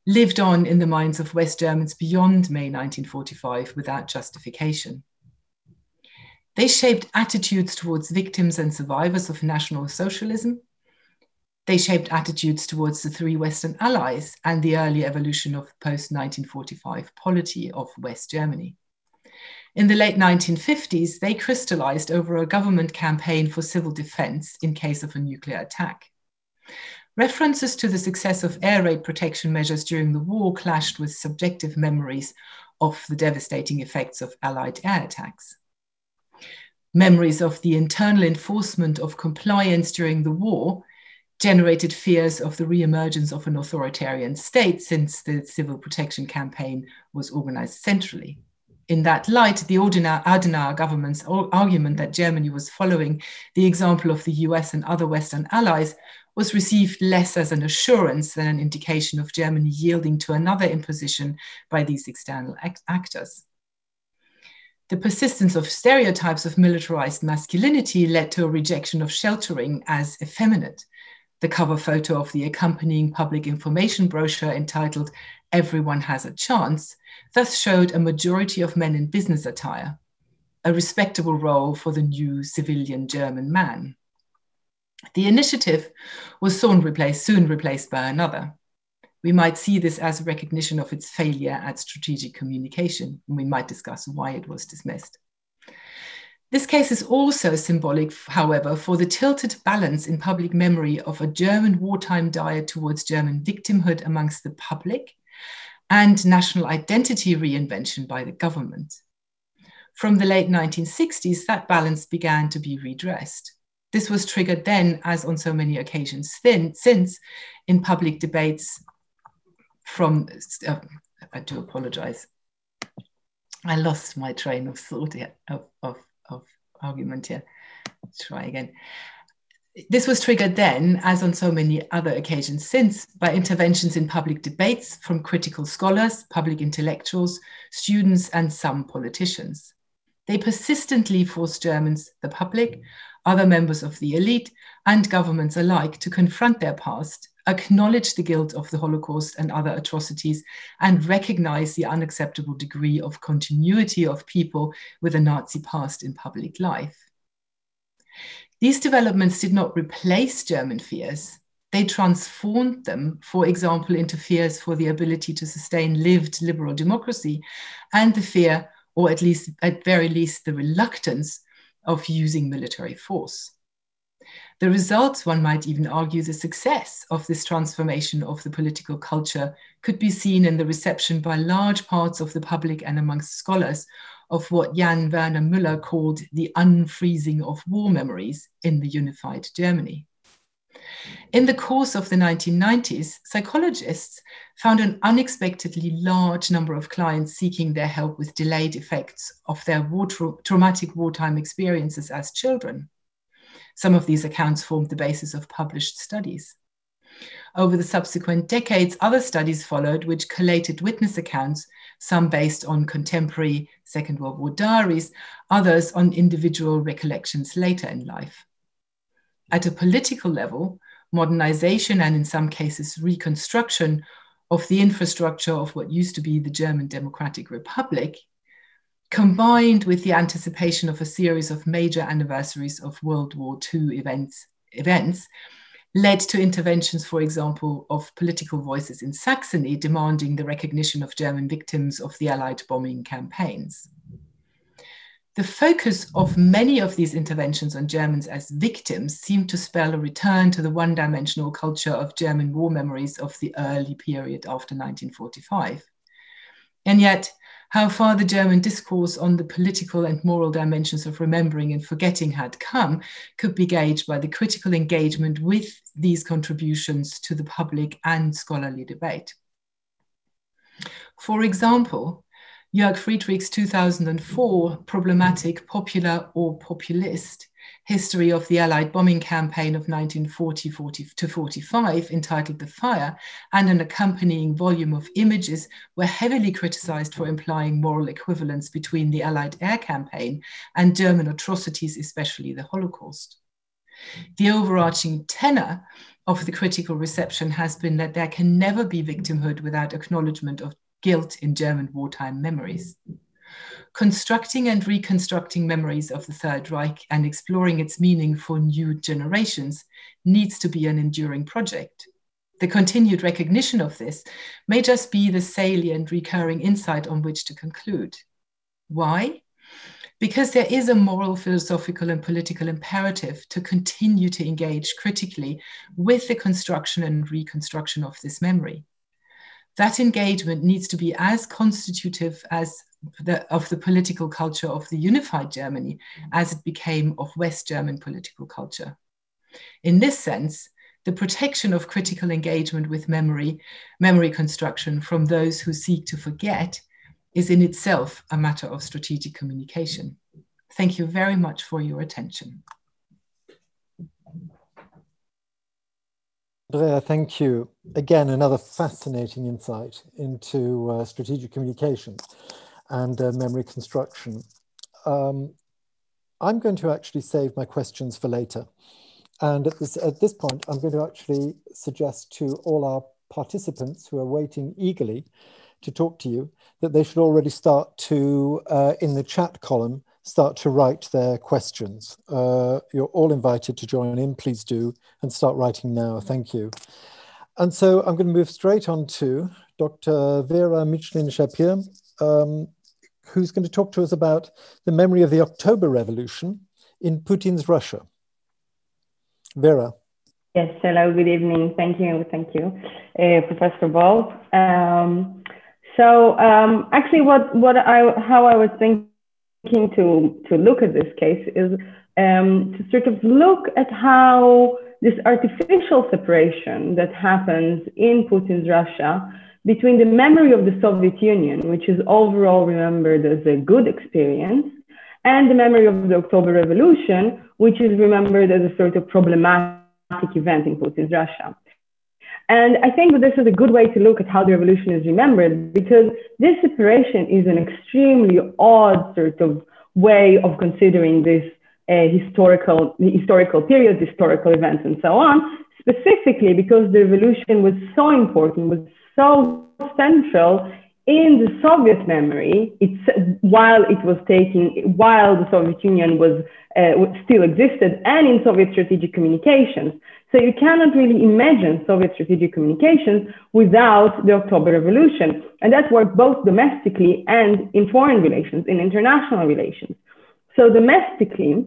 lived on in the minds of West Germans beyond May 1945 without justification. They shaped attitudes towards victims and survivors of National Socialism. They shaped attitudes towards the three Western allies and the early evolution of post-1945 polity of West Germany. In the late 1950s, they crystallized over a government campaign for civil defense in case of a nuclear attack. References to the success of air raid protection measures during the war clashed with subjective memories of the devastating effects of Allied air attacks. Memories of the internal enforcement of compliance during the war generated fears of the re-emergence of an authoritarian state since the civil protection campaign was organized centrally. In that light, the Adenauer government's argument that Germany was following the example of the US and other Western allies was received less as an assurance than an indication of Germany yielding to another imposition by these external actors. The persistence of stereotypes of militarized masculinity led to a rejection of sheltering as effeminate. The cover photo of the accompanying public information brochure entitled "Everyone Has a Chance" thus showed a majority of men in business attire, a respectable role for the new civilian German man. The initiative was soon replaced by another. We might see this as a recognition of its failure at strategic communication, and we might discuss why it was dismissed. This case is also symbolic, however, for the tilted balance in public memory of a German wartime diet towards German victimhood amongst the public and national identity reinvention by the government. From the late 1960s, that balance began to be redressed. This was triggered then, as on so many occasions since, in public debates from, I do apologize. I lost my train of thought here, of argument here. Let's try again. This was triggered then, as on so many other occasions since, by interventions in public debates from critical scholars, public intellectuals, students, and some politicians. They persistently forced Germans, the public, other members of the elite, and governments alike to confront their past, acknowledge the guilt of the Holocaust and other atrocities, and recognize the unacceptable degree of continuity of people with a Nazi past in public life. These developments did not replace German fears. They transformed them, for example, into fears for the ability to sustain lived liberal democracy and the fear, or at very least the reluctance, of using military force. The results, one might even argue the success of this transformation of the political culture, could be seen in the reception by large parts of the public and amongst scholars of what Jan Werner Müller called the unfreezing of war memories in the unified Germany. In the course of the 1990s, psychologists found an unexpectedly large number of clients seeking their help with delayed effects of their traumatic wartime experiences as children. Some of these accounts formed the basis of published studies. Over the subsequent decades, other studies followed which collated witness accounts, some based on contemporary Second World War diaries, others on individual recollections later in life. At a political level, modernization and in some cases reconstruction of the infrastructure of what used to be the German Democratic Republic, combined with the anticipation of a series of major anniversaries of World War II events, led to interventions, for example, of political voices in Saxony demanding the recognition of German victims of the Allied bombing campaigns. The focus of many of these interventions on Germans as victims seemed to spell a return to the one-dimensional culture of German war memories of the early period after 1945. And yet, how far the German discourse on the political and moral dimensions of remembering and forgetting had come could be gauged by the critical engagement with these contributions to the public and scholarly debate. For example, Jörg Friedrich's 2004 problematic Popular or Populist History of the Allied Bombing Campaign of 1940-45, entitled The Fire, and an accompanying volume of images were heavily criticized for implying moral equivalence between the Allied air campaign and German atrocities, especially the Holocaust. The overarching tenor of the critical reception has been that there can never be victimhood without acknowledgement of guilt in German wartime memories. Constructing and reconstructing memories of the Third Reich and exploring its meaning for new generations needs to be an enduring project. The continued recognition of this may just be the salient recurring insight on which to conclude. Why? Because there is a moral, philosophical, and political imperative to continue to engage critically with the construction and reconstruction of this memory. That engagement needs to be as constitutive of the political culture of the unified Germany as it became of West German political culture. In this sense, the protection of critical engagement with memory construction from those who seek to forget, is in itself a matter of strategic communication. Thank you very much for your attention. Andrea, thank you. Again, another fascinating insight into strategic communications and memory construction. I'm going to actually save my questions for later. And at this point, I'm going to actually suggest to all our participants who are waiting eagerly to talk to you that they should already start to, in the chat column, start to write their questions. You're all invited to join in, please do, and start writing now, thank you. And so I'm going to move straight on to Dr. Vera Michlin-Shapir, who's going to talk to us about the memory of the October Revolution in Putin's Russia. Vera. Yes, hello, good evening. Thank you, Professor Bolt. Actually, how I was thinking to look at this case is to sort of look at how this artificial separation that happens in Putin's Russia between the memory of the Soviet Union, which is overall remembered as a good experience, and the memory of the October Revolution, which is remembered as a sort of problematic event in Putin's Russia. And I think that this is a good way to look at how the revolution is remembered, because this separation is an extremely odd sort of way of considering this historical periods, historical events, and so on, specifically because the revolution was so important, was so central in the Soviet memory, while the Soviet Union was still existed, and in Soviet strategic communications. So you cannot really imagine Soviet strategic communications without the October Revolution. And that worked both domestically and in foreign relations, in international relations. So domestically,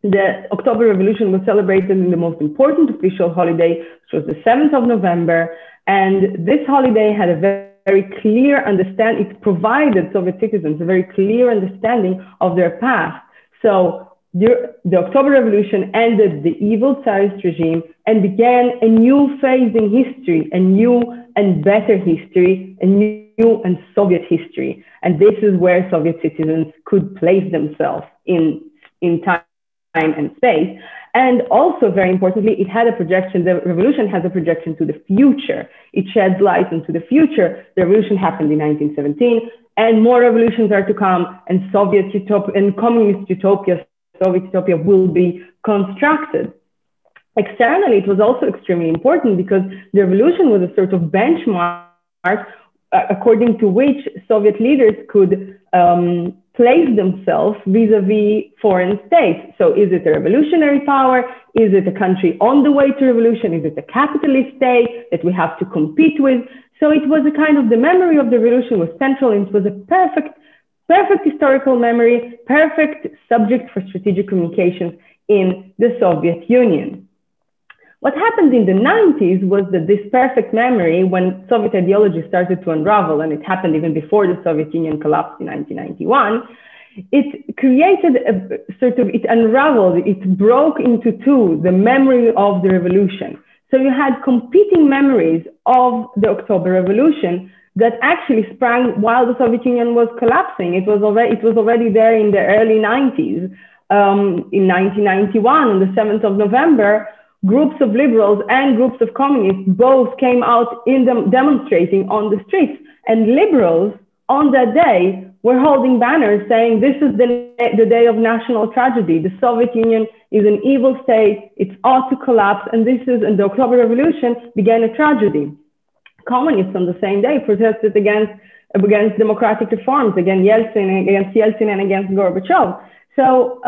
the October Revolution was celebrated in the most important official holiday, which was the 7th of November. And this holiday had a very clear understanding. It provided Soviet citizens a very clear understanding of their past. So the October Revolution ended the evil Tsarist regime and began a new phase in history, a new and better history, a new and Soviet history. And this is where Soviet citizens could place themselves in time and space. And also, very importantly, it had a projection. The revolution has a projection to the future. It sheds light into the future. The revolution happened in 1917, and more revolutions are to come, and Soviet utopia and communist utopia, Soviet utopia will be constructed. Externally, it was also extremely important because the revolution was a sort of benchmark according to which Soviet leaders could place themselves vis-a-vis foreign states. So is it a revolutionary power? Is it a country on the way to revolution? Is it a capitalist state that we have to compete with? So it was a kind of, the memory of the revolution was central, and it was a perfect historical memory, perfect subject for strategic communications in the Soviet Union. What happened in the 90s was that this perfect memory, when Soviet ideology started to unravel, and it happened even before the Soviet Union collapsed in 1991, it created it unraveled, it broke into two, the memory of the revolution. So you had competing memories of the October Revolution that actually sprang while the Soviet Union was collapsing. It was already there in the early 90s. In 1991, on the 7th of November, groups of liberals and groups of communists both came out demonstrating on the streets. And liberals on that day were holding banners saying, this is the day of national tragedy. The Soviet Union is an evil state. It ought to collapse. And the October Revolution began a tragedy. Communists on the same day protested against democratic reforms, against Yeltsin and against Gorbachev. So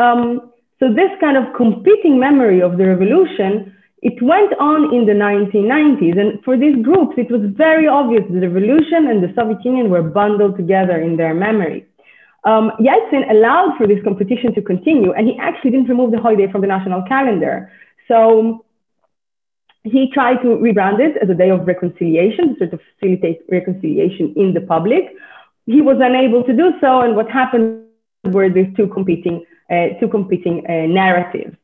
this kind of competing memory of the revolution, it went on in the 1990s. And for these groups, it was very obvious that the revolution and the Soviet Union were bundled together in their memory. Yeltsin allowed for this competition to continue, and he actually didn't remove the holiday from the national calendar. So he tried to rebrand it as a day of reconciliation, to sort of facilitate reconciliation in the public. He was unable to do so, and what happened were these two competing narratives.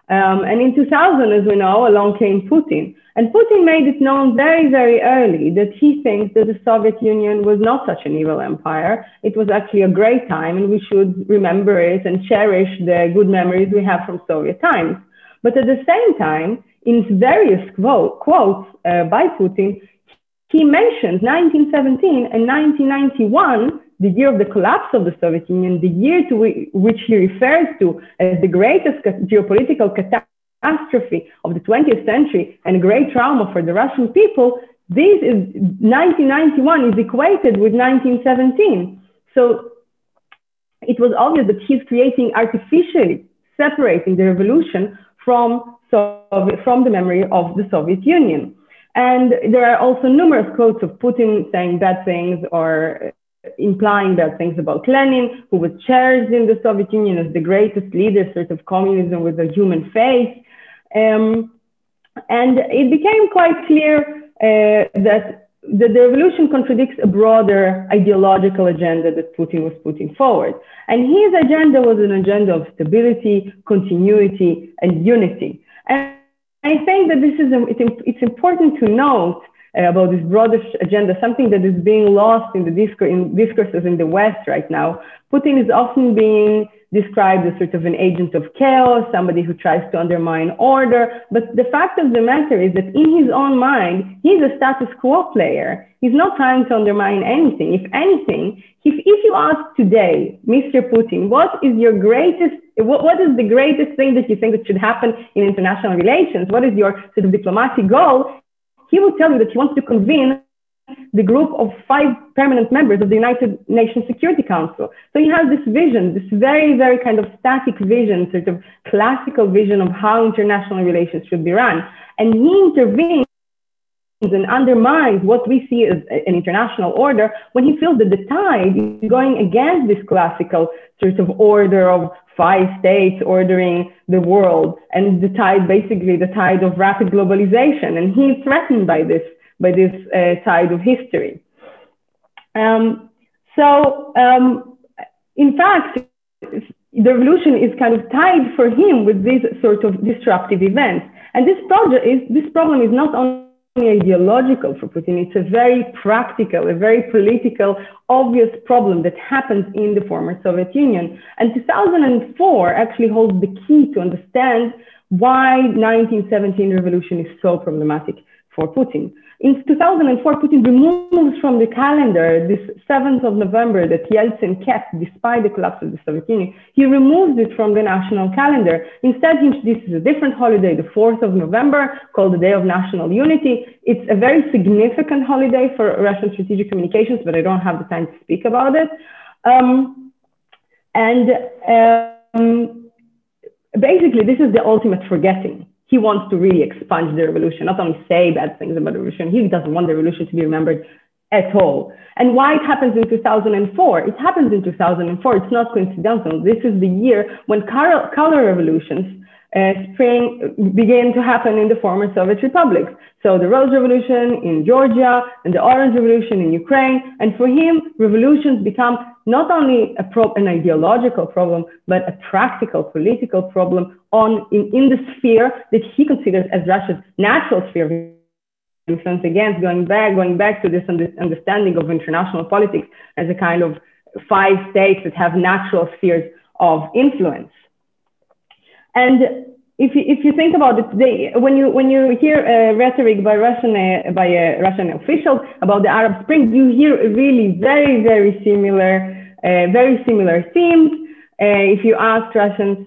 And in 2000, as we know, along came Putin. And Putin made it known very, very early that he thinks that the Soviet Union was not such an evil empire. It was actually a great time, and we should remember it and cherish the good memories we have from Soviet times. But at the same time, in various quotes by Putin, he mentions 1917 and 1991, the year of the collapse of the Soviet Union, the year to which he refers to as the greatest geopolitical catastrophe of the 20th century and a great trauma for the Russian people. 1991 is equated with 1917. So it was obvious that he's creating, artificially separating the revolution from the memory of the Soviet Union. And there are also numerous quotes of Putin saying bad things or implying bad things about Lenin, who was cherished in the Soviet Union as the greatest leader, sort of communism with a human face. And it became quite clear that the revolution contradicts a broader ideological agenda that Putin was putting forward. And his agenda was an agenda of stability, continuity, and unity. And I think that this is it's important to note about this broader agenda, something that is being lost in the discourses in the West right now. Putin is often being described as sort of an agent of chaos, somebody who tries to undermine order. But the fact of the matter is that in his own mind, he's a status quo player. He's not trying to undermine anything. If anything, if you ask today, Mr. Putin, what is your greatest, what is the greatest thing that you think that should happen in international relations? What is your sort of diplomatic goal? He will tell you that he wants to convene the group of 5 permanent members of the United Nations Security Council. So he has this vision, this very, very kind of static vision, sort of classical vision of how international relations should be run. And he intervenes and undermines what we see as an international order when he feels that the tide is going against this classical sort of order of 5 states ordering the world, and the tide, basically the tide of rapid globalization. And he is threatened by this tide of history. In fact, the revolution is kind of tied for him with these sort of disruptive events. And this problem is not only ideological for Putin, it's a very practical, a very political, obvious problem that happens in the former Soviet Union. And 2004 actually holds the key to understand why 1917 revolution is so problematic for Putin. In 2004, Putin removes from the calendar this 7th of November that Yeltsin kept despite the collapse of the Soviet Union. He removes it from the national calendar. Instead, he introduces a different holiday, the 4th of November, called the Day of National Unity. It's a very significant holiday for Russian strategic communications, but I don't have the time to speak about it. Basically, this is the ultimate forgetting. He wants to really expunge the revolution, not only say bad things about the revolution. He doesn't want the revolution to be remembered at all. And why it happens in 2004? It happens in 2004. It's not coincidental. This is the year when color revolutions began to happen in the former Soviet republics. So the Rose Revolution in Georgia and the Orange Revolution in Ukraine. And for him, revolutions become not only an ideological problem, but a practical political problem in the sphere that he considers as Russia's natural sphere of influence. Again, going back to this understanding of international politics as a kind of 5 states that have natural spheres of influence. And if you think about it today, when you hear rhetoric by Russian officials about the Arab Spring, you hear really very similar themes. If you ask Russians,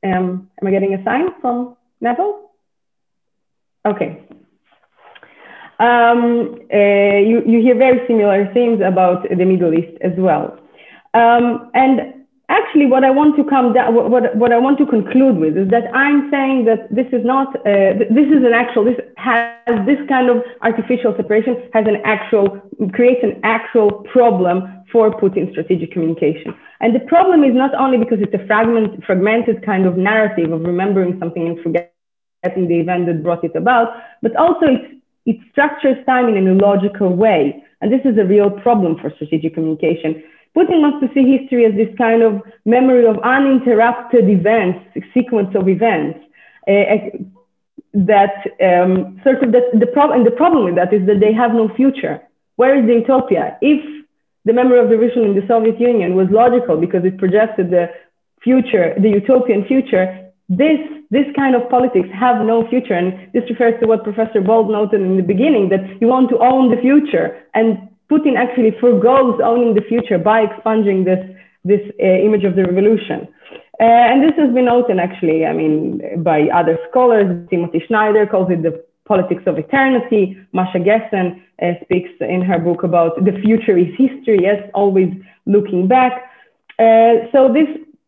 am I getting a sign from Neville? Okay. You hear very similar themes about the Middle East as well. And actually, what I want to conclude with is that I'm saying that this is not, this has this kind of artificial separation creates an actual problem for Putin's strategic communication. And the problem is not only because it's a fragmented kind of narrative of remembering something and forgetting the event that brought it about, but also it structures time in an illogical way. And this is a real problem for strategic communication. Putin wants to see history as this kind of memory of uninterrupted events, a sequence of events. The problem with that is that they have no future. Where is the utopia? If the memory of the revolution in the Soviet Union was logical because it projected the future, the utopian future, this kind of politics have no future. And this refers to what Professor Bold noted in the beginning, that you want to own the future. And Putin actually forgoes owning the future by expunging this image of the revolution. And this has been noted actually, by other scholars. Timothy Schneider calls it the politics of eternity. Masha Gessen speaks in her book about the future is history, yes, always looking back. So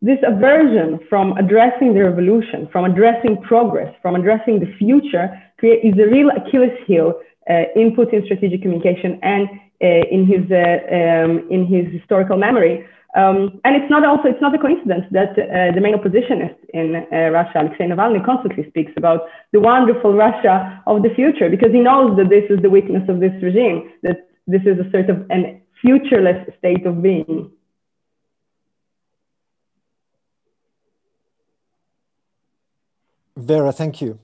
this aversion from addressing the revolution, from addressing progress, from addressing the future is a real Achilles heel in Putin's strategic communication, and in his historical memory. And it's not a coincidence that the main oppositionist in Russia, Alexei Navalny, constantly speaks about the wonderful Russia of the future, because he knows that this is the weakness of this regime, that this is a sort of an futureless state of being. Vera, thank you.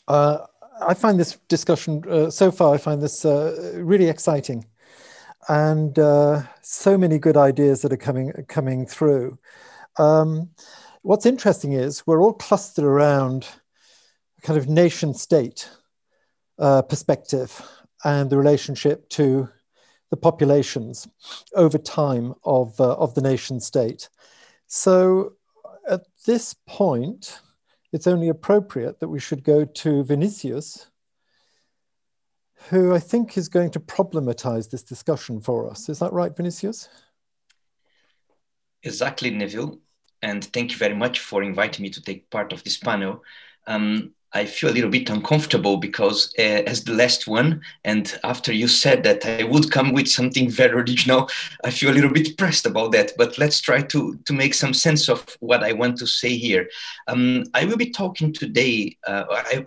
I find this discussion so far, I find this really exciting, and so many good ideas that are coming through. What's interesting is we're all clustered around a kind of nation state perspective and the relationship to the populations over time of the nation state. So at this point, it's only appropriate that we should go to Vinicius, who I think is going to problematize this discussion for us. Is that right, Vinicius? Exactly, Neville. And thank you very much for inviting me to take part of this panel. I feel a little bit uncomfortable because as the last one, and after you said that I would come with something very original, I feel a little bit pressed about that, but let's try to make some sense of what I want to say here. I will be talking today,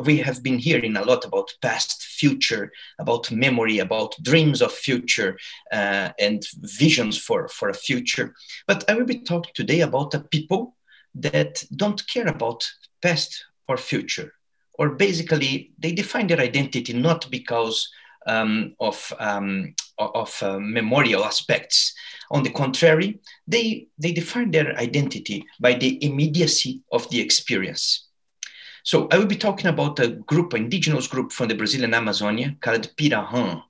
we have been hearing a lot about past, future, about memory, about dreams of future and visions for a future. But I will be talking today about a people that don't care about past or future. Or basically, they define their identity not because of memorial aspects. On the contrary, they define their identity by the immediacy of the experience. So I will be talking about a group, an indigenous group from the Brazilian Amazonia called Pirahã.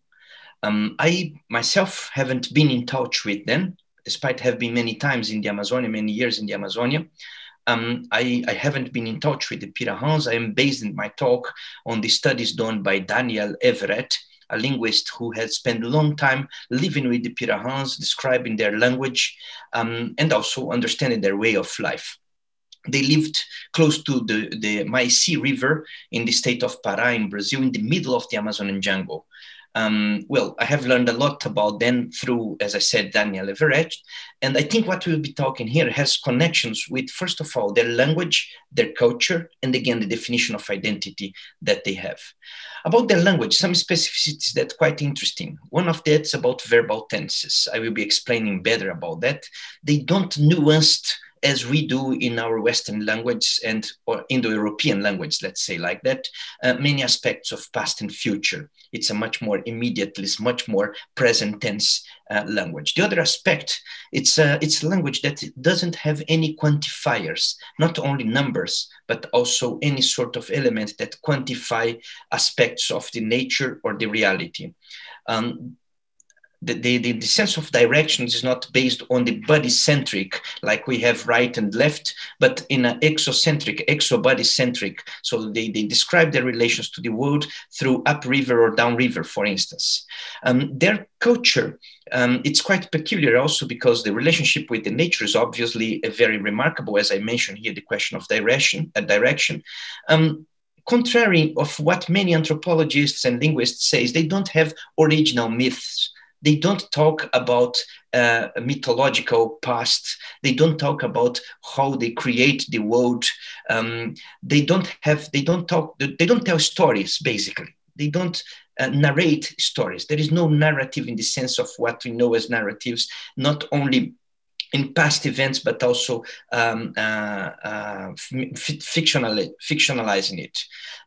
I myself haven't been in touch with them, despite have been many times in the Amazonia, many years in the Amazonia. I haven't been in touch with the Pirahãs. I am based in my talk on the studies done by Daniel Everett, a linguist who has spent a long time living with the Pirahãs, describing their language, and also understanding their way of life. They lived close to the Maici River in the state of Pará in Brazil, in the middle of the Amazonian jungle. Well, I have learned a lot about them through, as I said, Daniel Everett. And I think what we'll be talking here has connections with, first of all, their language, their culture, and again, the definition of identity that they have. About their language, some specificities that are quite interesting. One of that's about verbal tenses. I will be explaining better about that. They don't nuance as we do in our Western language or Indo-European language, let's say like that, many aspects of past and future. It's a much more immediate, it's much more present tense language. The other aspect, it's a language that doesn't have any quantifiers, not only numbers, but also any sort of element that quantify aspects of the nature or the reality. The sense of direction is not based on the body-centric, like we have right and left, but in an exocentric, exo-body-centric. So they describe their relations to the world through upriver or downriver, for instance. Their culture, it's quite peculiar also because the relationship with the nature is obviously very remarkable, as I mentioned here, the question of direction. Contrary of what many anthropologists and linguists say, they don't have original myths. They don't talk about a mythological past. They don't talk about how they create the world. They don't tell stories, basically. They don't narrate stories. There is no narrative in the sense of what we know as narratives, not only in past events, but also fictionalizing it.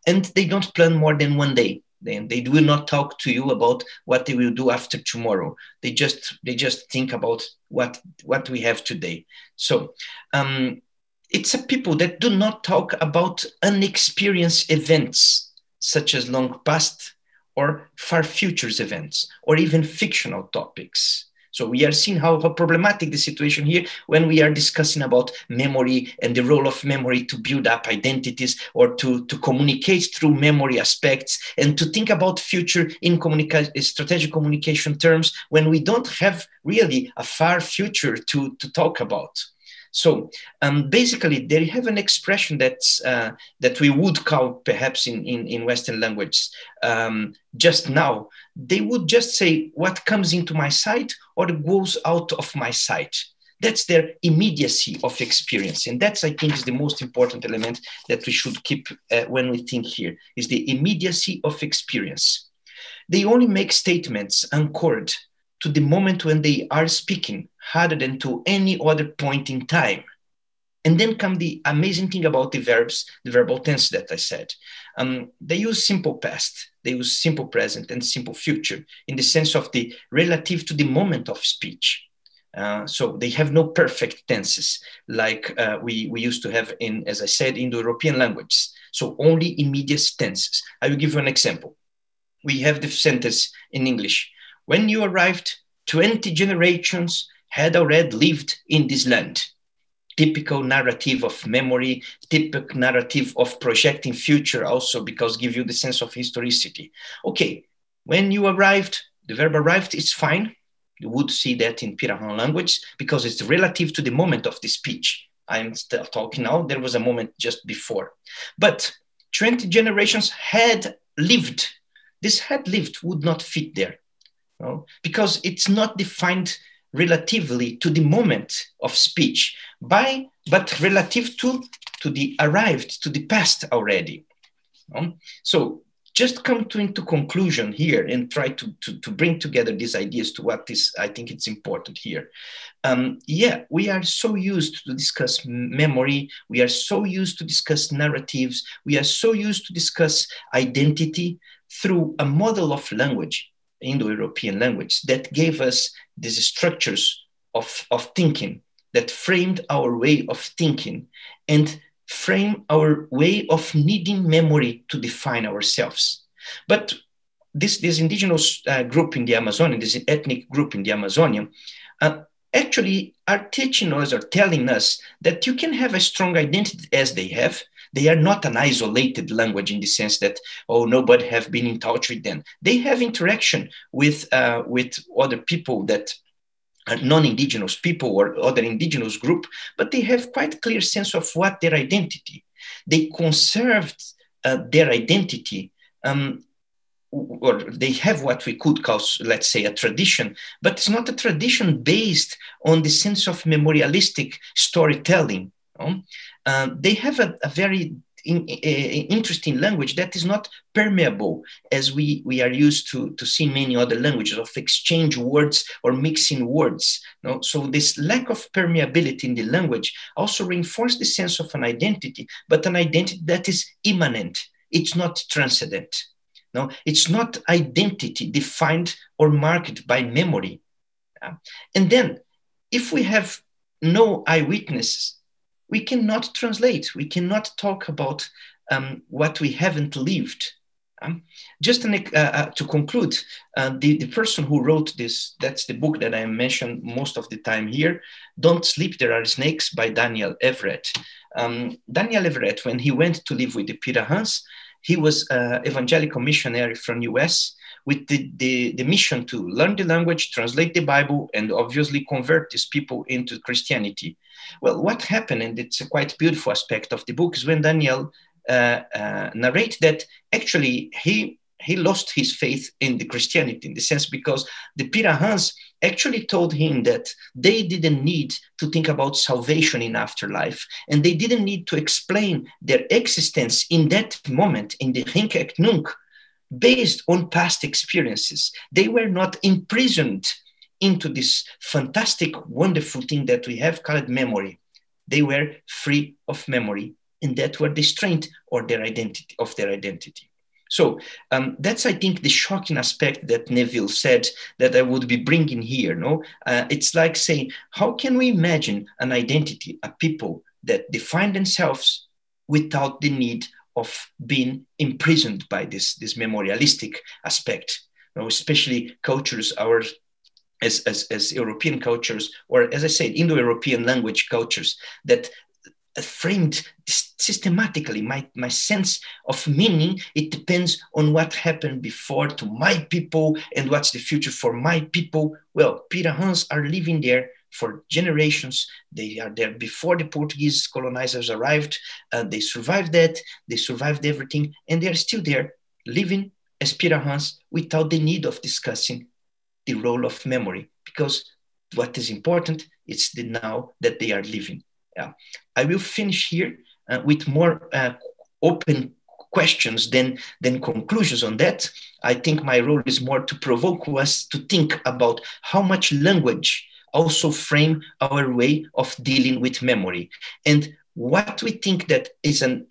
And they don't plan more than one day. They will not talk to you about what they will do after tomorrow. They just think about what we have today. So it's a people that do not talk about unexperienced events, such as long past or far futures events, or even fictional topics. So we are seeing how problematic the situation here when we are discussing about memory and the role of memory to build up identities or to communicate through memory aspects and to think about future in strategic communication terms when we don't have really a far future to talk about. So basically, they have an expression that's that we would call perhaps in Western language just now. They would just say what comes into my sight or goes out of my sight. That's their immediacy of experience. And that's, I think, is the most important element that we should keep when we think here, is the immediacy of experience. They only make statements anchored to the moment when they are speaking, rather than to any other point in time. And then come the amazing thing about the verbs, the verbal tense that I said. They use simple past, they use simple present and simple future in the sense of the relative to the moment of speech. So they have no perfect tenses like we used to have in, as I said, Indo-European languages. So only immediate tenses. I will give you an example. We have the sentence in English. When you arrived, 20 generations had already lived in this land. Typical narrative of memory, typical narrative of projecting future also, because give you the sense of historicity. Okay, when you arrived, the verb arrived is fine. You would see that in Pirahan language because it's relative to the moment of the speech. I'm still talking now, there was a moment just before. But 20 generations had lived. This had lived would not fit there, no? Because it's not defined relatively to the moment of speech, but relative to the arrived, to the past already. So just come into conclusion here and try to bring together these ideas to what is, I think it's important here. Yeah, we are so used to discuss memory. We are so used to discuss narratives. We are so used to discuss identity through a model of language, Indo-European language, that gave us these structures of thinking that framed our way of thinking and frame our way of needing memory to define ourselves. But this indigenous group in the Amazon, this ethnic group in the Amazonia, actually are teaching us or telling us that you can have a strong identity as they have. They are not an isolated language in the sense that, oh, nobody have been in touch with them. They have interaction with other people that are non-indigenous people or other indigenous group, but they have quite a clear sense of what their identity. They conserved their identity, or they have what we could call, let's say, a tradition, but it's not a tradition based on the sense of memorialistic storytelling. They have a very interesting language that is not permeable as we are used to see many other languages of exchange words or mixing words. No? So this lack of permeability in the language also reinforces the sense of an identity, but an identity that is immanent. It's not transcendent. No, it's not identity defined or marked by memory. And then if we have no eyewitnesses, we cannot translate. We cannot talk about what we haven't lived. Just to conclude, the person who wrote this, that's the book that I mentioned most of the time here, Don't Sleep, There Are Snakes by Daniel Everett. Daniel Everett, when he went to live with the Pirahans, he was an evangelical missionary from US with the mission to learn the language, translate the Bible, and obviously convert these people into Christianity. Well, what happened, and it's a quite beautiful aspect of the book, is when Daniel narrates that actually he lost his faith in the Christianity, in the sense because the Pirahans actually told him that they didn't need to think about salvation in afterlife, and they didn't need to explain their existence in that moment, in the Hink Ek Nunk, based on past experiences. They were not imprisoned into this fantastic, wonderful thing that we have called memory. They were free of memory, and that were the strength or their identity. So that's, I think, the shocking aspect that Neville said that I would be bringing here. No, it's like saying, how can we imagine an identity, a people that define themselves without the need of being imprisoned by this memorialistic aspect? You know, especially cultures, as European cultures, or as I said, Indo-European language cultures that framed systematically my sense of meaning. It depends on what happened before to my people and what's the future for my people. Well, Pirahans are living there for generations. They are there before the Portuguese colonizers arrived. They survived that, they survived everything, and they are still there, living as Pirahãs without the need of discussing the role of memory, because what is important is the now that they are living. I will finish here with more open questions than conclusions on that. I think my role is more to provoke us to think about how much language also frame our way of dealing with memory, and what we think that is an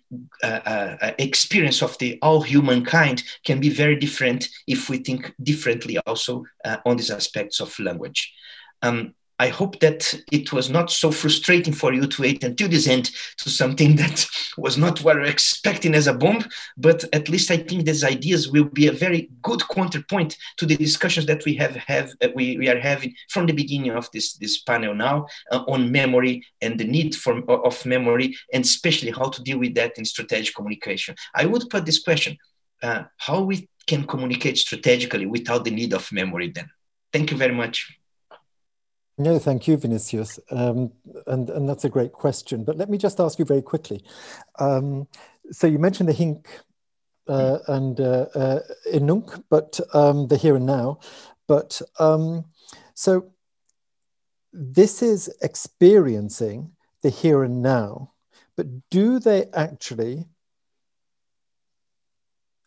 experience of the all humankind can be very different if we think differently also on these aspects of language. I hope that it was not so frustrating for you to wait until this end to something that was not what we're expecting as a bomb, but at least I think these ideas will be a very good counterpoint to the discussions that we are having from the beginning of this panel now on memory and the need of memory, and especially how to deal with that in strategic communication. I would put this question, how we can communicate strategically without the need of memory then? Thank you very much. No, thank you, Vinicius. And that's a great question. But let me just ask you very quickly. So you mentioned the hink and inunk, but the here and now. But so this is experiencing the here and now. But do they actually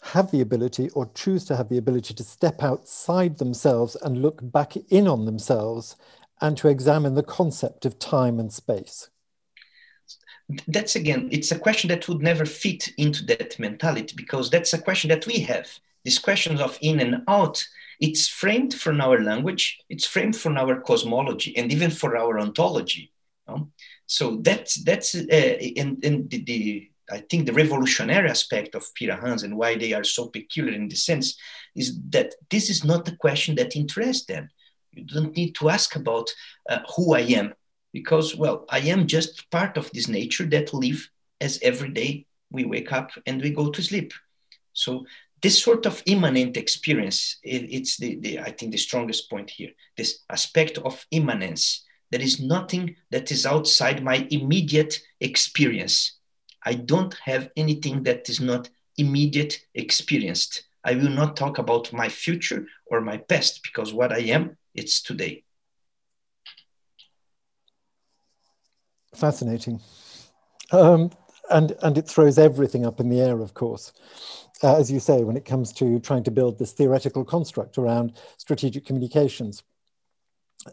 have the ability or choose to have the ability to step outside themselves and look back in on themselves and to examine the concept of time and space? That's, again, it's a question that would never fit into that mentality, because that's a question that we have. These questions of in and out, it's framed from our language, it's framed from our cosmology, and even for our ontology. So that's I think the revolutionary aspect of Pirahãs and why they are so peculiar in this sense is that this is not the question that interests them. You don't need to ask about who I am, because, well, I am just part of this nature that live as every day we wake up and we go to sleep. So this sort of immanent experience, it's I think the strongest point here, this aspect of immanence. There is nothing that is outside my immediate experience. I don't have anything that is not immediate experienced. I will not talk about my future or my past, because what I am, it's today. Fascinating. And it throws everything up in the air, of course, as you say, when it comes to trying to build this theoretical construct around strategic communications.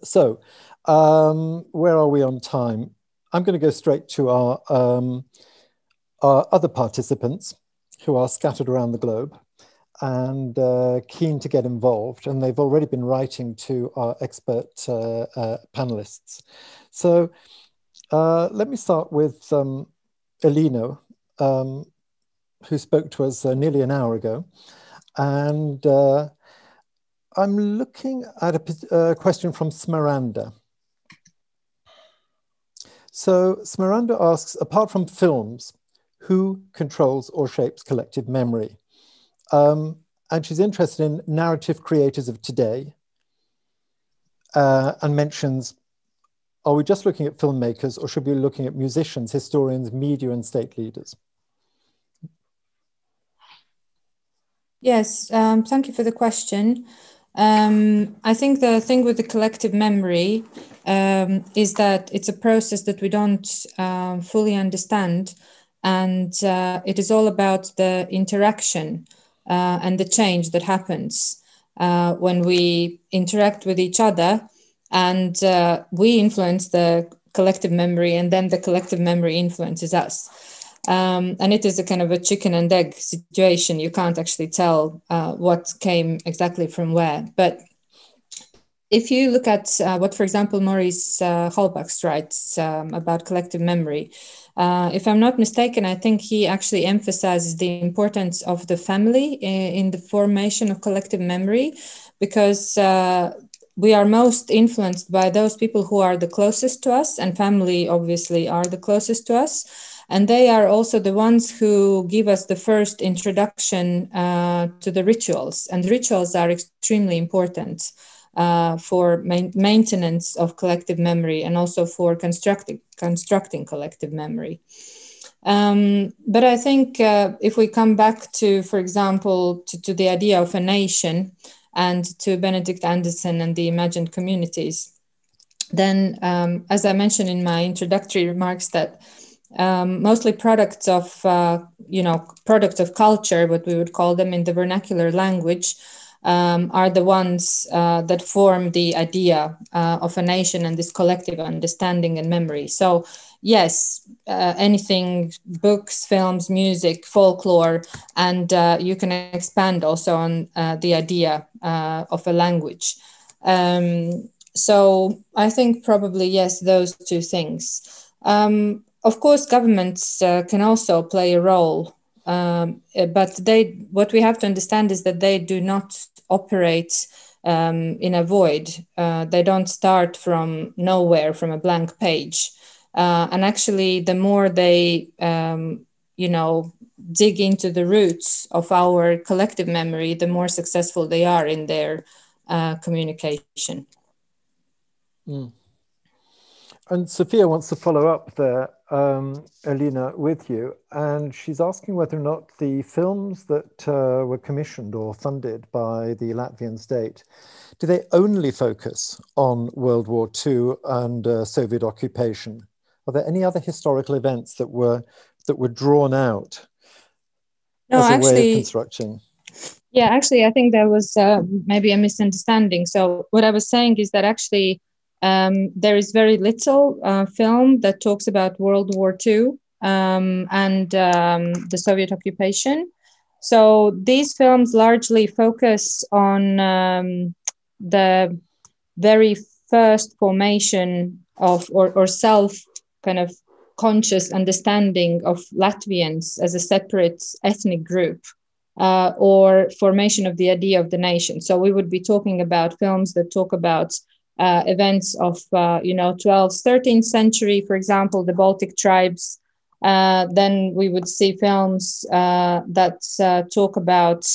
So where are we on time? I'm going to go straight to our other participants who are scattered around the globe and keen to get involved, and they've already been writing to our expert panelists. So let me start with Elino, who spoke to us nearly an hour ago, and I'm looking at a question from Smaranda. So Smaranda asks, apart from films, who controls or shapes collective memory? And she's interested in narrative creators of today, and mentions, are we just looking at filmmakers, or should we be looking at musicians, historians, media, and state leaders? Yes, thank you for the question. I think the thing with the collective memory is that it's a process that we don't fully understand, and it is all about the interaction and the change that happens when we interact with each other, and we influence the collective memory, and then the collective memory influences us. And it is a kind of a chicken and egg situation. You can't actually tell what came exactly from where. But if you look at what, for example, Maurice Holbach writes about collective memory, if I'm not mistaken, I think he actually emphasizes the importance of the family in the formation of collective memory, because we are most influenced by those people who are the closest to us, and family obviously are the closest to us. And they are also the ones who give us the first introduction to the rituals. And rituals are extremely important for maintenance of collective memory and also for constructing collective memory. But I think if we come back to, for example, to the idea of a nation and to Benedict Anderson and the imagined communities, then as I mentioned in my introductory remarks, that mostly products of culture, what we would call them in the vernacular language, are the ones that form the idea of a nation and this collective understanding and memory. So yes, anything, books, films, music, folklore, and you can expand also on the idea of a language. So I think probably, yes, those two things. Of course, governments can also play a role, but what we have to understand is that they do not operate in a void. They don't start from nowhere, from a blank page. And actually, the more they, dig into the roots of our collective memory, the more successful they are in their communication. Mm. And Sophia wants to follow up there, Elina, with you. And she's asking whether or not the films that were commissioned or funded by the Latvian state, do they only focus on World War II and Soviet occupation? Are there any other historical events that were drawn out as a way of constructing? Yeah, actually, I think there was maybe a misunderstanding. So what I was saying is that actually there is very little film that talks about World War II and the Soviet occupation. So these films largely focus on the very first formation of or self kind of conscious understanding of Latvians as a separate ethnic group. Or formation of the idea of the nation. So we would be talking about films that talk about events of 12th, 13th century, for example, the Baltic tribes. Then we would see films that talk about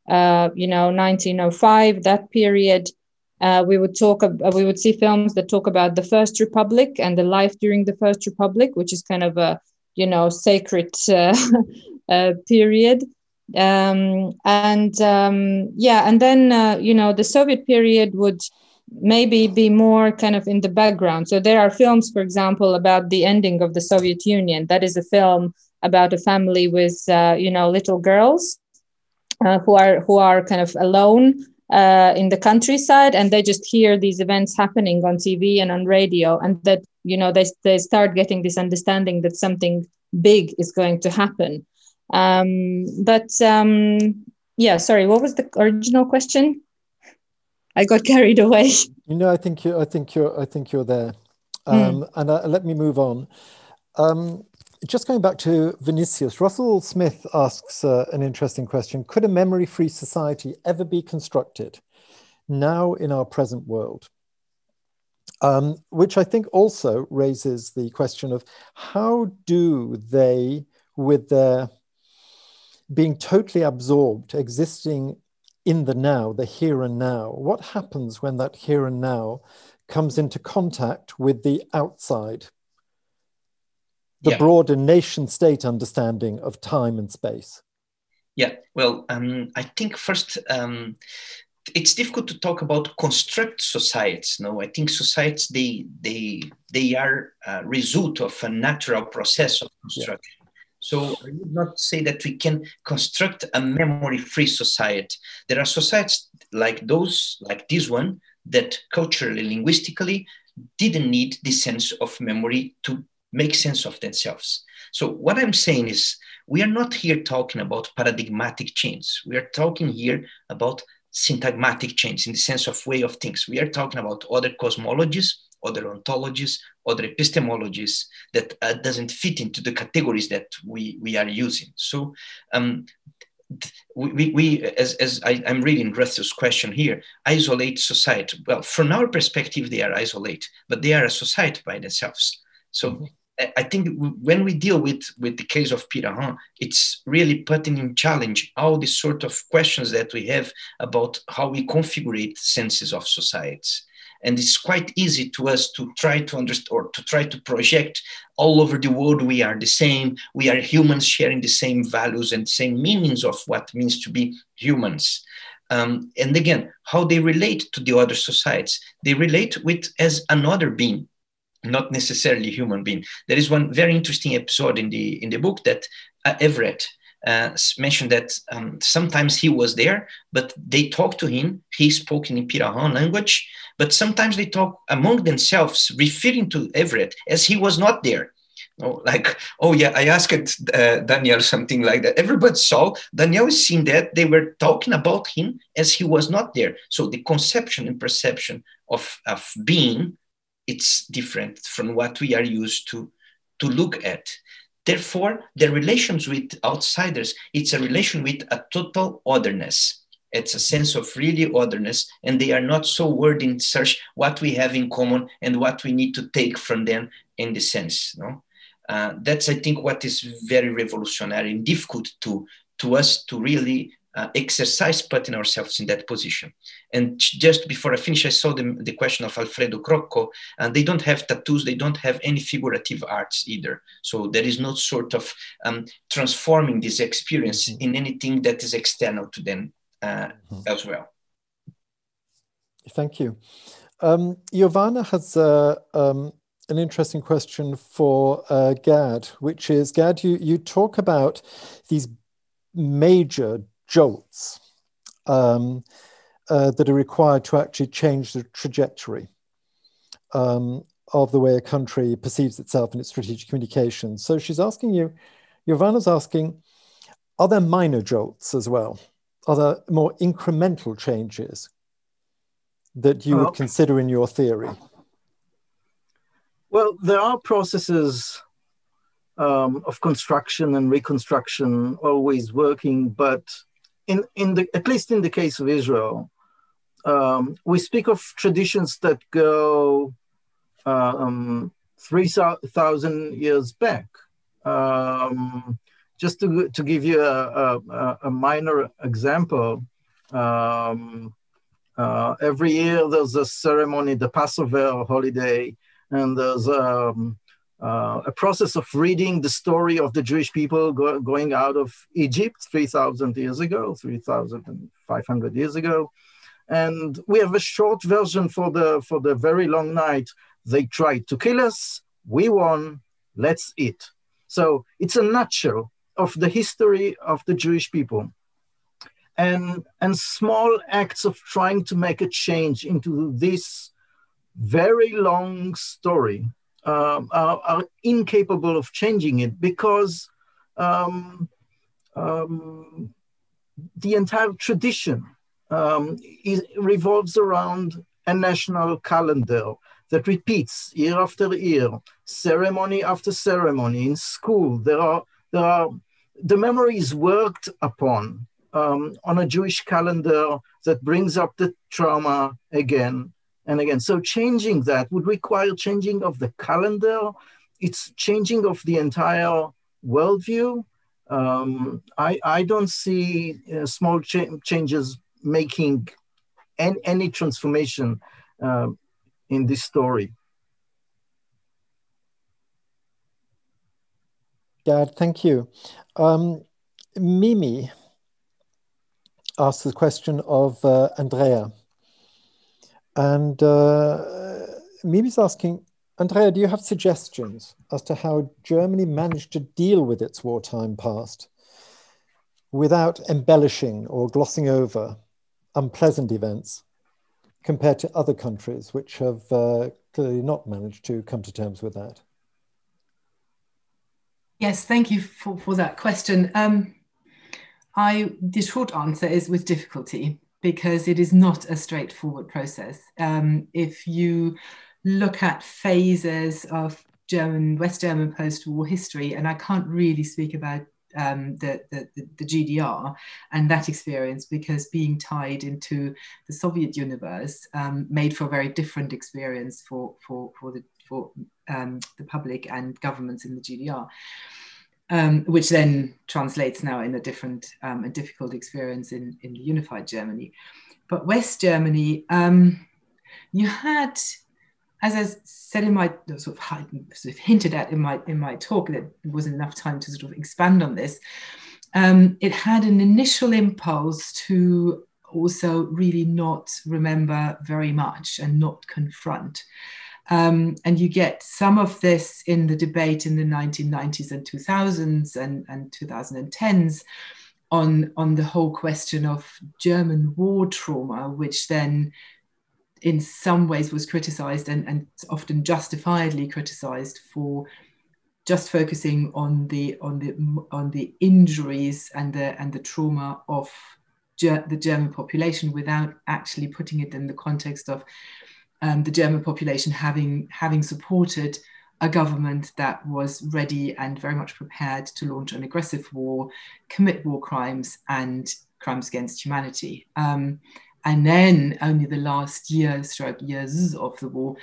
1905, that period. We would see films that talk about the First Republic and the life during the First Republic, which is kind of a sacred period. And then the Soviet period would maybe be more kind of in the background. So there are films, for example, about the ending of the Soviet Union. That is a film about a family with little girls who are kind of alone in the countryside, and they just hear these events happening on TV and on radio, and that they start getting this understanding that something big is going to happen. Sorry, what was the original question? I got carried away. I think you're there. And let me move on. Just going back to Vinicius, Russell Smith asks an interesting question. Could a memory-free society ever be constructed now in our present world? Which I think also raises the question of how do they, with their being totally absorbed, existing in the now, the here and now, what happens when that here and now comes into contact with the outside, the broader nation state understanding of time and space? Yeah, well, I think first, it's difficult to talk about construct societies. No, I think societies, they are a result of a natural process of construction. Yeah. So I would not say that we can construct a memory-free society. There are societies like this one, that culturally, linguistically, didn't need the sense of memory to make sense of themselves. So what I'm saying is, we are not here talking about paradigmatic change. We are talking here about syntagmatic change in the sense of way of things. We are talking about other cosmologies, other ontologies, other epistemologies that doesn't fit into the categories that we are using. So as I'm reading Russell's question here, isolate society. Well, from our perspective, they are isolated, but they are a society by themselves. So I think when we deal with the case of Pirahan, it's really putting in challenge all these sort of questions that we have about how we configure senses of societies. And it's quite easy to us to try to understand or to try to project all over the world we are the same, we are humans sharing the same values and same meanings of what it means to be humans. And again, how they relate to the other societies. They relate with as another being, not necessarily human being. There is one very interesting episode in the book that Everett mentioned that sometimes he was there, but they talked to him. He spoke in Pirahan language, but sometimes they talk among themselves, referring to Everett as he was not there. Oh, like, oh yeah, I asked Daniel something like that. Everybody saw, Daniel seen that they were talking about him as he was not there. So the conception and perception of being, it's different from what we are used to look at. Therefore, the relations with outsiders, it's a relation with a total otherness. It's a sense of really otherness, and they are not so worried in search what we have in common and what we need to take from them in the sense. No? That's, I think, what is very revolutionary and difficult to us to really exercise putting ourselves in that position. And just before I finish, I saw the question of Alfredo Crocco, and they don't have tattoos, they don't have any figurative arts either. So there is no sort of transforming this experience in anything that is external to them as well. Thank you. Giovanna has an interesting question for Gad, which is, Gad, you talk about these major jolts that are required to actually change the trajectory of the way a country perceives itself in its strategic communications. So she's asking you, Giovanna's asking, are there minor jolts as well? Are there more incremental changes that you would consider in your theory? Well, there are processes of construction and reconstruction always working, but at least in the case of Israel, we speak of traditions that go 3,000 years back. Just to give you a minor example, every year there's a ceremony, the Passover holiday, and there's a process of reading the story of the Jewish people going out of Egypt 3,000 years ago, 3,500 years ago. And we have a short version for the very long night. They tried to kill us, we won, let's eat. So it's a nutshell of the history of the Jewish people. And small acts of trying to make a change into this very long story are incapable of changing it, because the entire tradition revolves around a national calendar that repeats year after year, ceremony after ceremony. In school, the memory is worked upon on a Jewish calendar that brings up the trauma again and again. So changing that would require changing of the calendar. It's changing of the entire worldview. I don't see small changes making any transformation in this story. Gad, thank you. Mimi asked the question of Andrea. And Mimi's asking, Andrea, do you have suggestions as to how Germany managed to deal with its wartime past without embellishing or glossing over unpleasant events compared to other countries which have clearly not managed to come to terms with that? Yes, thank you for that question. The short answer is with difficulty, because it is not a straightforward process. If you look at phases of West German post-war history, and I can't really speak about the GDR and that experience, because being tied into the Soviet universe made for a very different experience for the the public and governments in the GDR, which then translates now in a different and difficult experience in the unified Germany. But West Germany, you had, as I said in my sort of hinted at in my talk, that there wasn't enough time to sort of expand on this. It had an initial impulse to also really not remember very much and not confront. And you get some of this in the debate in the 1990s and 2000s and 2010s on the whole question of German war trauma, which then in some ways was criticized and often justifiably criticized for just focusing on the injuries and the trauma of the German population without actually putting it in the context of the German population having supported a government that was ready and very much prepared to launch an aggressive war, commit war crimes and crimes against humanity. And then only the last years of the war,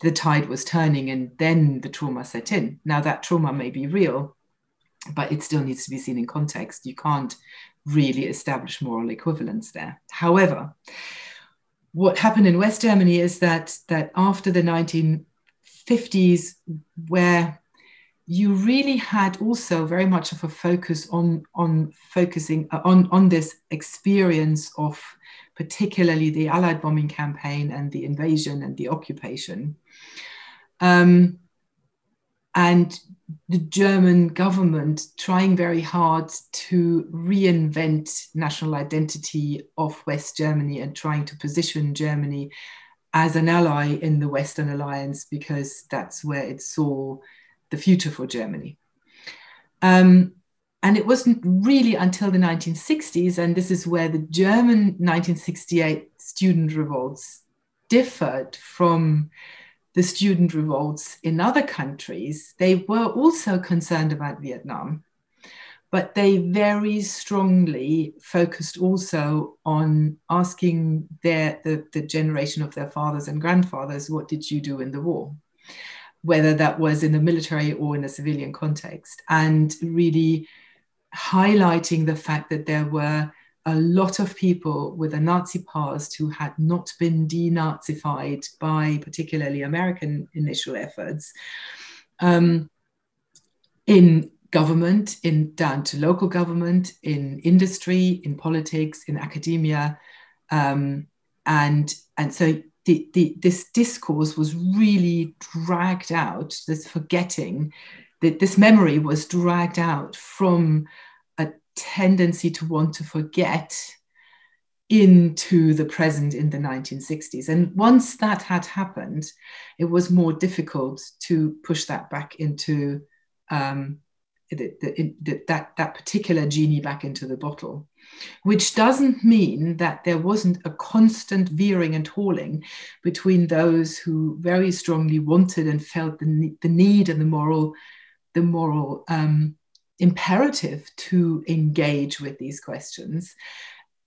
the tide was turning and then the trauma set in. Now that trauma may be real, but it still needs to be seen in context. You can't really establish moral equivalence there. However, what happened in West Germany is that after the 1950s, where you really had also very much of a focus on focusing on this experience of particularly the Allied bombing campaign and the invasion and the occupation. And the German government trying very hard to reinvent national identity of West Germany and trying to position Germany as an ally in the Western Alliance because that's where it saw the future for Germany. And it wasn't really until the 1960s, and this is where the German 1968 student revolts differed from the student revolts in other countries. They were also concerned about Vietnam, but they very strongly focused also on asking the generation of their fathers and grandfathers, what did you do in the war? Whether that was in a military or in a civilian context, and really highlighting the fact that there were a lot of people with a Nazi past who had not been denazified by particularly American initial efforts in government, down to local government, in industry, in politics, in academia. And so this discourse was really dragged out, this forgetting, this memory was dragged out from a tendency to want to forget into the present in the 1960s. And once that had happened, it was more difficult to push that back into that particular genie back into the bottle, which doesn't mean that there wasn't a constant veering and hauling between those who very strongly wanted and felt the need and the moral imperative to engage with these questions.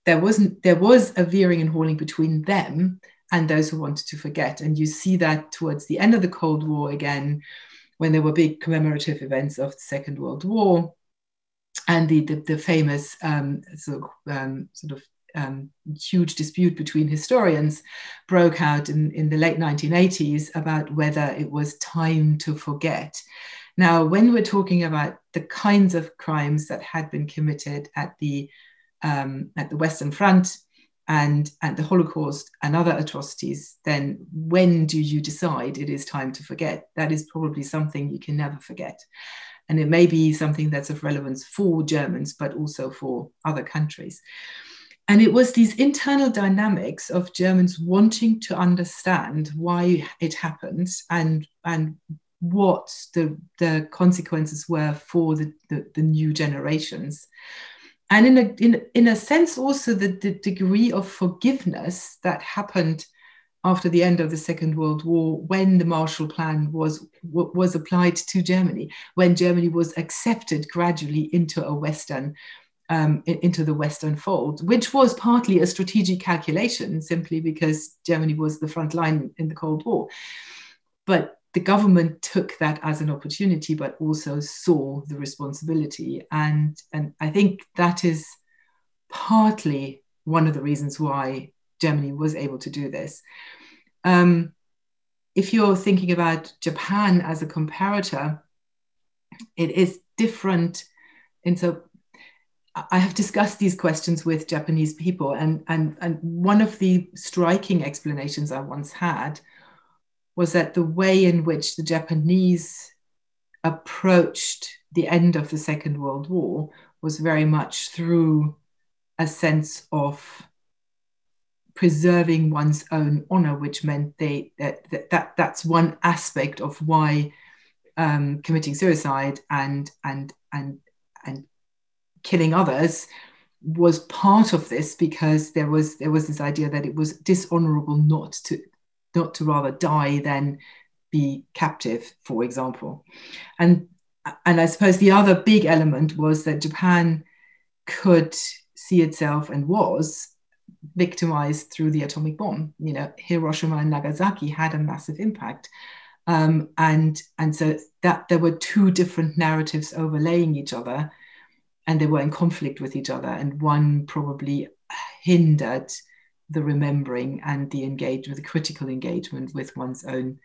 There was a veering and hauling between them and those who wanted to forget. And you see that towards the end of the Cold War again, when there were big commemorative events of the Second World War, and the famous huge dispute between historians broke out in the late 1980s about whether it was time to forget. Now, when we're talking about the kinds of crimes that had been committed at the Western Front and the Holocaust and other atrocities, then when do you decide it is time to forget? That is probably something you can never forget. And it may be something that's of relevance for Germans, but also for other countries. And it was these internal dynamics of Germans wanting to understand why it happened and what the consequences were for the new generations. And in a sense, also the degree of forgiveness that happened after the end of the Second World War, when the Marshall Plan was applied to Germany, when Germany was accepted gradually into a Western, into the Western fold, which was partly a strategic calculation, simply because Germany was the front line in the Cold War. But the government took that as an opportunity, but also saw the responsibility. And I think that is partly one of the reasons why Germany was able to do this. If you're thinking about Japan as a comparator, it is different. And so I have discussed these questions with Japanese people, and one of the striking explanations I once had was that the way in which the Japanese approached the end of the Second World War was very much through a sense of preserving one's own honor, which meant that's one aspect of why committing suicide and killing others was part of this, because there was this idea that it was dishonorable not to rather die than be captive, for example. And I suppose the other big element was that Japan could see itself, and was victimized through the atomic bomb. You know, Hiroshima and Nagasaki had a massive impact. And so that there were two different narratives overlaying each other, and they were in conflict with each other, and one probably hindered the remembering and the engagement, the critical engagement with one's own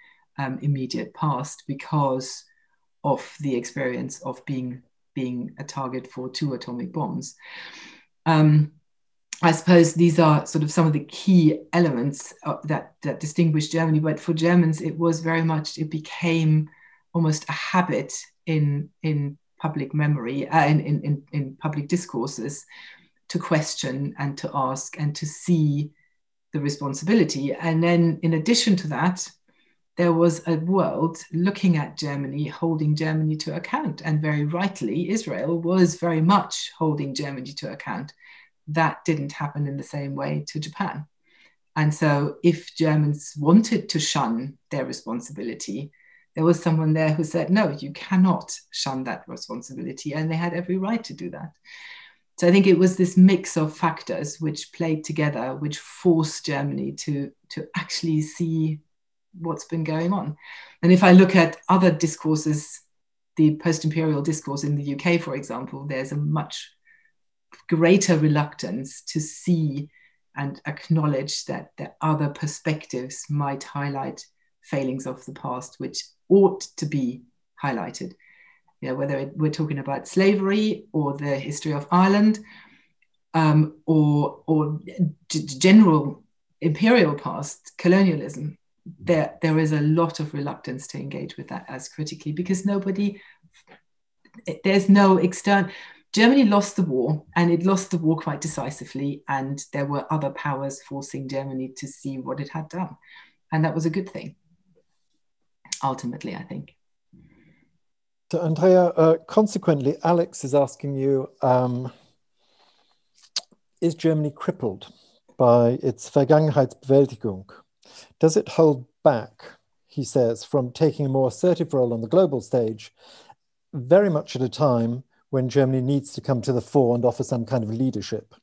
immediate past, because of the experience of being a target for two atomic bombs. I suppose these are sort of some of the key elements that distinguish Germany, but for Germans, it was very much, it became almost a habit in public memory, in public discourses, to question and to ask and to see the responsibility. And then in addition to that, there was a world looking at Germany, holding Germany to account. And very rightly, Israel was very much holding Germany to account. That didn't happen in the same way to Japan. And so if Germans wanted to shun their responsibility, there was someone there who said, no, you cannot shun that responsibility. And they had every right to do that. So I think it was this mix of factors which played together, which forced Germany to actually see what's been going on. And if I look at other discourses, the post-imperial discourse in the UK, for example, there's a much greater reluctance to see and acknowledge that the other perspectives might highlight failings of the past, which ought to be highlighted. You know, whether we're talking about slavery or the history of Ireland, or general imperial past, colonialism, there is a lot of reluctance to engage with that as critically, because there's no external. Germany lost the war, and it lost the war quite decisively, and there were other powers forcing Germany to see what it had done. And that was a good thing, ultimately, I think. So Andrea, consequently, Alex is asking you, is Germany crippled by its Vergangenheitsbewältigung? Does it hold back, he says, from taking a more assertive role on the global stage, very much at a time when Germany needs to come to the fore and offer some kind of leadership?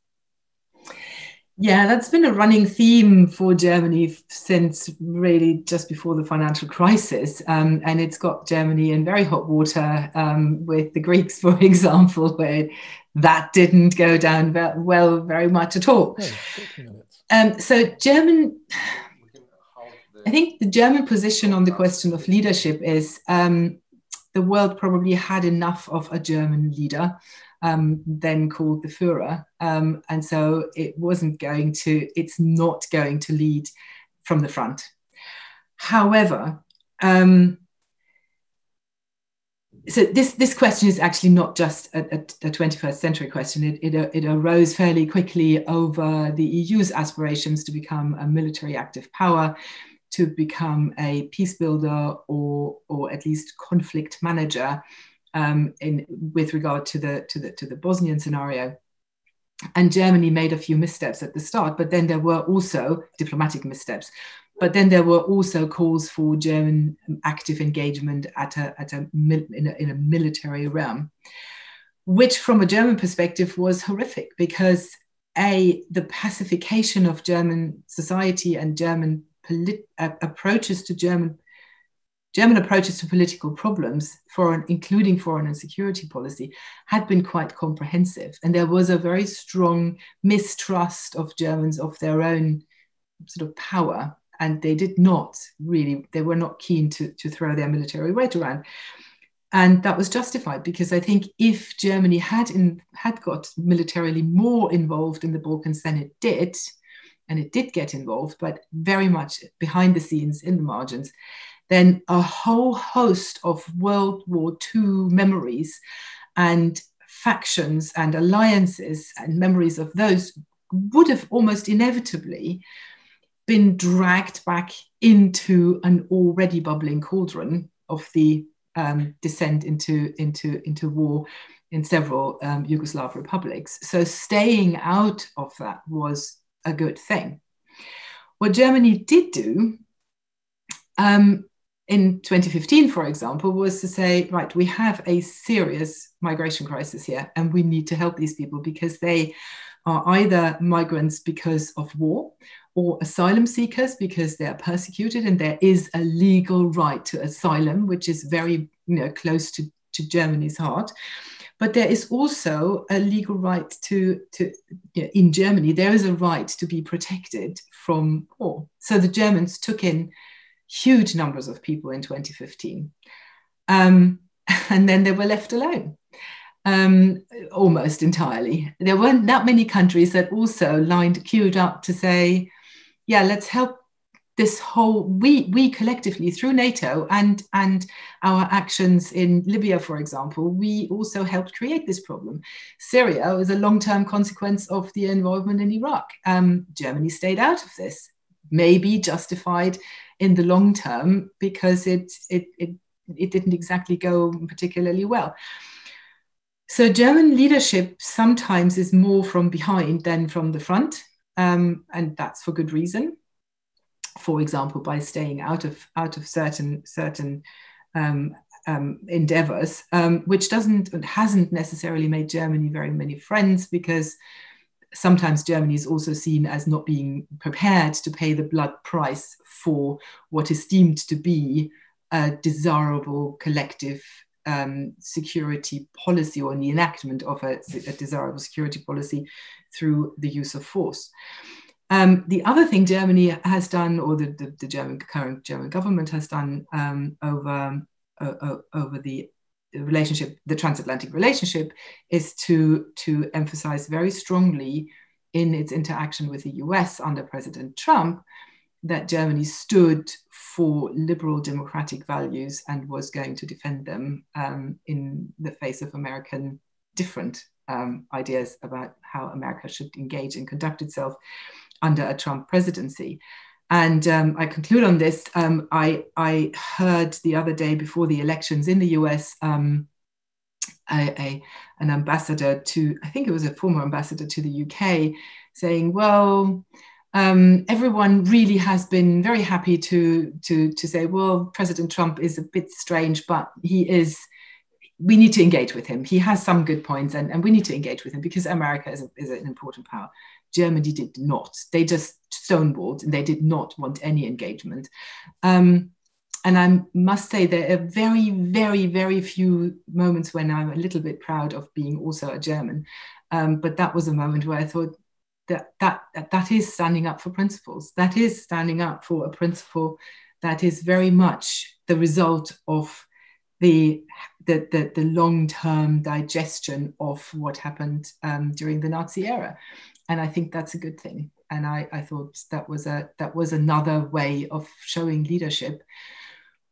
Yeah, that's been a running theme for Germany since really just before the financial crisis. And it's got Germany in very hot water with the Greeks, for example, where that didn't go down well very much at all. So I think the German position on the question of leadership is the world probably had enough of a German leader, then called the Führer. And so it's not going to lead from the front. However, so this question is actually not just a 21st century question. It arose fairly quickly over the EU's aspirations to become a military active power, to become a peace builder or at least conflict manager with regard to the Bosnian scenario. And Germany made a few missteps at the start, but then there were also diplomatic missteps. But then there were also calls for German active engagement in a military realm, which from a German perspective was horrific, because the pacification of German society and German approaches to German German approaches to political problems, including foreign and security policy, had been quite comprehensive. And there was a very strong mistrust of Germans of their own sort of power. And they did not really, they were not keen to throw their military weight around. And that was justified, because I think if Germany had got militarily more involved in the Balkans than it did, and it did get involved, but very much behind the scenes in the margins, then a whole host of World War II memories and factions and alliances and memories of those would have almost inevitably been dragged back into an already bubbling cauldron of the descent into war in several Yugoslav republics. So staying out of that was a good thing. What Germany did do in 2015, for example, was to say, right, we have a serious migration crisis here, and we need to help these people because they are either migrants because of war, or asylum seekers because they are persecuted, and there is a legal right to asylum, which is very close to Germany's heart. But there is also a legal right in Germany, there is a right to be protected from war. So the Germans took in huge numbers of people in 2015. And then they were left alone. Almost entirely. There weren't that many countries that also queued up to say, yeah, let's help this whole, we collectively through NATO and our actions in Libya, for example, we also helped create this problem. Syria was a long-term consequence of the involvement in Iraq. Germany stayed out of this, maybe justified in the long term because it didn't exactly go particularly well. So German leadership sometimes is more from behind than from the front, and that's for good reason. For example, by staying out of certain endeavors, which hasn't necessarily made Germany very many friends, because sometimes Germany is also seen as not being prepared to pay the blood price for what is deemed to be a desirable collective security policy, or the enactment of a desirable security policy through the use of force. The other thing Germany has done, or the current German government has done over the relationship, the transatlantic relationship, is to emphasize very strongly in its interaction with the US under President Trump that Germany stood for liberal democratic values and was going to defend them in the face of American different ideas about how America should engage and conduct itself under a Trump presidency. And I conclude on this. I heard the other day before the elections in the US, an ambassador to, I think it was a former ambassador to the UK, saying, well, everyone really has been very happy to say, well, President Trump is a bit strange, but we need to engage with him. He has some good points, and we need to engage with him because America is an important power. Germany did not. They just stonewalled, and they did not want any engagement. And I must say there are very, very, very few moments when I'm a little bit proud of being also a German. But that was a moment where I thought that is standing up for principles. That is standing up for a principle that is very much the result of the long-term digestion of what happened during the Nazi era. And I think that's a good thing. And I thought that was another way of showing leadership,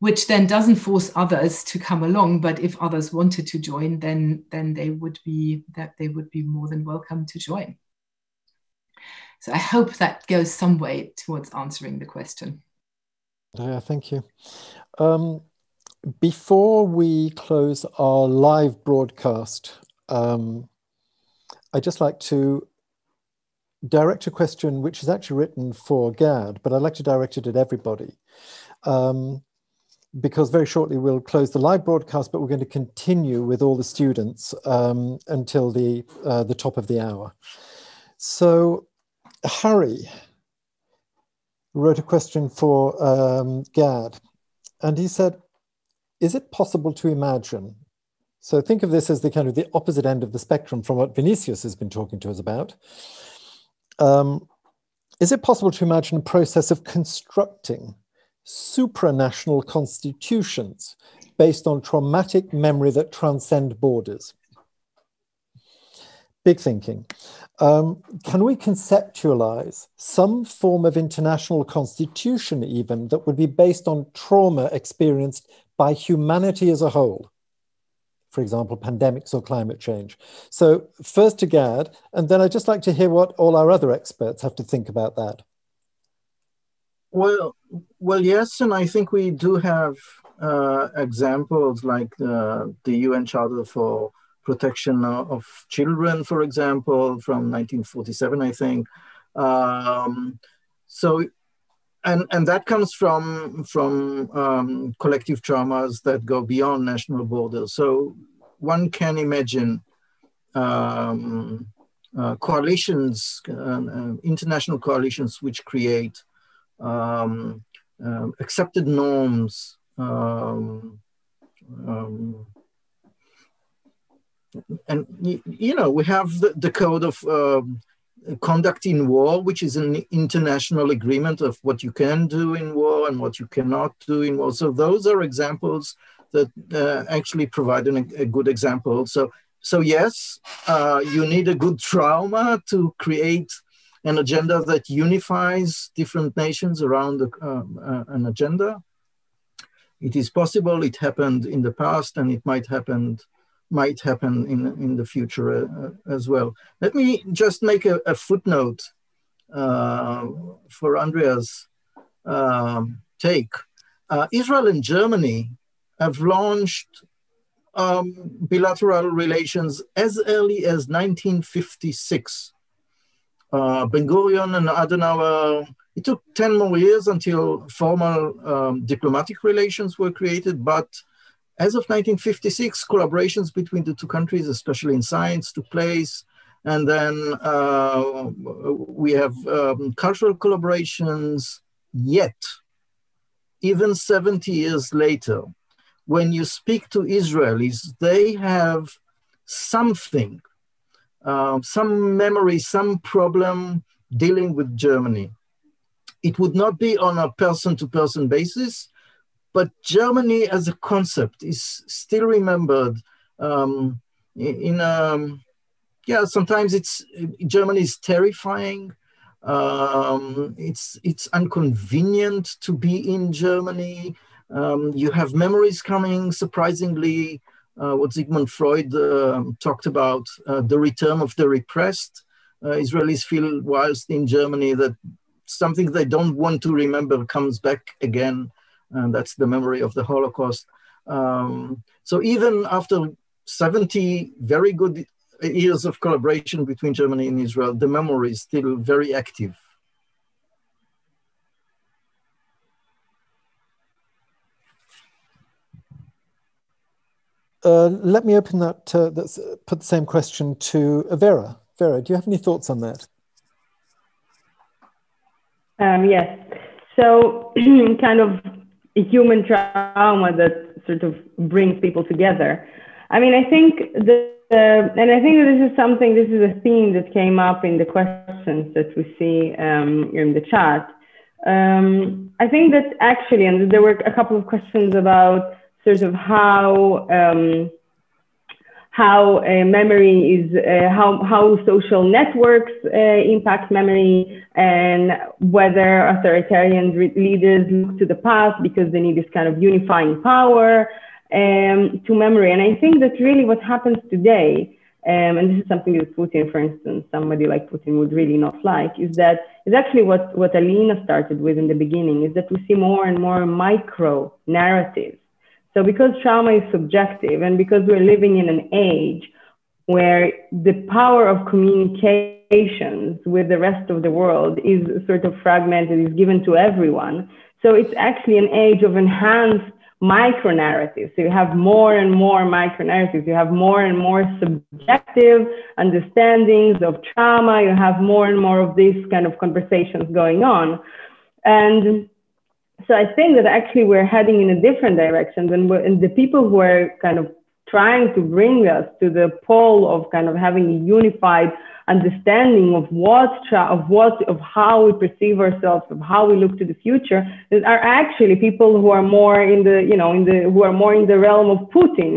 which then doesn't force others to come along. But if others wanted to join, then they would be more than welcome to join. So I hope that goes some way towards answering the question. Thank you. Before we close our live broadcast, I'd just like to direct a question which is actually written for Gerd, but I'd like to direct it at everybody. Because very shortly we'll close the live broadcast, but we're going to continue with all the students until the top of the hour. So Harry wrote a question for Gerd, and he said, is it possible to imagine? So think of this as the kind of the opposite end of the spectrum from what Vinicius has been talking to us about. Is it possible to imagine a process of constructing supranational constitutions based on traumatic memory that transcend borders? Big thinking. Can we conceptualize some form of international constitution even that would be based on trauma experienced by humanity as a whole? For example, pandemics or climate change. So first to Gad, and then I'd just like to hear what all our other experts have to think about that. Well, yes, and I think we do have examples like the UN Charter for Protection of Children, for example, from 1947, I think. And that comes from collective traumas that go beyond national borders. So one can imagine coalitions, international coalitions, which create accepted norms, and you know, we have the code of conduct in war, which is an international agreement of what you can do in war and what you cannot do in war. So those are examples that actually provide a good example. So yes, you need a good trauma to create an agenda that unifies different nations around an agenda. It is possible, it happened in the past, and it might happen in the future as well. Let me just make a footnote for Andrea's take. Israel and Germany have launched bilateral relations as early as 1956. Ben-Gurion and Adenauer, it took 10 more years until formal diplomatic relations were created, but as of 1956, collaborations between the two countries, especially in science, took place. And then we have cultural collaborations. Yet, even 70 years later, when you speak to Israelis, they have something, some memory, some problem dealing with Germany. It would not be on a person-to-person basis, but Germany as a concept is still remembered sometimes Germany is terrifying. It's inconvenient to be in Germany. You have memories coming, surprisingly, what Sigmund Freud talked about, the return of the repressed. Israelis feel whilst in Germany that something they don't want to remember comes back again. And that's the memory of the Holocaust. So even after 70 very good years of collaboration between Germany and Israel, the memory is still very active. Let me open that, put the same question to Vera. Vera, do you have any thoughts on that? Yes. So kind of a human trauma that sort of brings people together. I mean, I think and I think that this is a theme that came up in the questions that we see in the chat. I think that actually, and there were a couple of questions about sort of how memory is, how social networks impact memory, and whether authoritarian leaders look to the past because they need this kind of unifying power to memory. And I think that really what happens today, and this is something that Putin, for instance, somebody like Putin would really not like, is actually what Alina started with in the beginning, is that we see more and more micro narratives. So because trauma is subjective, and because we're living in an age where the power of communications with the rest of the world is sort of fragmented, is given to everyone. So it's actually an age of enhanced micro-narratives. So you have more and more micro-narratives. You have more and more subjective understandings of trauma. You have more and more of these kind of conversations going on. And so I think that actually we're heading in a different direction and the people who are kind of trying to bring us to the pole of kind of having a unified understanding of how we perceive ourselves, of how we look to the future, are actually people who are more in the, who are more in the realm of Putin,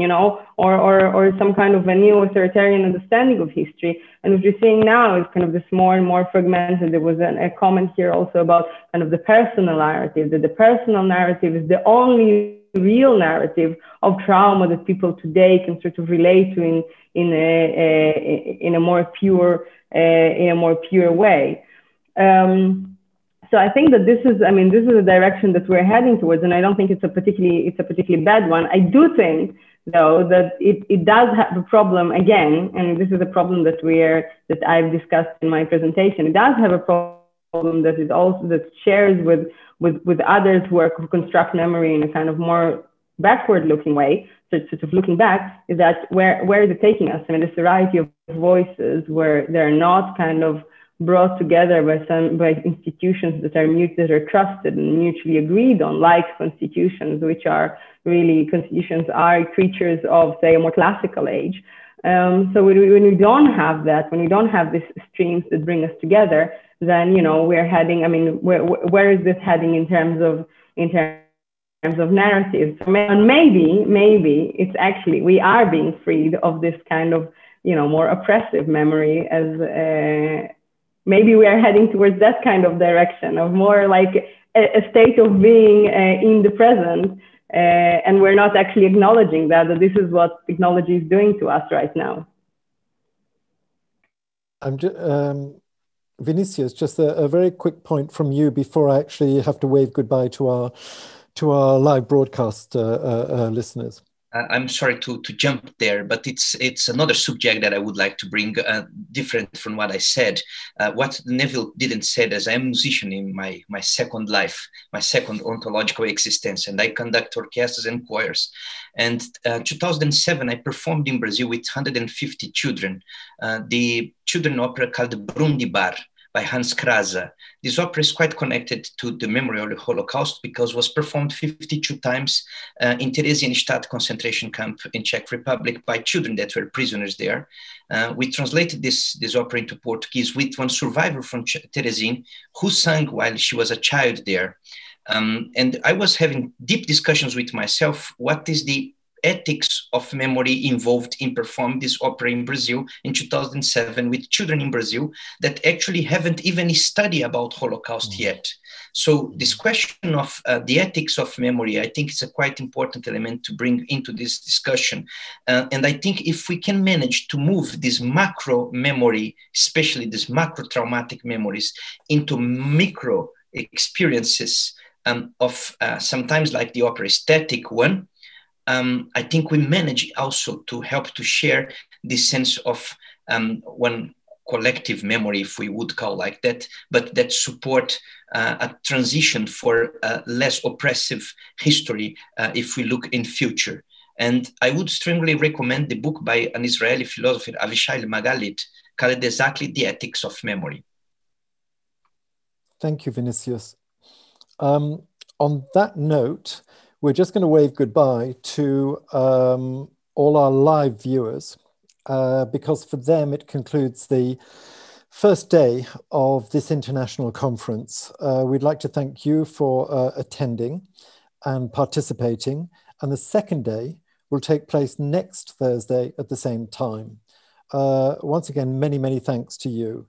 or some kind of a neo-authoritarian understanding of history. And what you're seeing now is kind of this more and more fragmented. There was a comment here also about kind of the personal narrative, that the personal narrative is the only real narrative of trauma that people today can sort of relate to in a more pure way. So I think that this is a direction that we're heading towards, and I don't think it's a particularly bad one. I do think, though, that it does have a problem again, and this is a problem that I've discussed in my presentation. It does have a problem that shares with others who construct memory in a kind of more backward-looking way. So sort of looking back, is that where is it taking us? I mean, this variety of voices where they're not kind of brought together by institutions that are trusted and mutually agreed on, like constitutions, which are really, constitutions are creatures of, say, a more classical age. So when we don't have that, when we don't have these streams that bring us together, then we're heading. I mean, where is this heading in terms of narratives? And maybe it's actually we are being freed of this kind of more oppressive memory, as maybe we are heading towards that kind of direction of more like a state of being in the present, and we're not actually acknowledging that this is what technology is doing to us right now. Vinicius, just a very quick point from you before I actually have to wave goodbye to our live broadcast listeners. I'm sorry to jump there, but it's another subject that I would like to bring different from what I said. What Neville didn't say is I'm a musician in my second life, my second ontological existence, and I conduct orchestras and choirs. And 2007, I performed in Brazil with 150 children, the children opera called Brundibar by Hans Krasa. This opera is quite connected to the memory of the Holocaust because it was performed 52 times in Theresienstadt concentration camp in Czech Republic by children that were prisoners there. We translated this opera into Portuguese with one survivor from Teresien who sang while she was a child there. And I was having deep discussions with myself, what is the ethics of memory involved in performing this opera in Brazil in 2007 with children in Brazil that actually haven't even studied about Holocaust yet. So this question of the ethics of memory, I think it's a quite important element to bring into this discussion. And I think if we can manage to move this macro memory, especially these macro traumatic memories, into micro experiences of sometimes like the opera static one, I think we manage also to help to share this sense of one collective memory, if we would call like that, but that support a transition for a less oppressive history if we look in future. And I would strongly recommend the book by an Israeli philosopher, Avishai Magalit, called exactly The Ethics of Memory. Thank you, Vinicius. On that note, we're just going to wave goodbye to all our live viewers because for them it concludes the first day of this international conference. We'd like to thank you for attending and participating. And the second day will take place next Thursday at the same time. Once again, many, many thanks to you.